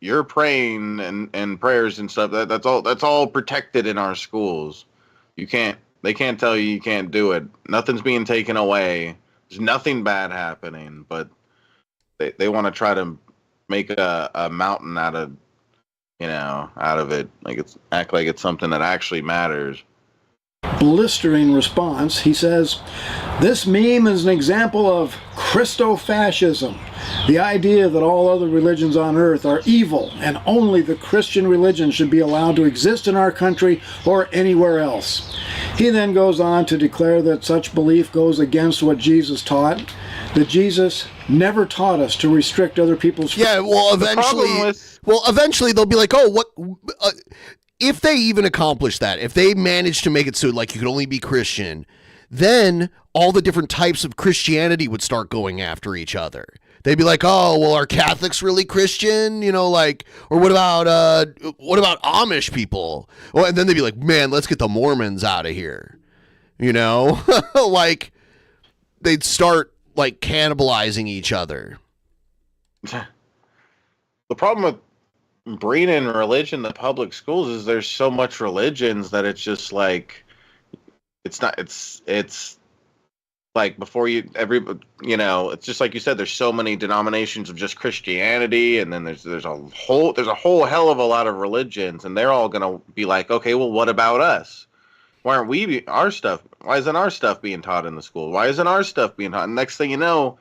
you're praying and prayers and stuff. That's all protected in our schools. They can't tell you can't do it. Nothing's being taken away. There's nothing bad happening, but they want to try to make a mountain out of it. Act like it's something that actually matters. Blistering response, he says, "This meme is an example of Christofascism, the idea that all other religions on earth are evil and only the Christian religion should be allowed to exist in our country or anywhere else." He then goes on to declare that such belief goes against what Jesus taught, that Jesus never taught us to restrict other people's freedom. Yeah, well, eventually they'll be like, oh, what... if they even accomplish that, if they manage to make it so you could only be Christian, then all the different types of Christianity would start going after each other. They'd be like, oh, well, are Catholics really Christian? Or what about Amish people? Well, and then they'd be like, man, let's get the Mormons out of here. They'd start cannibalizing each other. The problem with bringing religion to public schools is there's so much religions that it's just it's before it's just like you said, there's so many denominations of just Christianity, and then there's a whole hell of a lot of religions, and they're all gonna be like, okay, well, what about us? Why aren't why isn't our stuff being taught in the school? Why isn't our stuff being taught? And next thing you know,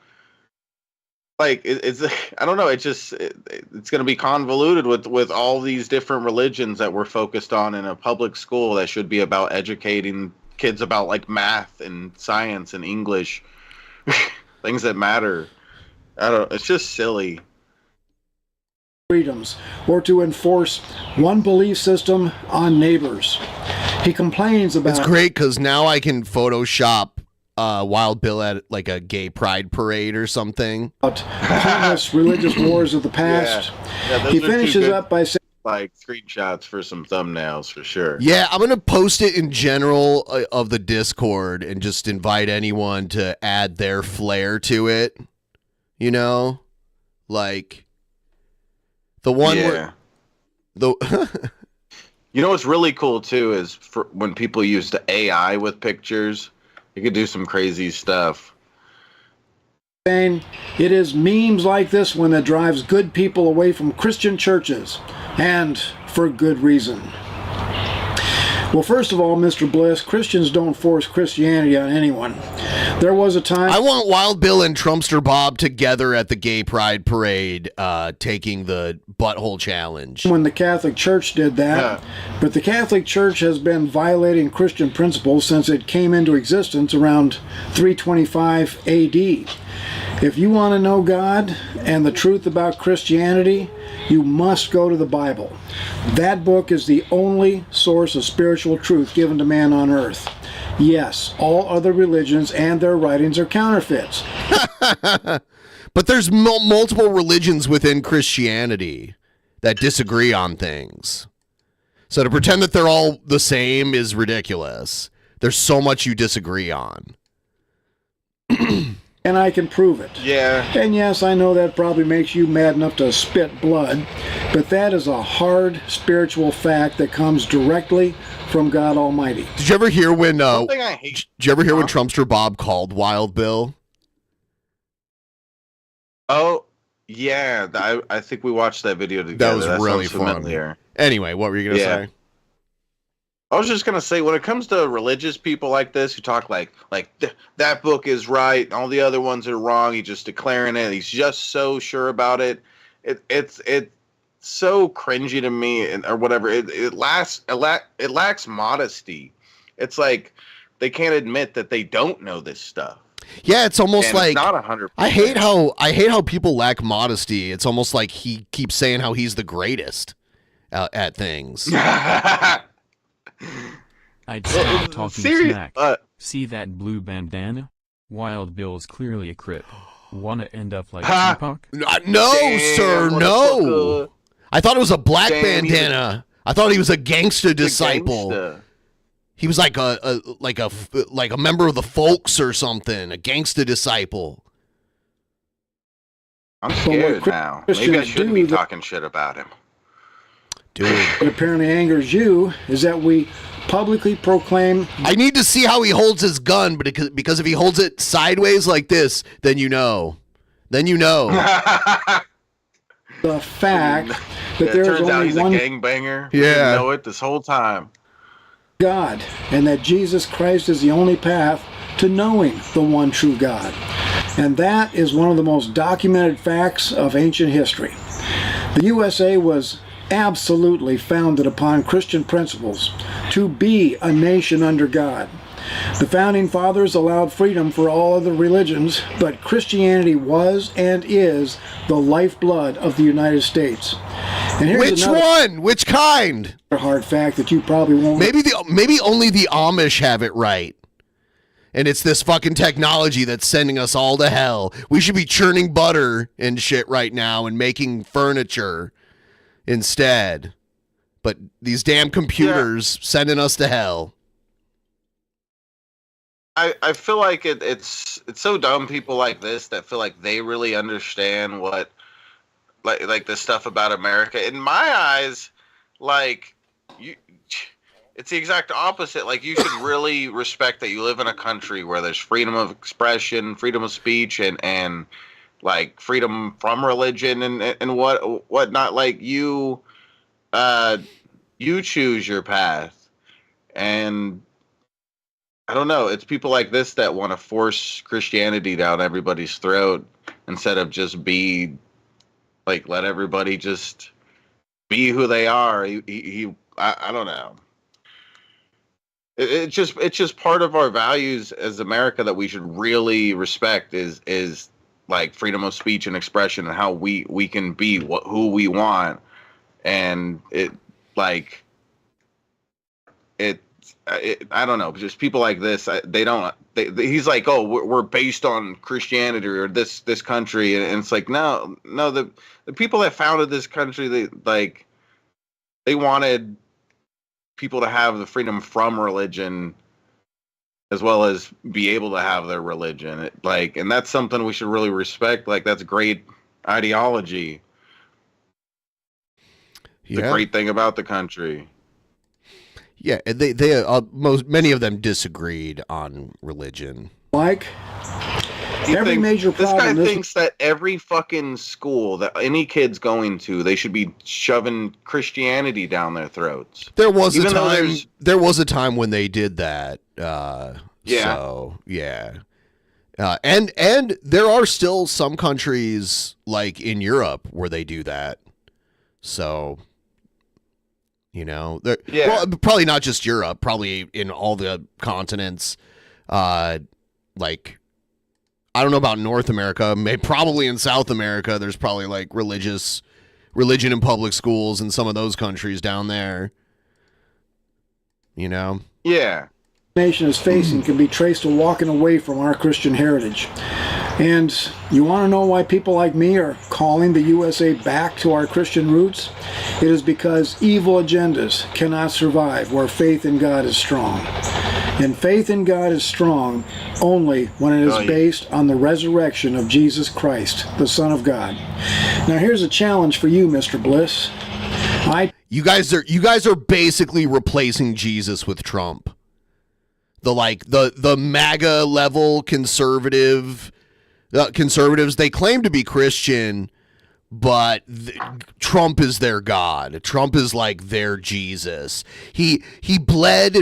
it's I don't know. It's going to be convoluted with all these different religions that we're focused on in a public school that should be about educating kids about math and science and English, things that matter. It's just silly. freedoms or to enforce one belief system on neighbors. He complains about... It's great because now I can Photoshop Wild Bill at like a gay pride parade or something. Pointless religious wars of the past. Yeah, He finishes up by saying... like screenshots for some thumbnails for sure. Yeah, I'm going to post it in general of the Discord and just invite anyone to add their flair to it. You know? Like, the one where... You know what's really cool, too, is for when people use the AI with pictures, you could do some crazy stuff. Saying it is memes like this one that drives good people away from Christian churches, and for good reason. Well, first of all, Mr. Bliss, Christians don't force Christianity on anyone. There was a time... I want Wild Bill and Trumpster Bob together at the gay pride parade taking the butthole challenge. When the Catholic Church did that, but the Catholic Church has been violating Christian principles since it came into existence around 325 AD. If you want to know God and the truth about Christianity, you must go to the Bible. That book is the only source of spiritual truth given to man on earth. Yes, all other religions and their writings are counterfeits. But there's multiple religions within Christianity that disagree on things. So to pretend that they're all the same is ridiculous. There's so much you disagree on. And I can prove it. Yeah. And yes, I know that probably makes you mad enough to spit blood, but that is a hard spiritual fact that comes directly from God Almighty. Did you ever hear when I did you ever hear when Trumpster Bob called Wild Bill? Oh, yeah. I think we watched that video together. That was really fun. Anyway, what were you going to say? I was just gonna say, when it comes to religious people like this who talk like that book is right, all the other ones are wrong, he's just declaring it, he's just so sure about it. It's so cringy to me, or whatever. It lacks modesty. It's like they can't admit that they don't know this stuff. Yeah, it's almost And like it's not 100%. I hate how people lack modesty. It's almost like he keeps saying how he's the greatest at things. I'd stop talking smack. See that blue bandana? Wild Bill's clearly a Crip. Wanna end up like Tupac? No, sir, no. I thought it was a black bandana. I thought he was a gangster disciple. He was like a member of the Folks or something, a gangster disciple. I'm scared now. Maybe I shouldn't be talking shit about him. Dude. What apparently angers you is that we publicly proclaim... I need to see how he holds his gun, because if he holds it sideways like this, then you know. Then you know. The fact that there's turns out only he's one a gangbanger. Yeah. We didn't know it this whole time. God, and that Jesus Christ is the only path to knowing the one true God. And that is one of the most documented facts of ancient history. The USA was absolutely founded upon Christian principles to be a nation under God. The founding fathers allowed freedom for all other religions, but Christianity was and is the lifeblood of the United States. And here's Which one? Which kind? A hard fact that you probably won't... Maybe only the Amish have it right. And it's this fucking technology that's sending us all to hell. We should be churning butter and shit right now and making furniture instead. But these damn computers sending us to hell. I feel like it's so dumb, people like this that feel like they really understand what like the stuff about America. In my eyes, like it's the exact opposite. Like, you should really respect that you live in a country where there's freedom of expression, freedom of speech, and like freedom from religion and whatnot. Like, you choose your path. And I don't know, it's people like this that want to force Christianity down everybody's throat instead of just let everybody just be who they are. I don't know. It's just part of our values as America that we should really respect is like freedom of speech and expression and how we can be who we want, and it like it I don't know, just people like this, he's like, oh, we're based on Christianity or this country, and it's like, no, the people that founded this country, they wanted people to have the freedom from religion as well as be able to have their religion. And that's something we should really respect. Like, that's great ideology. It's a great thing about the country. Yeah, they many of them disagreed on religion. Like every major this problem. Guy thinks that every fucking school that any kid's going to, they should be shoving Christianity down their throats. There was a time when they did that. So yeah. And there are still some countries like in Europe where they do that. So, well, probably not just Europe, probably in all the continents. Like, I don't know about North America, probably in South America, there's probably like religion in public schools in some of those countries down there. Yeah. Nation is facing can be traced to walking away from our Christian heritage. And you want to know why people like me are calling the USA back to our Christian roots? It is because evil agendas cannot survive where faith in God is strong. And faith in God is strong only when it is based on the resurrection of Jesus Christ, the Son of God. Now here's a challenge for you, Mr. Bliss. You guys are basically replacing Jesus with Trump. The MAGA level conservatives, they claim to be Christian, but Trump is their God. Trump is like their Jesus. He bled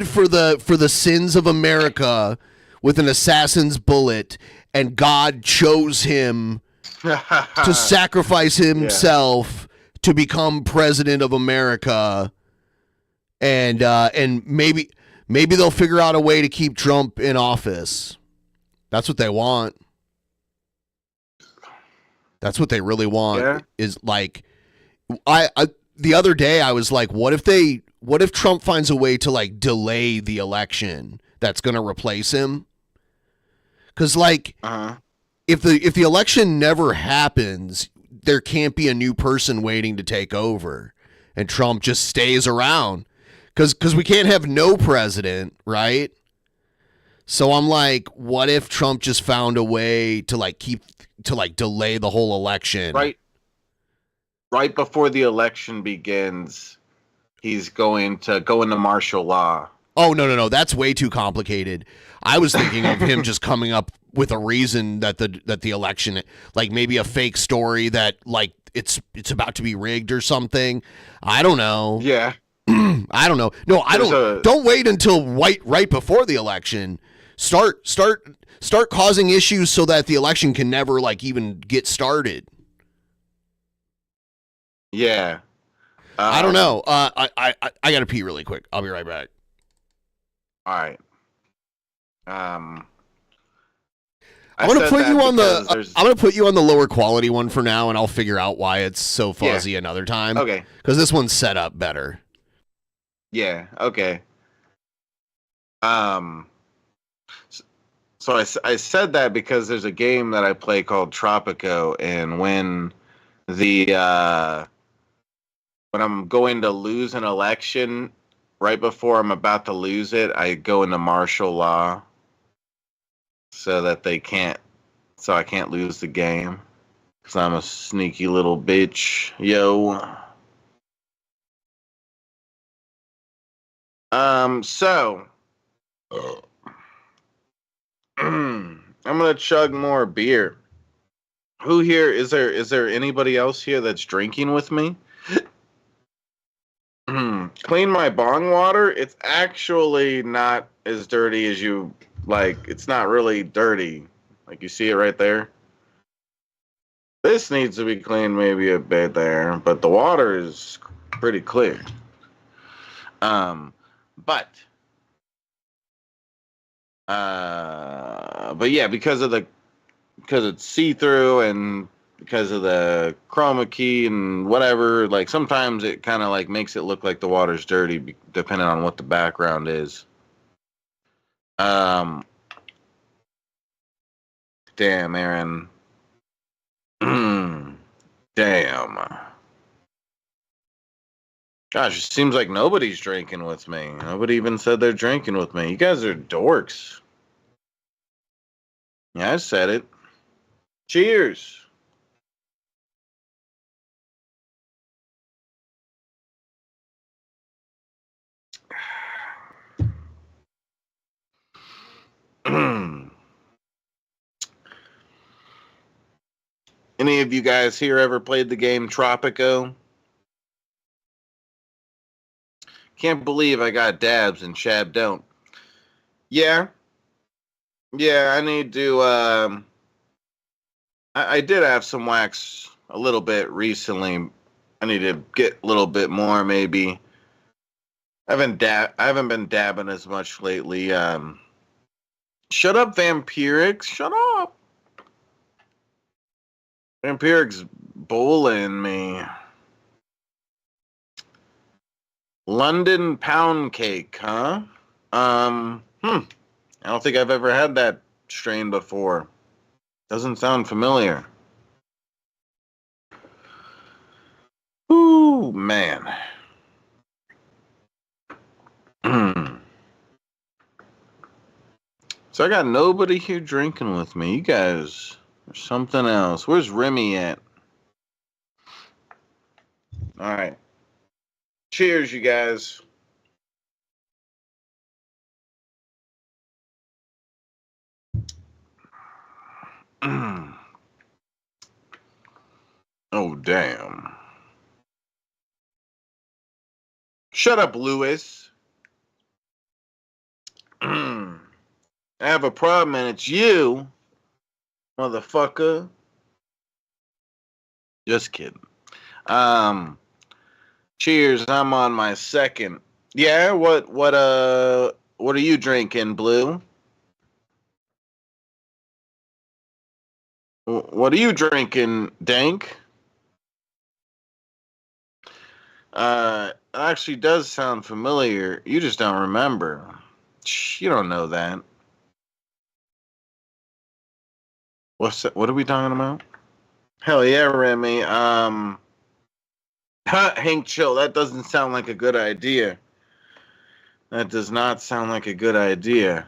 for the sins of America with an assassin's bullet, and God chose him to sacrifice himself to become president of America. And maybe they'll figure out a way to keep Trump in office. That's what they want. That's what they really want. Is like, I the other day I was like, what if Trump finds a way to like delay the election that's going to replace him? Because like, if the election never happens, there can't be a new person waiting to take over, and Trump just stays around. Because we can't have no president, right? So I'm like, what if Trump just found a way to delay the whole election? Right before the election begins, he's going to go into martial law. Oh, no. That's way too complicated. I was thinking of him just coming up with a reason that the election, like maybe a fake story that like it's about to be rigged or something. I don't know. Yeah. I don't know. No, don't wait until right before the election. Start causing issues so that the election can never like even get started. Yeah. I don't know. I gotta pee really quick. I'll be right back. All right. I'm gonna put you on the lower quality one for now, and I'll figure out why it's so fuzzy another time. Okay. Because this one's set up better. Yeah. Okay. So I said that because there's a game that I play called Tropico, and when I'm going to lose an election, right before I'm about to lose it, I go into martial law so that I can't lose the game. Because I'm a sneaky little bitch. Yo. So I'm gonna chug more beer. Who here is there anybody else here that's drinking with me? Clean my bong water. It's actually not as dirty as you like. It's not really dirty. Like, you see it right there. This needs to be cleaned maybe a bit there, but the water is pretty clear. But yeah, because of the because it's see-through and because of the chroma key and whatever, like sometimes it kind of like makes it look like the water's dirty depending on what the background is. Damn, Aaron. Damn. Gosh, it seems like nobody's drinking with me. Nobody even said they're drinking with me. You guys are dorks. Yeah, I said it. Cheers. Any of you guys here ever played the game Tropico? Can't believe I got dabs and Shab don't. Yeah. Yeah, I need to, I did have some wax a little bit recently. I need to get a little bit more, maybe. I haven't been dabbing as much lately. Shut up, Vampirix. Shut up. Vampirix bowling me. London pound cake, huh? I don't think I've ever had that strain before. Doesn't sound familiar. Ooh, man. So I got nobody here drinking with me. You guys are something else. Where's Remy at? All right. Cheers, you guys. Oh, damn. Shut up, Lewis. I have a problem, and it's you, motherfucker. Just kidding. Cheers. I'm on my second. Yeah, what are you drinking, Blue? What are you drinking, Dank? It actually does sound familiar. You just don't remember. You don't know that. What's that? What are we talking about? Hell yeah, Remy. Hank, chill. That doesn't sound like a good idea. That does not sound like a good idea.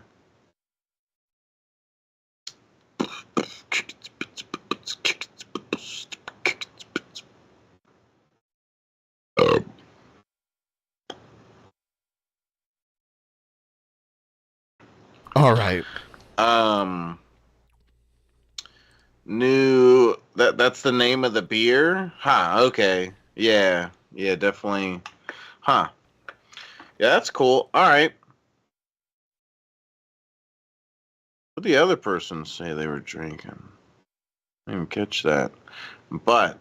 All right. That's the name of the beer? Huh, okay. Yeah, definitely. Huh. Yeah, that's cool. All right. What did the other person say they were drinking? I didn't even catch that. But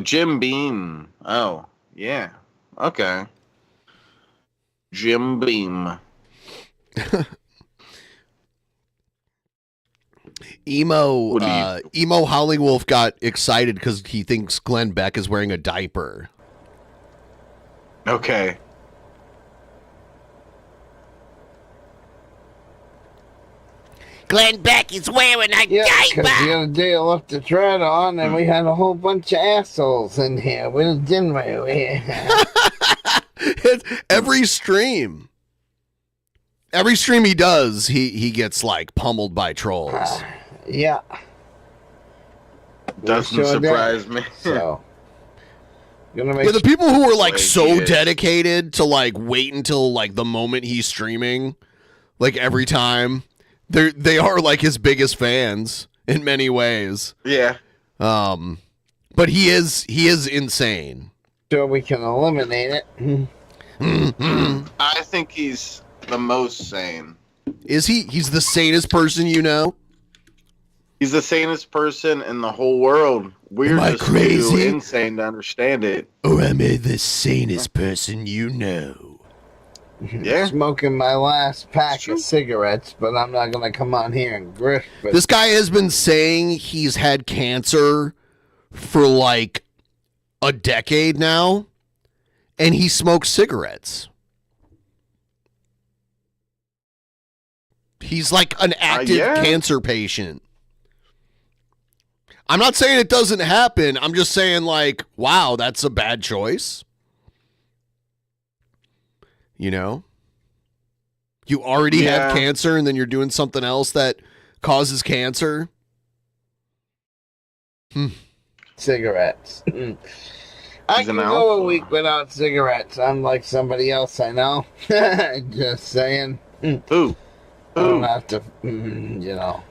Jim Beam. Oh, yeah. Okay. Jim Beam. Emo Hollywolf got excited because he thinks Glenn Beck is wearing a diaper. Okay. Glenn Beck is wearing a Because diaper. the other day I left the thread on and we had a whole bunch of assholes in here. We didn't we? Every stream he does, he gets like pummeled by trolls. Yeah. Doesn't surprise me. So, the people who are like so dedicated to like wait until like the moment he's streaming, like every time, they are like his biggest fans in many ways. Yeah. But he is insane. So we can eliminate it. I think he's the most sane. Is he? He's the sanest person you know? He's the sanest person in the whole world. We're Am I just crazy? too insane to understand it. Or am I the sanest person you know? smoking my last pack of cigarettes, but I'm not going to come on here and grift. This guy has been saying he's had cancer for like a decade now, and he smokes cigarettes. He's like an active cancer patient. I'm not saying it doesn't happen. I'm just saying, like, wow, that's a bad choice. You know? You already have cancer, and then you're doing something else that causes cancer. Cigarettes. I can go a week without cigarettes, unlike somebody else I know. Just saying. Who? I don't have to, you know.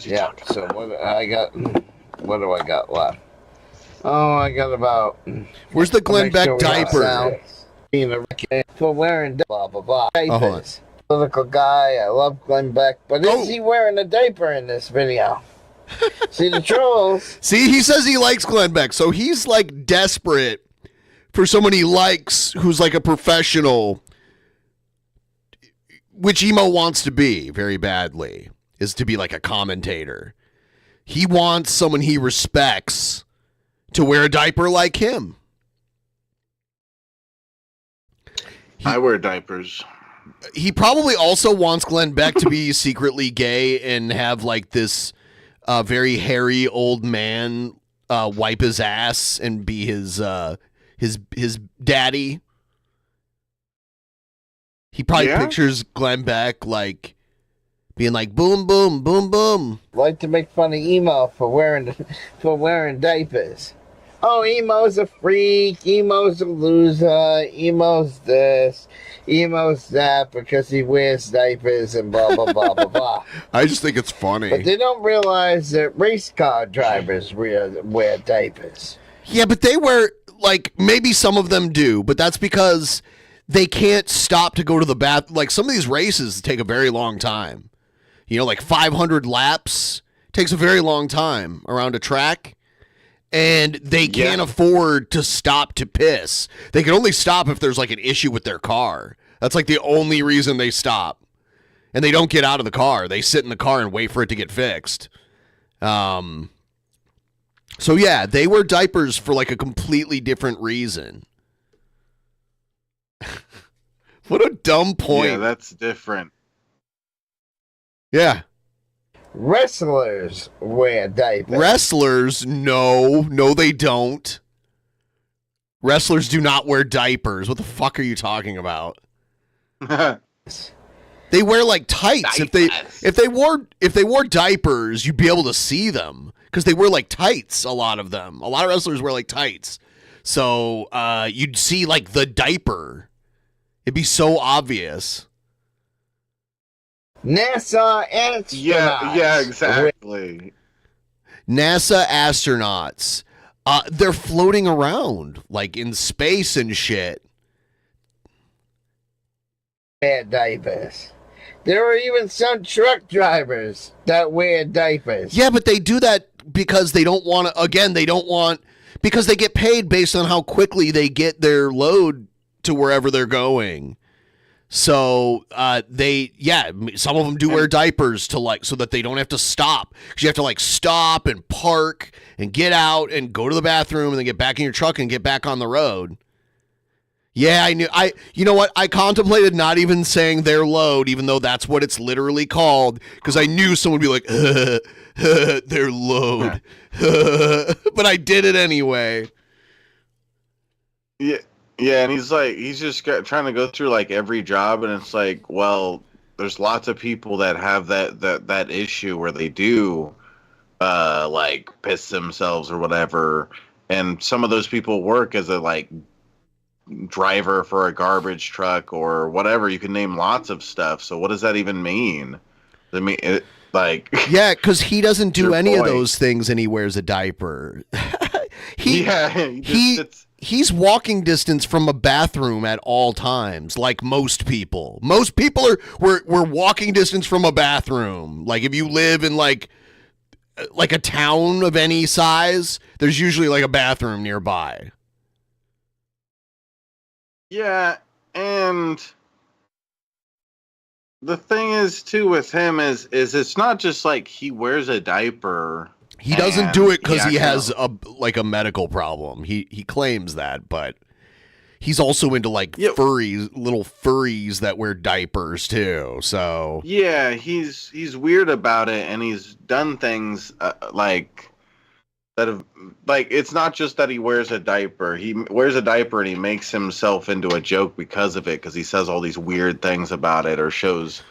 Yeah, so what do I got left? Oh, I got about... Where's the Glenn Beck diaper? For wearing blah, blah, blah. Diapers. Political guy, I love Glenn Beck, but is he wearing a diaper in this video? See the trolls. See, he says he likes Glenn Beck, so he's like desperate for someone he likes who's like a professional, which emo wants to be very badly, is to be like a commentator. He wants someone he respects to wear a diaper like him. I wear diapers. He probably also wants Glenn Beck to be secretly gay and have like this very hairy old man wipe his ass and be his daddy. He probably pictures Glenn Beck like being like boom boom boom boom. Like to make fun of emo for wearing diapers. Oh, emo's a freak, emo's a loser, emo's this, emo's that because he wears diapers and blah, blah, blah, blah, blah. I just think it's funny. But they don't realize that race car drivers wear diapers. Yeah, but they wear, like, maybe some of them do, but that's because they can't stop to go to the bath. Like, some of these races take a very long time. You know, like 500 laps takes a very long time around a track. And they can't afford to stop to piss. They can only stop if there's like an issue with their car. That's like the only reason they stop. And they don't get out of the car. They sit in the car and wait for it to get fixed. So yeah, they wear diapers for like a completely different reason. What a dumb point. Yeah, that's different. Yeah. Wrestlers wear diapers. Wrestlers? No, they don't. Wrestlers do not wear diapers. What the fuck are you talking about? They wear like tights. If they wore diapers, you'd be able to see them because they wear like tights. A lot of them. A lot of wrestlers wear like tights, so you'd see like the diaper. It'd be so obvious. NASA astronauts. Yeah, exactly. NASA astronauts. They're floating around like in space and shit. Wear diapers. There are even some truck drivers that wear diapers. Yeah, but they do that because they don't want to. Again, they don't want because they get paid based on how quickly they get their load to wherever they're going. So some of them do wear diapers to like so that they don't have to stop because you have to like stop and park and get out and go to the bathroom and then get back in your truck and get back on the road. Yeah, you know what? I contemplated not even saying their load, even though that's what it's literally called, because I knew someone would be like, their load. But I did it anyway. Yeah, and he's just trying to go through like every job, and it's like, well, there's lots of people that have that issue where they do like piss themselves or whatever, and some of those people work as a like driver for a garbage truck or whatever. You can name lots of stuff. So what does that even mean? I mean, yeah, because he doesn't do any of those things, and he wears a diaper. He's walking distance from a bathroom at all times, like most people. Most people we're walking distance from a bathroom. Like if you live in like a town of any size, there's usually like a bathroom nearby. Yeah, and the thing is too with him is it's not just like he wears a diaper. He doesn't do it because he has a medical problem. He claims that, but he's also into like little furries that wear diapers too. So yeah, he's weird about it, and he's done things like that have it's not just that he wears a diaper. He wears a diaper and he makes himself into a joke because of it, because he says all these weird things about it or shows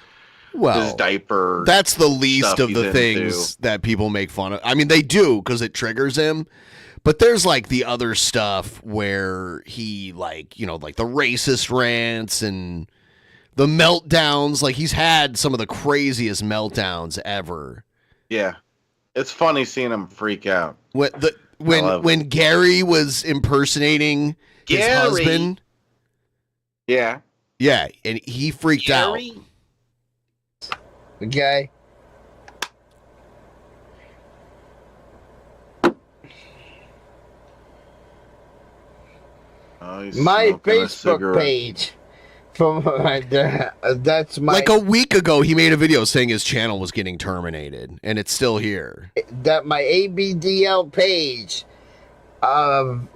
his diaper. That's the least of he's the things that people make fun of. I mean, they do because it triggers him. But there's like the other stuff where he like the racist rants and the meltdowns. Like he's had some of the craziest meltdowns ever. Yeah. It's funny seeing him freak out. When Gary was impersonating his husband. Yeah. Yeah, and he freaked out. Okay. My Facebook page. From that's my. Like a week ago, he made a video saying his channel was getting terminated, and it's still here. That my ABDL page of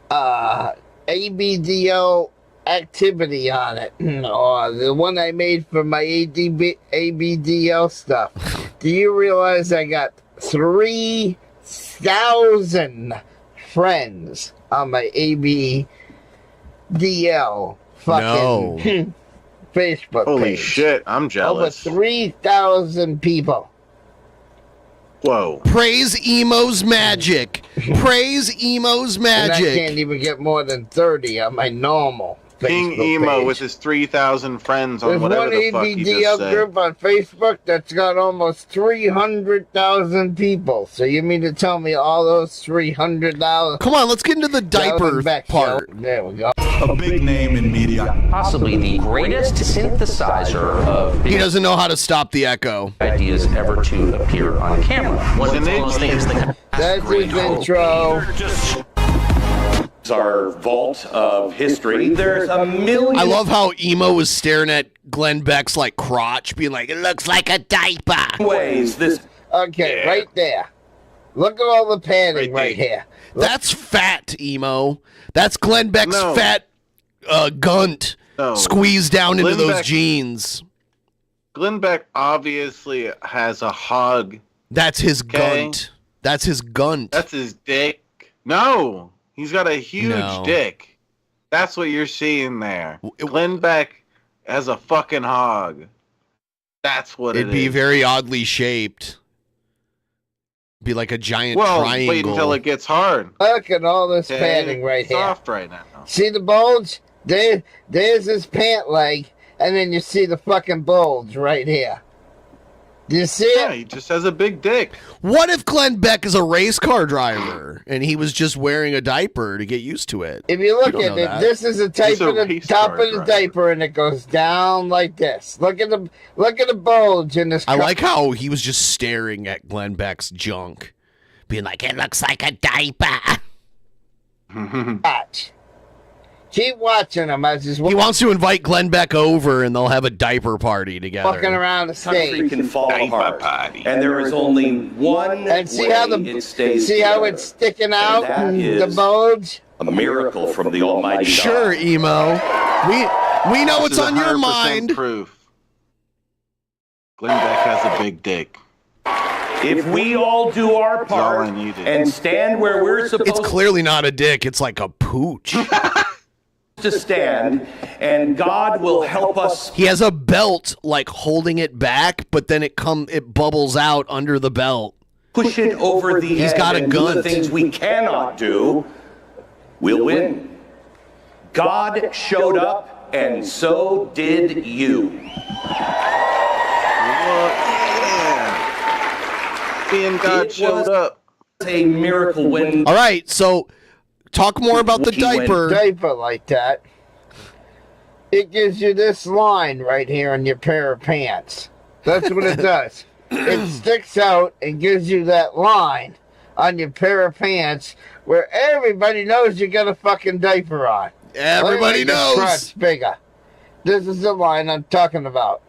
ABDL activity on it, or the one I made for my ABDL stuff. Do you realize I got 3,000 friends on my ABDL fucking Facebook Holy page? shit, I'm jealous. Over 3,000 people. Whoa. Praise Emo's magic. Praise Emo's magic. And I can't even get more than 30 on my normal King Facebook Emo page. with his 3,000 friends on There's whatever one the fuck he just ABDL said. group on Facebook that's got almost 300,000 people. So you mean to tell me all those 300,000? Come on, let's get into the diaper part. There we go. A big name in media. Possibly the greatest synthesizer of He doesn't know how to stop the echo. ideas ever to appear on camera. One of those things that That's his intro. our vault of history. There's a million. I love how Emo was staring at Glenn Beck's like crotch, being like, "It looks like a diaper." ways this. Okay, right there. Look at all the padding right here. That's fat, Emo. That's Glenn Beck's fat gunt squeezed down into Glenn those Beck- jeans. Glenn Beck obviously has a hog. That's his gunt. That's his gunt. That's his dick. No, he's got a huge No. dick. That's what you're seeing there. Glenn Beck has a fucking hog. That's what It'd it be is. very oddly shaped. Be like a giant Well, triangle. wait until it gets hard. Look at all this Okay, padding right it's here. soft right now. See the bulge? There's his pant leg, and then you see the fucking bulge right here. Do you see Yeah, it? he just has a big dick. What if Glenn Beck is a race car driver and he was just wearing a diaper to get used to it? If you look don't at know it, that. this is the type He's a of the race top car of the driver. diaper, and it goes down like this. Look at the bulge in this. I like how he was just staring at Glenn Beck's junk, being like, "It looks like a diaper." Watch. Keep watching him as he's He wants to invite Glenn Beck over, and they'll have a diaper party together. walking around the Country stage. can fall apart, and there is only one And see way how it stays see how together. it's sticking out, that and the is bulge. A miracle from the Almighty Sure, God. Emo. We know This what's is on your 100% mind. Proof. Glenn Beck has a big dick. If we all do our That's all part I needed. and stand where we're supposed It's clearly not a dick. It's like a pooch. to stand, and God will help us. He has a belt like holding it back, but then it bubbles out under the belt. Push it over the He's edge got a and do gun. the things we cannot do. We'll win. God showed up, and so did you. Being God showed up. A miracle when. All right, so talk more about the He went diaper. Diaper like that. It gives you this line right here on your pair of pants. That's what it does. It sticks out and gives you that line on your pair of pants where everybody knows you got a fucking diaper on. Everybody Look at knows. his crotch bigger. This is the line I'm talking about.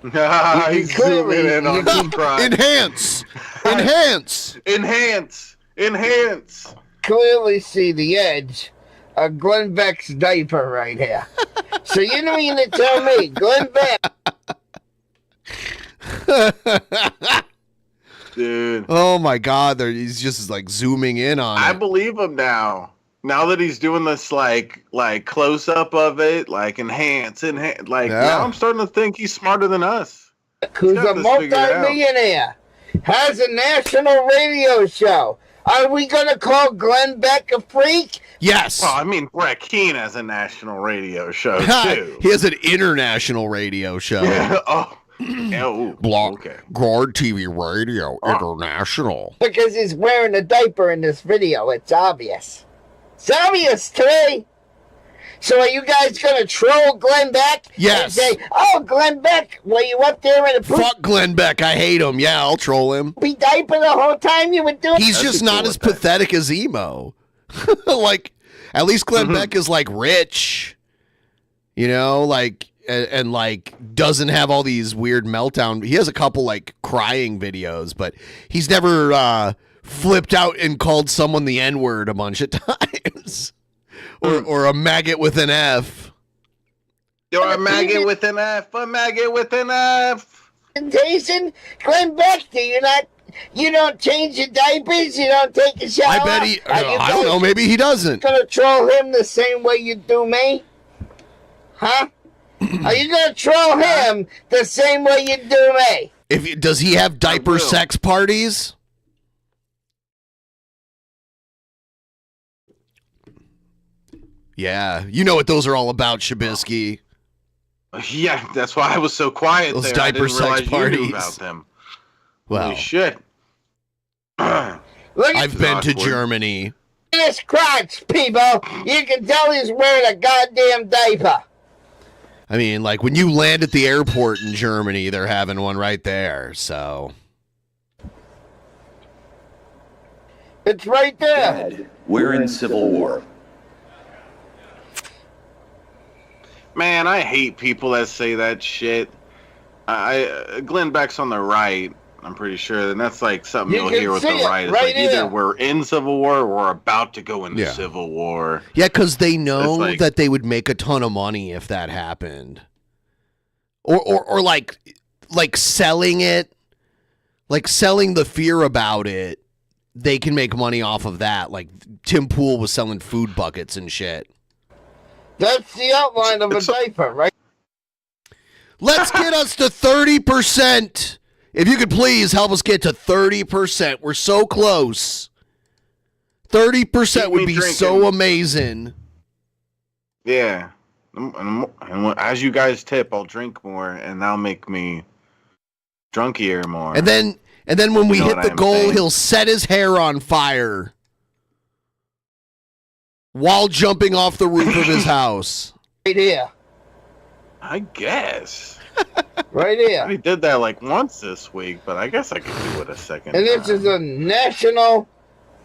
He's zooming in on his crotch. Enhance. Enhance. Enhance. Enhance. Clearly see the edge of Glenn Beck's diaper right here. So you don't mean to tell me Glenn Beck... Dude. Oh my God! He's just like zooming in on I it. believe him now. Now that he's doing this like close up of it, like enhance. Like now I'm starting to think he's smarter than us. Who's a multi-millionaire, has a national radio show. Are we gonna call Glenn Beck a freak? Yes. Well, I mean, Brett Keane has a national radio show too. He has an international radio show. Block Guard TV Radio International. Because he's wearing a diaper in this video. It's obvious. It's obvious to me. So are you guys going to troll Glenn Beck? Yes. And say, oh, Glenn Beck, were you up there in a poop? Fuck Glenn Beck. I hate him. Yeah, I'll troll him. Be diaper the whole time you were doing? He's just not as pathetic as emo. Like, at least Glenn Beck is like rich. You know, like... And like doesn't have all these weird meltdown. He has a couple like crying videos, but he's never flipped out and called someone the N-word a bunch of times, or a maggot with an F. You're a maggot with an F. A maggot with an F. Jason, Glenn Beck, you don't change your diapers, you don't take a shower. I bet he. I don't know. Maybe he doesn't. Gonna troll him the same way you do me, huh? Are you gonna troll him the same way you do me? Does he have diaper sex parties? Yeah, you know what those are all about, Shabisky. Yeah, that's why I was so quiet. Those there. diaper I didn't sex realize you parties. knew about them. Well, Holy shit. I've been to Germany. This crotch, people. You can tell he's wearing a goddamn diaper. I mean, like, when you land at the airport in Germany, they're having one right there, so. It's right there. Dad, we're in civil war. Man, I hate people that say that shit. Glenn Beck's on the right, I'm pretty sure, and that's like something you'll hear with the right. It's like either we're in civil war or we're about to go into civil war. Yeah, because they know that they would make a ton of money if that happened. Or like selling it, like selling the fear about it, they can make money off of that. Like Tim Pool was selling food buckets and shit. That's the outline of a diaper, right? Let's get us to 30%. If you could please help us get to 30%. We're so close. 30% would be so amazing. Yeah. And as you guys tip, I'll drink more, and that'll make me drunkier more. And then when we You know hit what the I'm goal, saying? he'll set his hair on fire while jumping off the roof of his house. Right here. I guess. Right here. I already did that like once this week, but I guess I could do it a second And this is a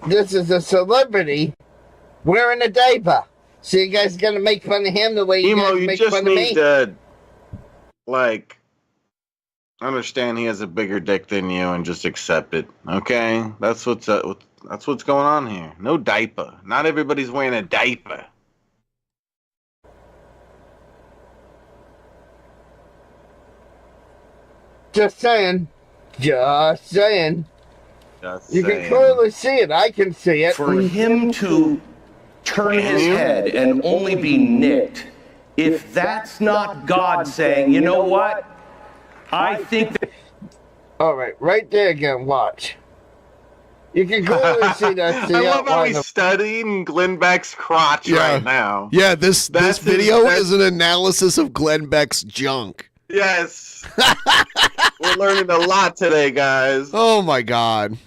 this is a celebrity wearing a diaper. So you guys gonna make fun of him the way you guys make fun of me? need to, like, understand he has a bigger dick than you and just accept it, okay? That's what's going on here. No diaper. Not everybody's wearing a diaper. Just saying. Just saying. Just You can clearly see it. I can see it. For him to turn his head and only be nicked, if that's not God saying, you know what? I think that... All right, right there again. Watch. You can clearly see that. I love how he's studying Glenn Beck's crotch right now. Yeah, this video is an analysis of Glenn Beck's junk. Yes. We're learning a lot today, guys. Oh my God.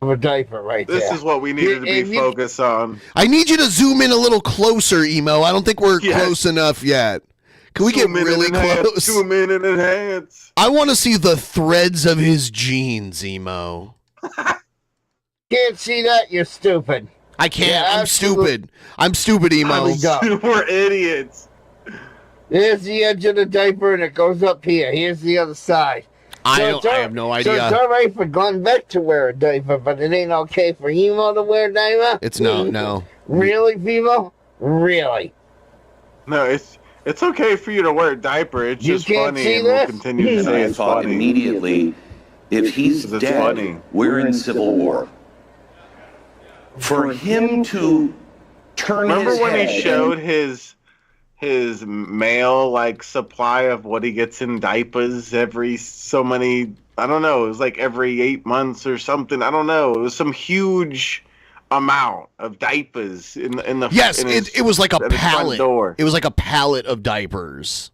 A diaper right This is what we needed to be focused on. I need you to zoom in a little closer, Emo. I don't think we're close enough yet. Can we get really close? Zoom in and enhance. I want to see the threads of his jeans, Emo. Can't see that, you're stupid. I can't. Yeah, I'm stupid. I'm stupid, Emo. We're idiots. Here's the edge of the diaper, and it goes up here. Here's the other side. I have no idea. So it's all right for Glenn Beck to wear a diaper, but it ain't okay for Emo to wear a diaper? It's no. Really, people? Really? No, it's okay for you to wear a diaper. It's just funny, and we'll continue to say I it's thought funny. immediately, if he's It's dead, funny. we're in civil war. For him to turn Remember his when head he showed his mail like supply of what he gets in diapers every so many? I don't know. It was like every 8 months or something. I don't know. It was some huge amount of diapers in the. Yes, in his, it was like a at his front pallet. door. It was like a pallet of diapers.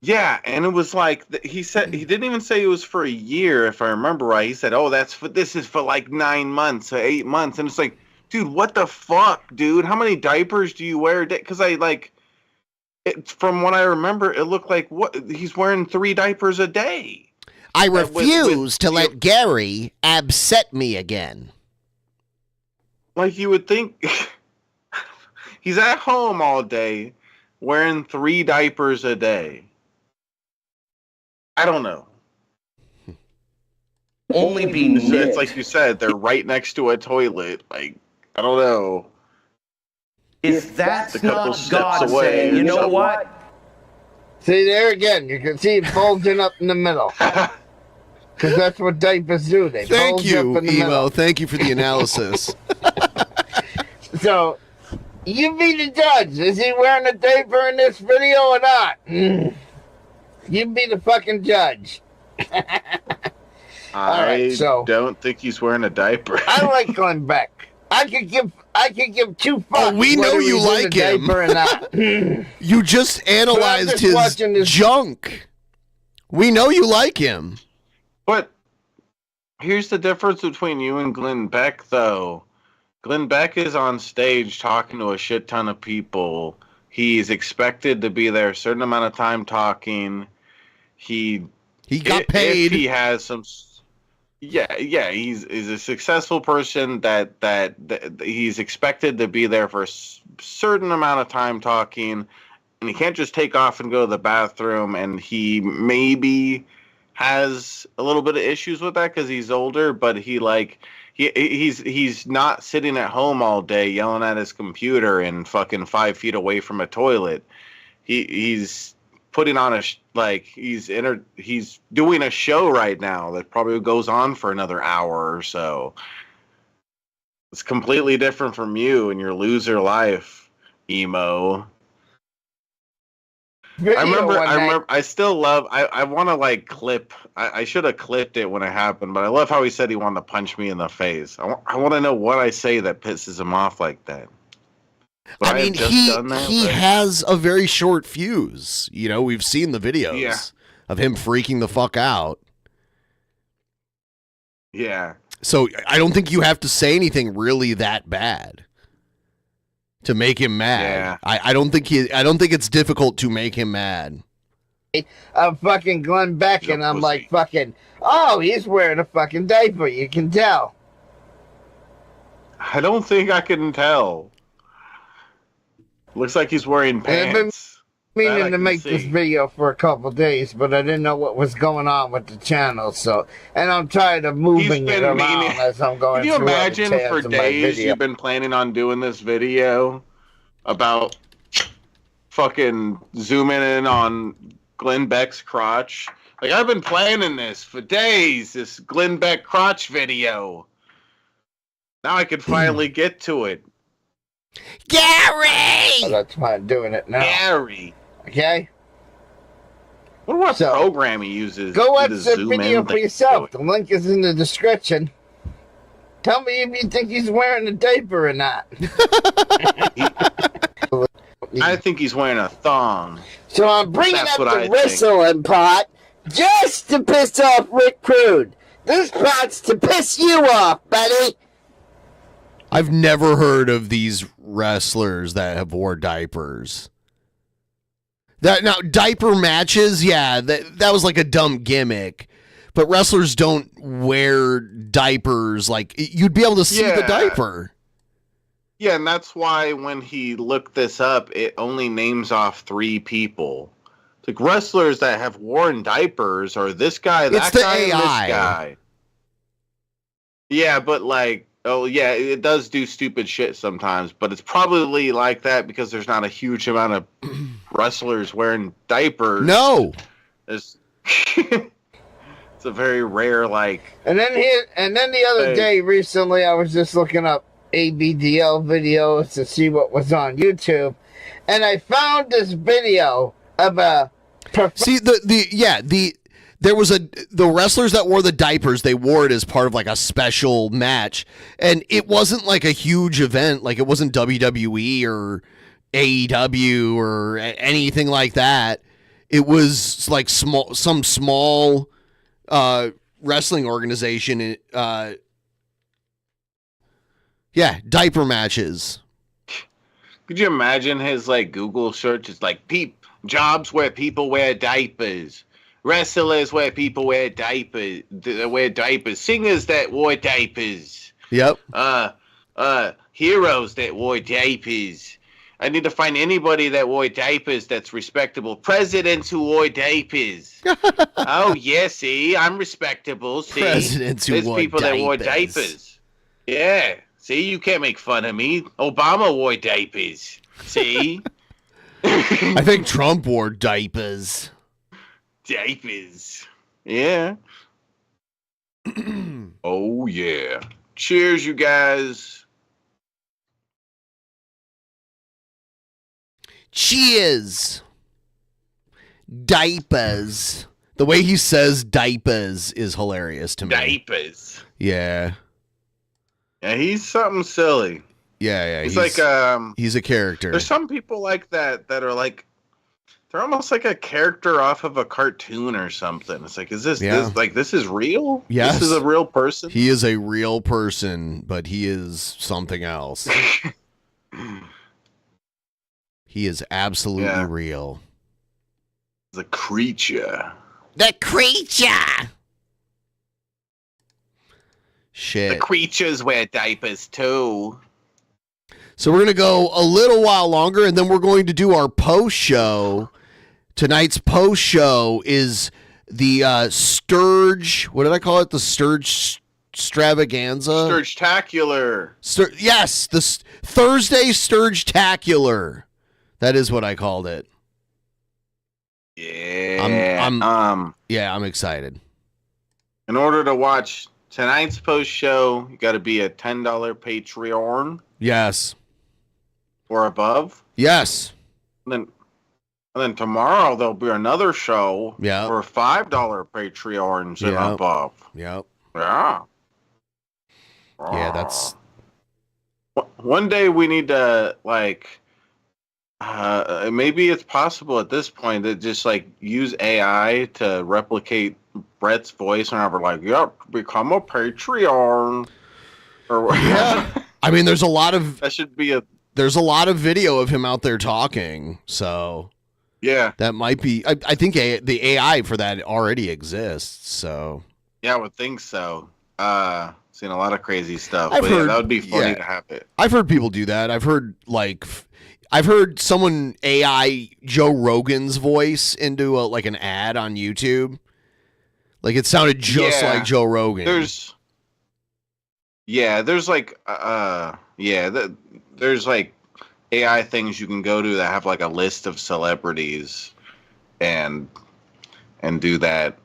Yeah, and it was like he said he didn't even say it was for a year, if I remember right. He said, "Oh, this is for like 9 months or 8 months," and it's like, dude, what the fuck, dude? How many diapers do you wear a day? Because from what I remember, it looked like he's wearing 3 diapers a day. I refuse to let Gary upset me again. Like you would think, he's at home all day, wearing 3 diapers a day. I don't know. Only be It's like you said, they're right next to a toilet. Like, I don't know. If that's a couple not steps God away, saying, you know something. what? See, there again, you can see it bulging up in the middle. Because that's what diapers do. They Thank bulge you, up in the Emo. middle. Thank you for the analysis. So, you be the judge. Is he wearing a diaper in this video or not? You be the fucking judge. I so- don't think he's wearing a diaper. I like Glenn Beck. I could give 2 fucks. Oh, we know whether you he's in a like him. diaper or not. You just analyzed just watching his this- junk. We know you like him. But here's the difference between you and Glenn Beck, though. Glenn Beck is on stage talking to a shit ton of people. He's expected to be there a certain amount of time talking. He got paid. If he has some. Yeah. He's a successful person that he's expected to be there for a certain amount of time talking, and he can't just take off and go to the bathroom. And he maybe has a little bit of issues with that because he's older, but he's not sitting at home all day yelling at his computer and fucking 5 feet away from a toilet. He's putting on he's doing a show right now that probably goes on for another hour or so. It's completely different from you and your loser life, Emo. I remember. I still love. I want to clip. I should have clipped it when it happened, but I love how he said he wanted to punch me in the face. I want to know what I say that pisses him off like that. I mean, he has a very short fuse. You know, we've seen the videos of him freaking the fuck out. Yeah. So I don't think you have to say anything really that bad to make him mad. Yeah. I don't think it's difficult to make him mad. I'm fucking Glenn Beck, and I'm like fucking, oh, he's wearing a fucking diaper. You can tell. I don't think I can tell. Looks like he's wearing pants. I've been meaning to make this video for a couple days, but I didn't know what was going on with the channel. So, and I'm tired of moving it around as I'm going. Can you through other imagine tabs for of my days video. you've been planning on doing this video about fucking zooming in on Glenn Beck's crotch? Like, I've been planning this for days, this Glenn Beck crotch video. Now I could finally get to it. Gary! Oh, that's why I'm doing it now. Gary. Okay? What program he uses? Go watch to the zoom video in for yourself. The link is in the description. Tell me if you think he's wearing a diaper or not. I think he's wearing a thong. So I'm bringing That's up what I the whistling pot just to piss off Rick Prude. This pot's to piss you off, buddy. I've never heard of these wrestlers that have wore diapers. Now diaper matches, yeah, that was like a dumb gimmick. But wrestlers don't wear diapers. Like, you'd be able to see the diaper. Yeah, and that's why when he looked this up, it only names off 3 people. Like wrestlers that have worn diapers are this guy, that guy, and this guy. Yeah, but like, oh yeah, it does do stupid shit sometimes, but it's probably like that because there's not a huge amount of wrestlers wearing diapers. No. It's a very rare like. And then the other day, recently, I was just looking up ABDL videos to see what was on YouTube, and I found this video of a. See there was the wrestlers that wore the diapers. They wore it as part of like a special match, and it wasn't like a huge event. Like it wasn't WWE or AEW or anything like that. It was like some small wrestling organization. Diaper matches. Could you imagine his like Google search? It's like jobs where people wear diapers, wrestlers where people wear diapers, singers that wore diapers. Yep. Heroes that wore diapers. I need to find anybody that wore diapers that's respectable. Presidents who wore diapers. Oh yeah, see, I'm respectable. See, Presidents who wore people that wore diapers. diapers. Yeah. See, you can't make fun of me. Obama wore diapers. See? I think Trump wore diapers. Diapers. Yeah. Oh, yeah. Cheers, you guys. Cheers. Diapers. The way he says diapers is hilarious to me. Diapers. Yeah. Yeah, he's something silly. Yeah. He's like he's a character. There's some people like that are like they're almost like a character off of a cartoon or something. It's like, is this this is real? Yes. This is a real person? He is a real person, but he is something else. He is absolutely real. The creature. The creature. Shit. The creatures wear diapers too. So we're going to go a little while longer, and then we're going to do our post show. Tonight's post show is the Sturge. What did I call it? The Sturge Stravaganza? Sturge-tacular. Yes, the Thursday Sturge-tacular. That is what I called it. Yeah. I'm excited. In order to watch tonight's post show, you got to be a $10 Patreon. Yes. Or above. Yes. And then tomorrow there'll be another show. Yeah. For $5 Patreons and above. Yep. Yeah. Yeah, that's. One day we need to maybe it's possible at this point to just use AI to replicate Brett's voice whenever yep, become a Patreon. Or yeah. I mean, there's a lot of that should be there's a lot of video of him out there talking, so yeah, that might be. I think the AI for that already exists. So yeah, I would think so. Seen a lot of crazy stuff. I've heard, that would be funny to have it. I've heard people do that. I've heard someone AI Joe Rogan's voice into an ad on YouTube. It sounded just like Joe Rogan. There's AI things you can go to that have a list of celebrities and do that.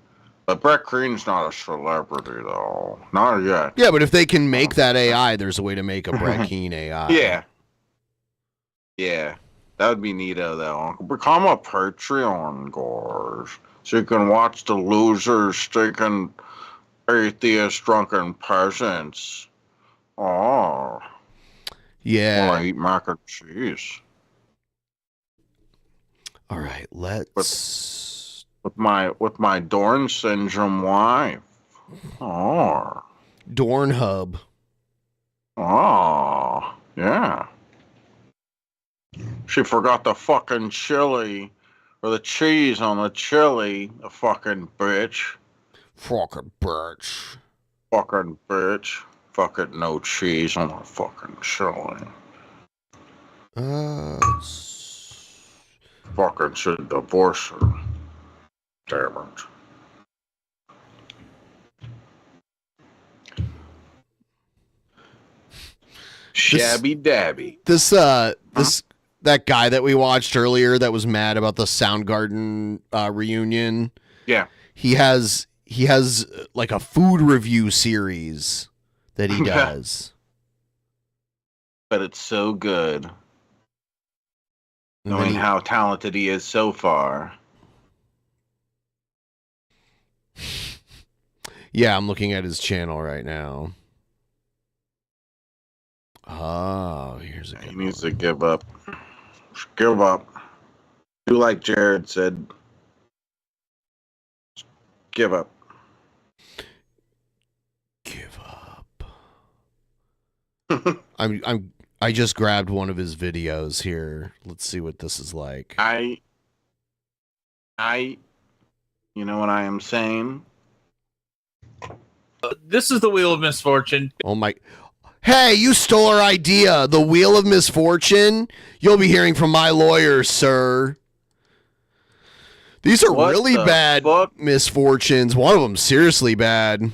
But Brett Green's not a celebrity though. Not yet. Yeah, but if they can make that AI, there's a way to make a Brett Keane AI. Yeah. Yeah. That would be neato though. Become a Patreon, guys. So you can watch the losers stinking atheist drunken peasants. Oh. Yeah. I eat mac and cheese. All right, let's with my Dorn syndrome wife. Oh. Dorn hub. Oh, yeah. She forgot the fucking chili or the cheese on the chili, the fucking bitch. Fucking bitch. Fucking bitch. Fucking no cheese on the fucking chili. Fucking should divorce her. Damn it. Shabby dabby. That guy that we watched earlier that was mad about the Soundgarden reunion. Yeah. He has like a food review series that he does. But it's so good. And Knowing how talented he is so far. Yeah, I'm looking at his channel right now. Oh, here's a good He needs to give up. Give up. Do like Jared said. Give up. Give up. I just grabbed one of his videos here. Let's see what this is like. You know what I am saying? This is the Wheel of Misfortune. Oh my. Hey, you stole our idea. The Wheel of Misfortune. You'll be hearing from my lawyer, sir. These are What really the bad misfortunes. One of them seriously bad. Ooh,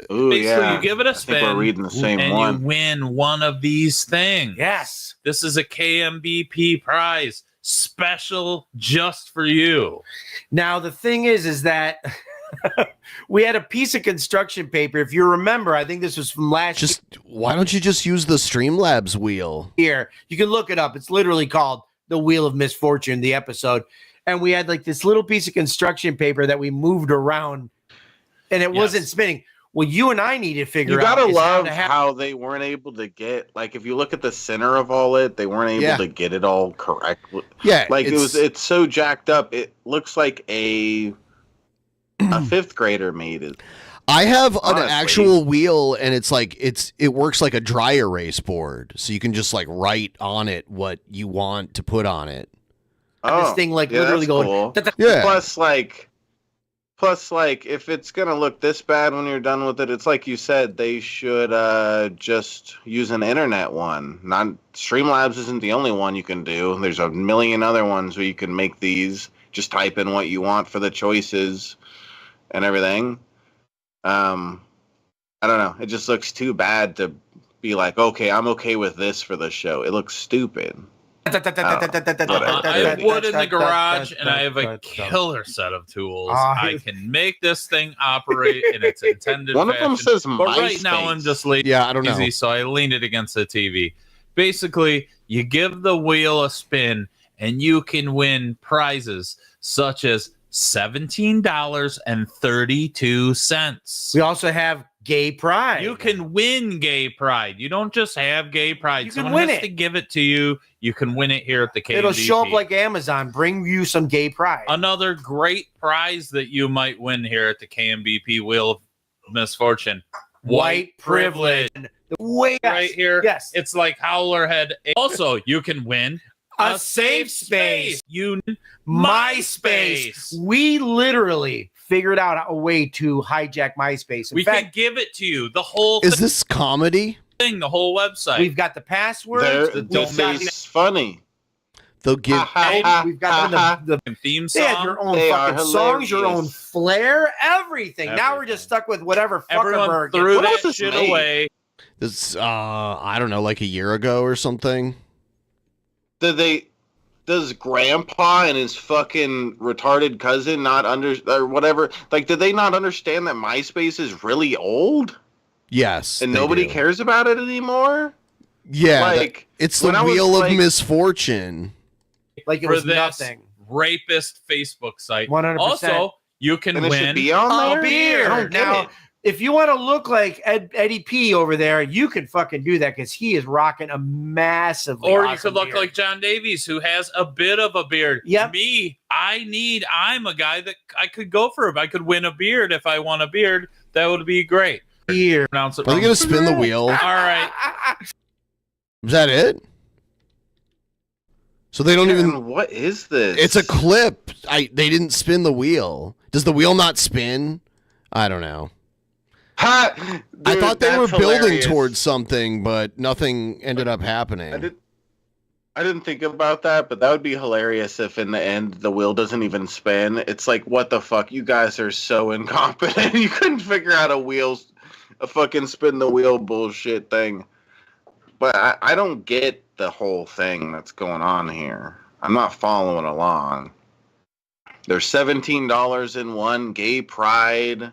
Basically, yeah. you give it a I think spin, we're reading the same and one. you win one of these things. Yes. This is a KMBP prize, special just for you. Now, the thing is that we had a piece of construction paper. If you remember, I think this was from last Why don't you just use the Streamlabs wheel? year. You can look it up. It's literally called The Wheel of Misfortune, the episode. And we had like this little piece of construction paper that we moved around and it wasn't spinning. Well, you and I need to figure You out. gotta is how love to have- how they weren't able to get, like, if you look at the center of all it, they weren't able to get it all correct. Yeah, like it's so jacked up. It looks like a fifth grader made it. I have an Honestly. actual wheel, and it's like it works like a dry erase board, so you can just like write on it what you want to put on it. this thing like literally that's going. cool. Yeah. Plus, like, if it's gonna look this bad when you're done with it, it's like you said, they should just use an internet one. Not Streamlabs isn't the only one you can do. There's a million other ones where you can make these. Just type in what you want for the choices and everything. I don't know. It just looks too bad to be like, okay, I'm okay with this for the show. It looks stupid. I have wood in the garage, and I have a killer set of tools. I can make this thing operate in its intended One of them fashion. says But right now, MySpace. I'm just lazy. Yeah, I don't know. So I leaned it against the TV. Basically, you give the wheel a spin, and you can win prizes such as $17.32. We also have Gay Pride. You can win Gay Pride. You don't just have Gay Pride. You can Someone win has it. to give it to you. You can win it here at the KMBP. It'll show up like Amazon. Bring you some Gay Pride. Another great prize that you might win here at the KMBP Wheel of Misfortune. White privilege. Right here. Yes. It's like Howler Head. Also, you can win A safe space. MySpace. We literally figured out a way to hijack MySpace. In We fact, can give it to you. The whole Is this comedy? thing, the whole website. we've got the passwords. It's funny. They'll give. We've got the theme They had song. your own They fucking are songs, your own hilarious. flair, everything. Now we're just stuck with whatever Everyone Fuckerberg. threw What that was this shit made? away. This I don't know, like a year ago or something. Does Grandpa and his fucking retarded cousin not or whatever, like, did they not understand that MySpace is really old Yes, and they nobody do. cares about it anymore? Yeah, Like, it's the when I was, Wheel of like- Misfortune. Like it For was this nothing. rapist Facebook site. 100%. Also, you can And it should win be on A there? I beer. don't get Now, it. if you want to look like Eddie P over there, you can fucking do that because he is rocking a massively Or you awesome could look beard. like John Davies, who has a bit of a beard. Yep. Me, I'm a guy that I could go for. If I could win a beard, if I want a beard, that would be great. beard. Pronounce it Are they wrong. gonna spin the wheel? All right. Is that it? So they don't even. What is this? It's a clip. They didn't spin the wheel. Does the wheel not spin? I don't know. Ha! I Dude, thought they were that's building hilarious. towards something, but nothing ended up happening. I didn't think about that, but that would be hilarious if in the end the wheel doesn't even spin. It's like, what the fuck? You guys are so incompetent. You couldn't figure out a fucking spin the wheel bullshit thing. But I don't get the whole thing that's going on here. I'm not following along. There's $17 in one, gay pride,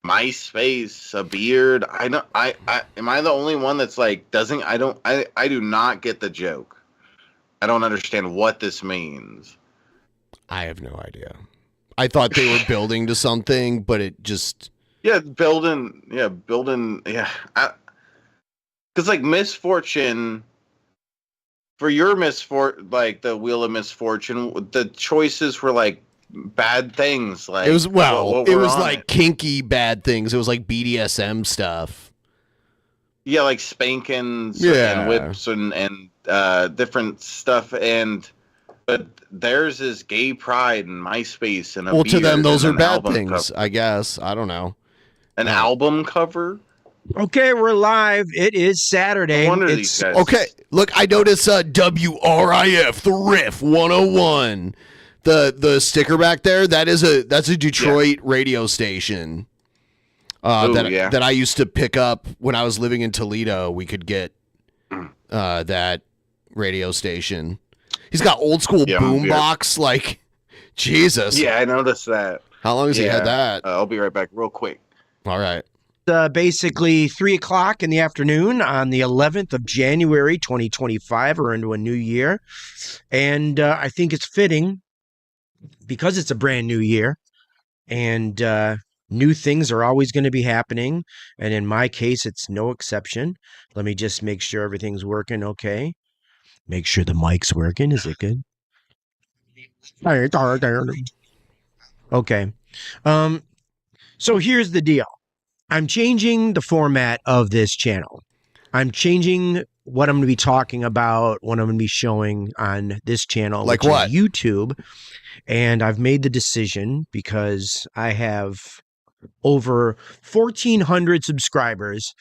MySpace, a beard. Am I the only one that's like I do not get the joke. I don't understand what this means. I have no idea. I thought they were building to something, but it just building. Because like misfortune, for your misfortune, like the wheel of misfortune, the choices were like bad things. Like it was what were on like kinky bad things. It was like BDSM stuff. Yeah, like spankings and whips and different stuff. But theirs is gay pride and MySpace and to them those are bad things. I guess I don't know. An album cover. Okay, we're live. It is Saturday. These guys. Okay, look, I notice WRIF, the Riff 101. The sticker back there, that's a Detroit radio station. That I used to pick up when I was living in Toledo. We could get that radio station. He's got old school boombox, like Jesus. Yeah, I noticed that. How long has he had that? I'll be right back real quick. All right. Basically 3:00 in the afternoon on the 11th of January, 2025. We're into a new year. And I think it's fitting because it's a brand new year and new things are always going to be happening. And in my case, it's no exception. Let me just make sure everything's working okay. Make sure the mic's working. Is it good? Okay. So here's the deal. I'm changing the format of this channel. I'm changing what I'm going to be talking about, what I'm going to be showing on this channel, like which what? is YouTube. And I've made the decision because I have over 1,400 subscribers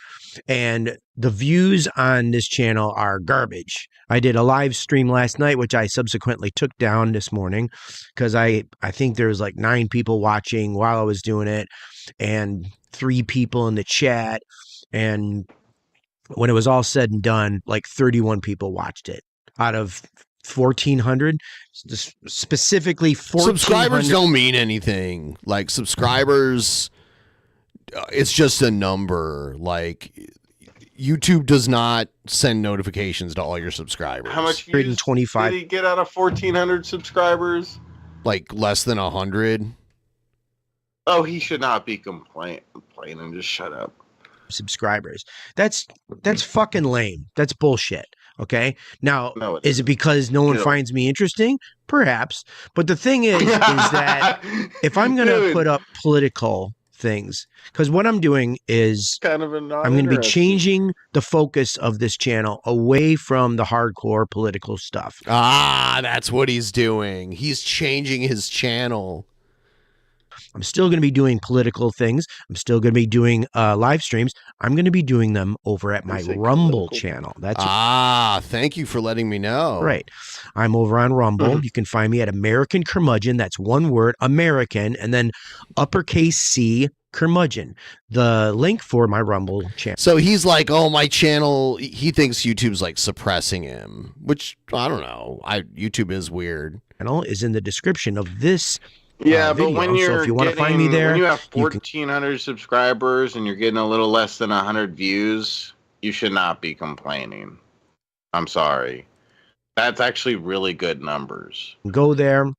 and the views on this channel are garbage. I did a live stream last night, which I subsequently took down this morning because I think there was like 9 people watching while I was doing it and 3 people in the chat. And when it was all said and done, like 31 people watched it out of 1,400, specifically 1,400. Subscribers don't mean anything. Like subscribers, it's just a number. Like YouTube does not send notifications to all your subscribers. How much views did he get out of 1,400 subscribers? Like less than 100. Oh, he should not be complaining. Just shut up. Subscribers. That's fucking lame. That's bullshit. Okay. Now, is it because no one finds me interesting? Perhaps. But the thing is that if I'm going to put up political things, because what I'm doing is kind of I'm going to be changing the focus of this channel away from the hardcore political stuff. Ah, that's what he's doing. He's changing his channel. I'm still going to be doing political things. I'm still going to be doing live streams. I'm going to be doing them over at my Rumble channel. Thank you for letting me know. Right. I'm over on Rumble. You can find me at American Curmudgeon. That's one word, American, and then uppercase C Curmudgeon. The link for my Rumble channel. So he's like, oh, my channel. He thinks YouTube's like suppressing him, which I don't know. YouTube is weird. Channel is in the description of this. Yeah, video. but when you're so if you want to find me there, when you have 1,400 subscribers and you're getting a little less than 100 views, you should not be complaining. I'm sorry. That's actually really good numbers. Go there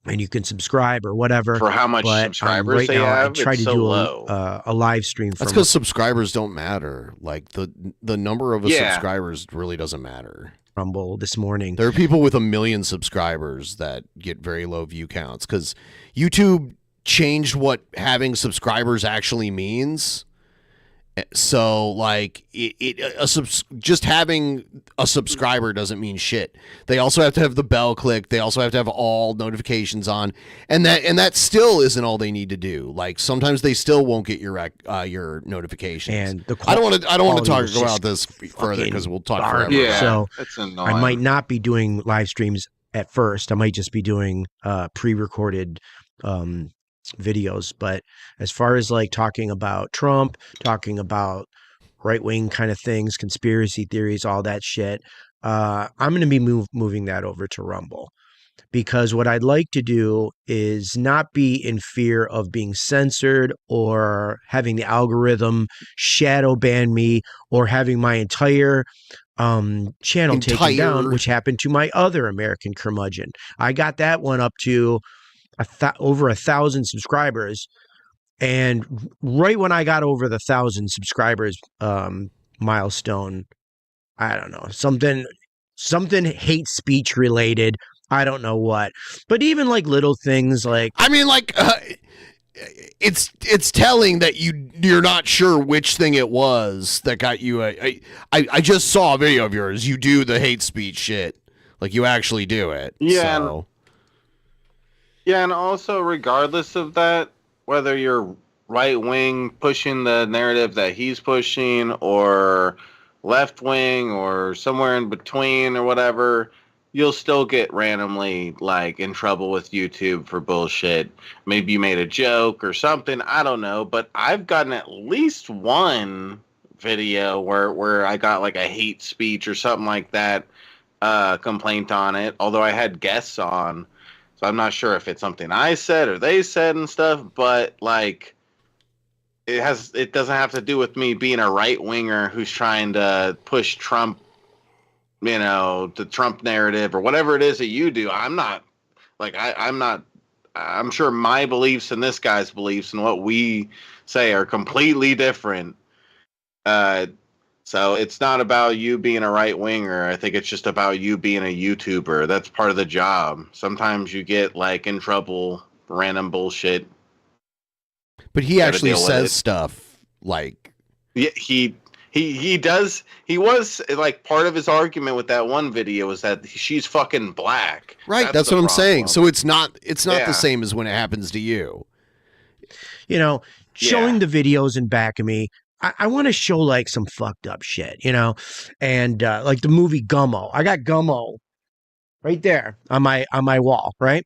and you can subscribe or whatever. For how much subscribers they have, I try it's to so do low. a live stream. That's because subscribers don't matter. Like the number of subscribers really doesn't matter. Rumble this morning. There are people with 1 million subscribers that get very low view counts because YouTube changed what having subscribers actually means. So like just having a subscriber doesn't mean shit. They also have to have the bell clicked. They also have to have all notifications on, and that still isn't all they need to do. Like sometimes they still won't get your notifications. And I don't want to talk about this further because we'll talk forever. Yeah, so it's annoying. I might not be doing live streams at first. I might just be doing pre-recorded videos. But as far as like talking about Trump, talking about right-wing kind of things, conspiracy theories, all that shit, I'm going to be moving that over to Rumble, because what I'd like to do is not be in fear of being censored or having the algorithm shadow ban me or having my entire channel taken down, which happened to my other American curmudgeon. I got that one up to over 1,000 subscribers, and right when I got over the 1,000 subscribers milestone, I don't know, something hate speech related, I don't know what, but even like little things like, I mean, like it's telling that you're not sure which thing it was that got you. I just saw a video of yours. You do the hate speech shit, like you actually do it. Yeah. So. Yeah, and also regardless of that, whether you're right wing pushing the narrative that he's pushing, or left wing, or somewhere in between, or whatever, you'll still get randomly like in trouble with YouTube for bullshit. Maybe you made a joke or something, I don't know, but I've gotten at least one video where I got like a hate speech or something like that complaint on it, although I had guests on. So I'm not sure if it's something I said or they said and stuff, but like it doesn't have to do with me being a right winger who's trying to push Trump, you know, the Trump narrative or whatever it is that you do. I'm not like I'm sure my beliefs and this guy's beliefs and what we say are completely different. So it's not about you being a right winger. I think it's just about you being a YouTuber. That's part of the job. Sometimes you get like in trouble for random bullshit. But he actually says stuff like, yeah, he does. He was like, part of his argument with that one video was that she's fucking black. Right. That's what I'm saying. So it's not the same as when it happens to you. You know, showing the videos in back of me, I want to show like some fucked up shit, you know, and like the movie Gummo. I got Gummo right there on my wall, right?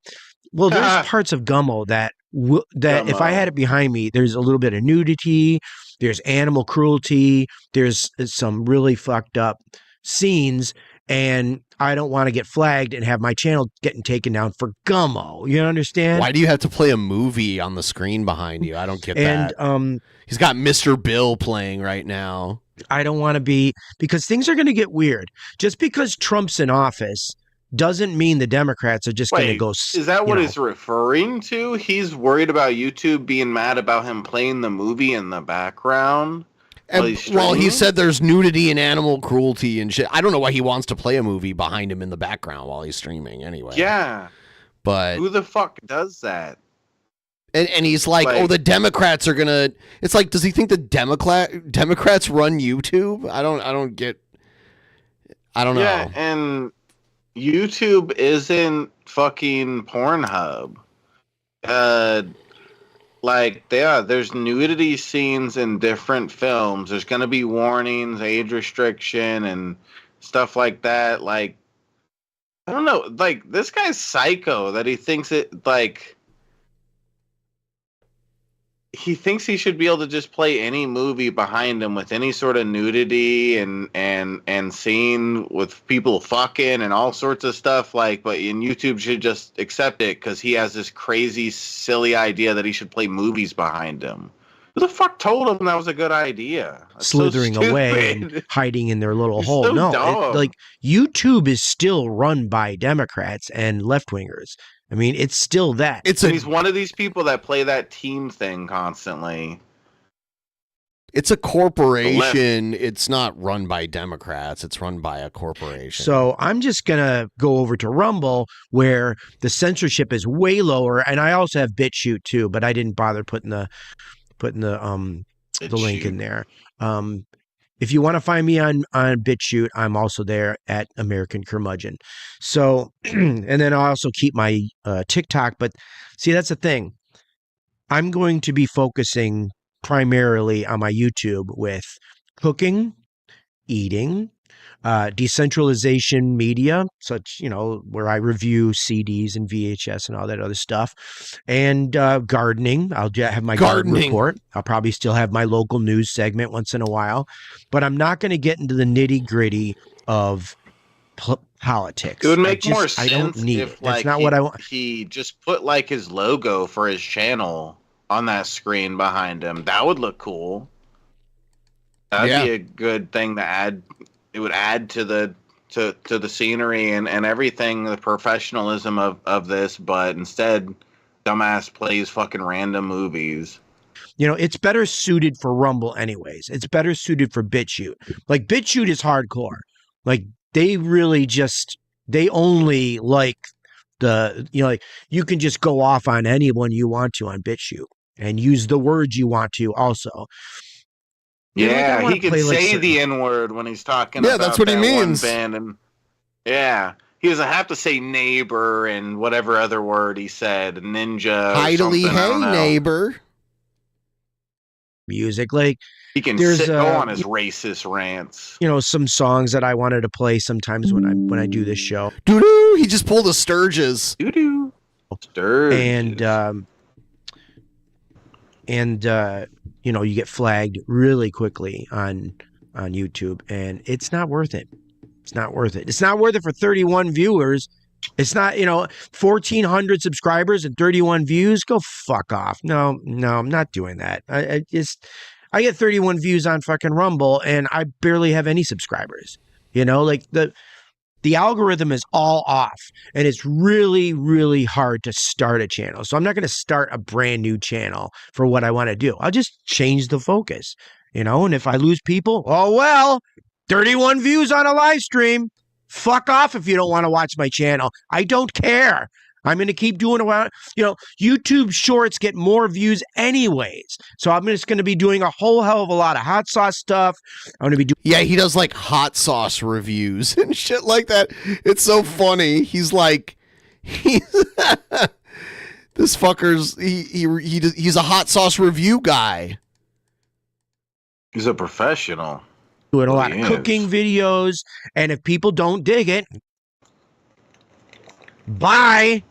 Well, there's parts of Gummo that Gummo. If I had it behind me, there's a little bit of nudity, there's animal cruelty, there's some really fucked up scenes, and I don't want to get flagged and have my channel getting taken down for Gummo. You understand? Why do you have to play a movie on the screen behind you? I don't get that. And he's got Mr. Bill playing right now. I don't want to be, because things are going to get weird. Just because Trump's in office doesn't mean the Democrats are just going to go. Is that what he's referring to? He's worried about YouTube being mad about him playing the movie in the background. Well, he said there's nudity and animal cruelty and shit. I don't know why he wants to play a movie behind him in the background while he's streaming anyway. Yeah. But who the fuck does that? And he's like, oh, the Democrats are gonna. It's like, does he think the Democrats run YouTube? I don't get. I don't know. Yeah, and YouTube isn't fucking Pornhub. There's nudity scenes in different films. There's gonna be warnings, age restriction, and stuff like that. Like, I don't know. Like, this guy's psycho that he thinks it like. He thinks he should be able to just play any movie behind him with any sort of nudity and scene with people fucking and all sorts of stuff. Like, but YouTube should just accept it because he has this crazy, silly idea that he should play movies behind him. Who the fuck told him that was a good idea? That's slithering so away and hiding in their little hole. So no, dumb. like YouTube is still run by Democrats and left wingers. I mean, it's still that. He's one of these people that play that team thing constantly. It's a corporation. It's not run by Democrats. It's run by a corporation. So I'm just going to go over to Rumble where the censorship is way lower. And I also have BitChute too, but I didn't bother putting the link in there. If you want to find me on BitChute, I'm also there at American Curmudgeon. So, and then I also keep my TikTok. But see, that's the thing. I'm going to be focusing primarily on my YouTube with cooking, eating, decentralization media, such, where I review CDs and VHS and all that other stuff, and gardening. I'll have my garden report. I'll probably still have my local news segment once in a while, but I'm not going to get into the nitty gritty of politics. It would make more sense I don't need if it. That's not what I want. He just put like his logo for his channel on that screen behind him. That would look cool. That'd be a good thing to add. It would add to the scenery and everything, the professionalism of this, but instead dumbass plays fucking random movies. It's better suited for Rumble anyways. It's better suited for BitChute. Like BitChute is hardcore. Like they really they only like like you can just go off on anyone you want to on BitChute and use the words you want to also. Yeah, he can say the N-word when he's talking about that's what he means. One band. And he doesn't have to say neighbor and whatever other word he said, ninja. Idly, hey, neighbor. Music, like he can go on his racist rants. Some songs that I wanted to play sometimes when I do this show. Doo-doo, he just pulled a Sturgis. Doo-doo. Sturgis. And you get flagged really quickly on YouTube, and it's not worth it. It's not worth it. It's not worth it for 31 viewers. It's not, 1,400 subscribers and 31 views. Go fuck off. No, I'm not doing that. I get 31 views on fucking Rumble, and I barely have any subscribers. Like the algorithm is all off, and it's really, really hard to start a channel. So I'm not going to start a brand new channel for what I want to do. I'll just change the focus, and if I lose people, oh, well, 31 views on a live stream. Fuck off if you don't want to watch my channel. I don't care. I'm going to keep doing it. YouTube shorts get more views anyways. So I'm just going to be doing a whole hell of a lot of hot sauce stuff. I'm going to be doing. Yeah, he does like hot sauce reviews and shit like that. It's so funny. He's like, this fucker's, he's a hot sauce review guy. He's a professional. Doing a lot of cooking videos. And if people don't dig it, bye.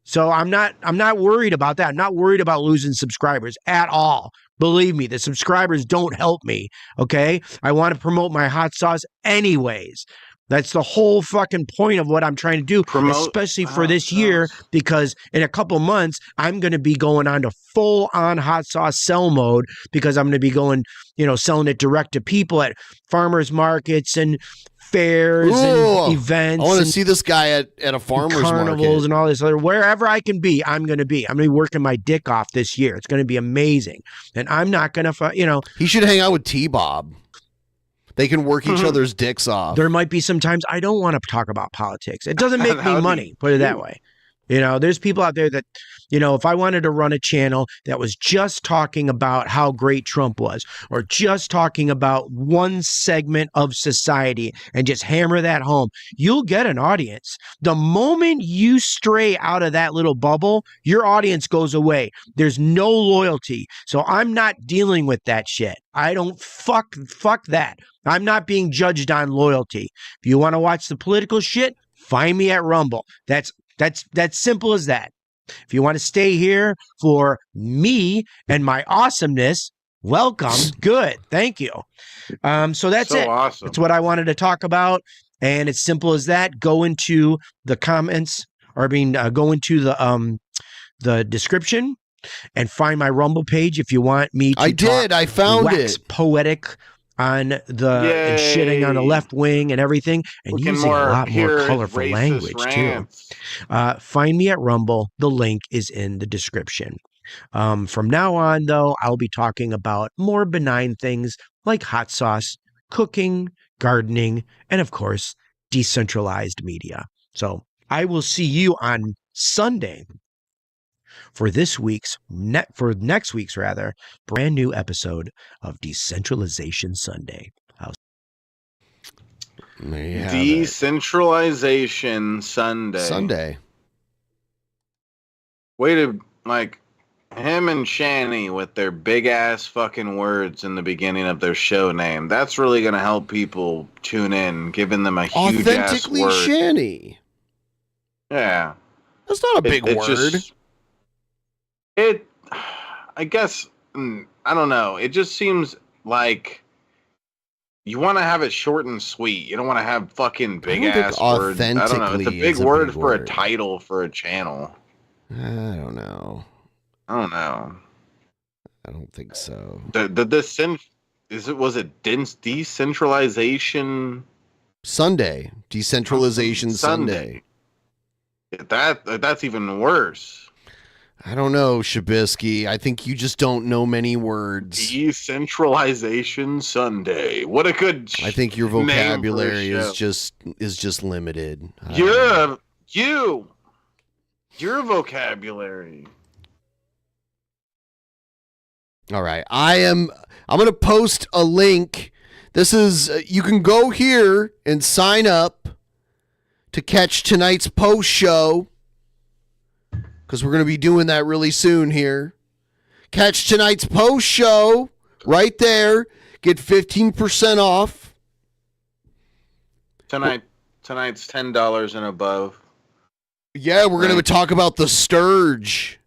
So I'm not worried about that. I'm not worried about losing subscribers at all. Believe me, the subscribers don't help me. Okay. I want to promote my hot sauce anyways. That's the whole fucking point of what I'm trying to do, especially for this year, because in a couple months, I'm going to be going on to full on hot sauce sell mode, because I'm going to be going, selling it direct to people at farmers markets and fairs and events. I want to see this guy at a farmer's carnivals market. And all this other, wherever I can be, I'm going to be. I'm going to be working my dick off this year. It's going to be amazing. And I'm not going to, He should hang out with T-Bob. They can work each other's dicks off. There might be some times I don't want to talk about politics. It doesn't make me money, put it that way. There's people out there that, if I wanted to run a channel that was just talking about how great Trump was, or just talking about one segment of society and just hammer that home, you'll get an audience. The moment you stray out of that little bubble, your audience goes away. There's no loyalty. So I'm not dealing with that shit. I don't fuck that. I'm not being judged on loyalty. If you want to watch the political shit, find me at Rumble. That's simple as that. If you want to stay here for me and my awesomeness, welcome. Good. Thank you. So that's it. Awesome. That's what I wanted to talk about. And it's simple as that. Go into the comments, or go into the description and find my Rumble page if you want me to I found wax it. Poetic on the and shitting on the left wing and everything, and Looking using a lot more pure colorful racist language rants. too. Find me at Rumble. The link is in the description. From now on, though, I'll be talking about more benign things like hot sauce, cooking, gardening, and of course, decentralized media. So I will see you on Sunday for next week's brand new episode of Decentralization Sunday. Decentralization Sunday. Way to, like, him and Shanny with their big ass fucking words in the beginning of their show name. That's really going to help people tune in, giving them a huge ass word. Authentically Shanny. Yeah. That's not a big word. I guess, I don't know. It just seems like you want to have it short and sweet. You don't want to have fucking big ass words. I don't know. It's a big word for a title for a channel. I don't know. I don't know. I don't think so. Was it decentralization Sunday? Decentralization Sunday. That's even worse. I don't know, Shabisky. I think you just don't know many words. Decentralization Sunday. What a good. I think your vocabulary is just limited. Your vocabulary. All right. I'm going to post a link. This is, you can go here and sign up to catch tonight's post show, because we're going to be doing that really soon here. Catch tonight's post show right there. Get 15% off. Tonight's $10 and above. Yeah, we're going to talk about the Sturge.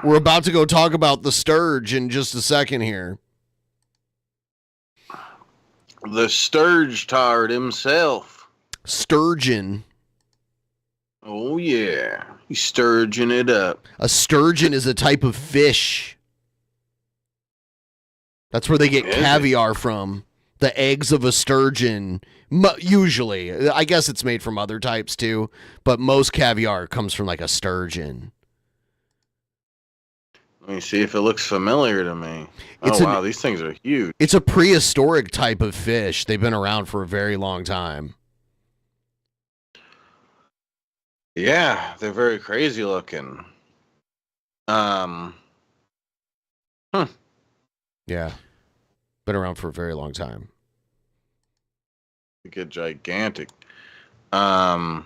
We're about to go talk about the Sturge in just a second here. The Sturge tard himself. Sturgeon. Oh, yeah. He's sturgeon it up. A sturgeon is a type of fish. That's where they get caviar from. The eggs of a sturgeon. Usually. I guess it's made from other types too. But most caviar comes from like a sturgeon. Let me see if it looks familiar to me. Wow, these things are huge. It's a prehistoric type of fish. They've been around for a very long time. Yeah, they're very crazy looking. Yeah. Been around for a very long time. They get gigantic. Yeah,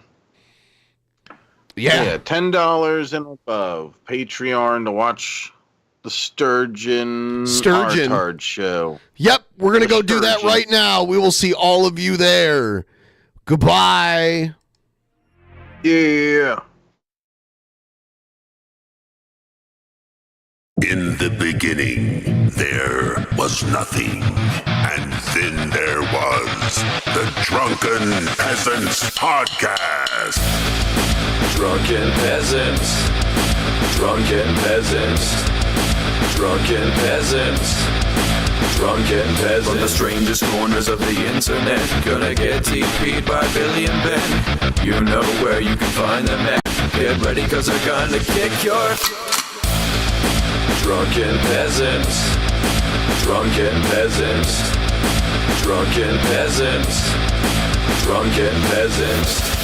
$10 and above. Patreon to watch the Sturgeon Artard show. Yep, we're going to go do that right now. We will see all of you there. Goodbye. Yeah. In the beginning, there was nothing. And then there was the Drunken Peasants Podcast. Drunken Peasants. Drunken Peasants. Drunken Peasants. Drunken Peasants. From the strangest corners of the internet, gonna get TP'd by Billy and Ben. You know where you can find them at. Get ready, cause they're gonna kick your... Drunken Peasants. Drunken Peasants. Drunken Peasants. Drunken Peasants.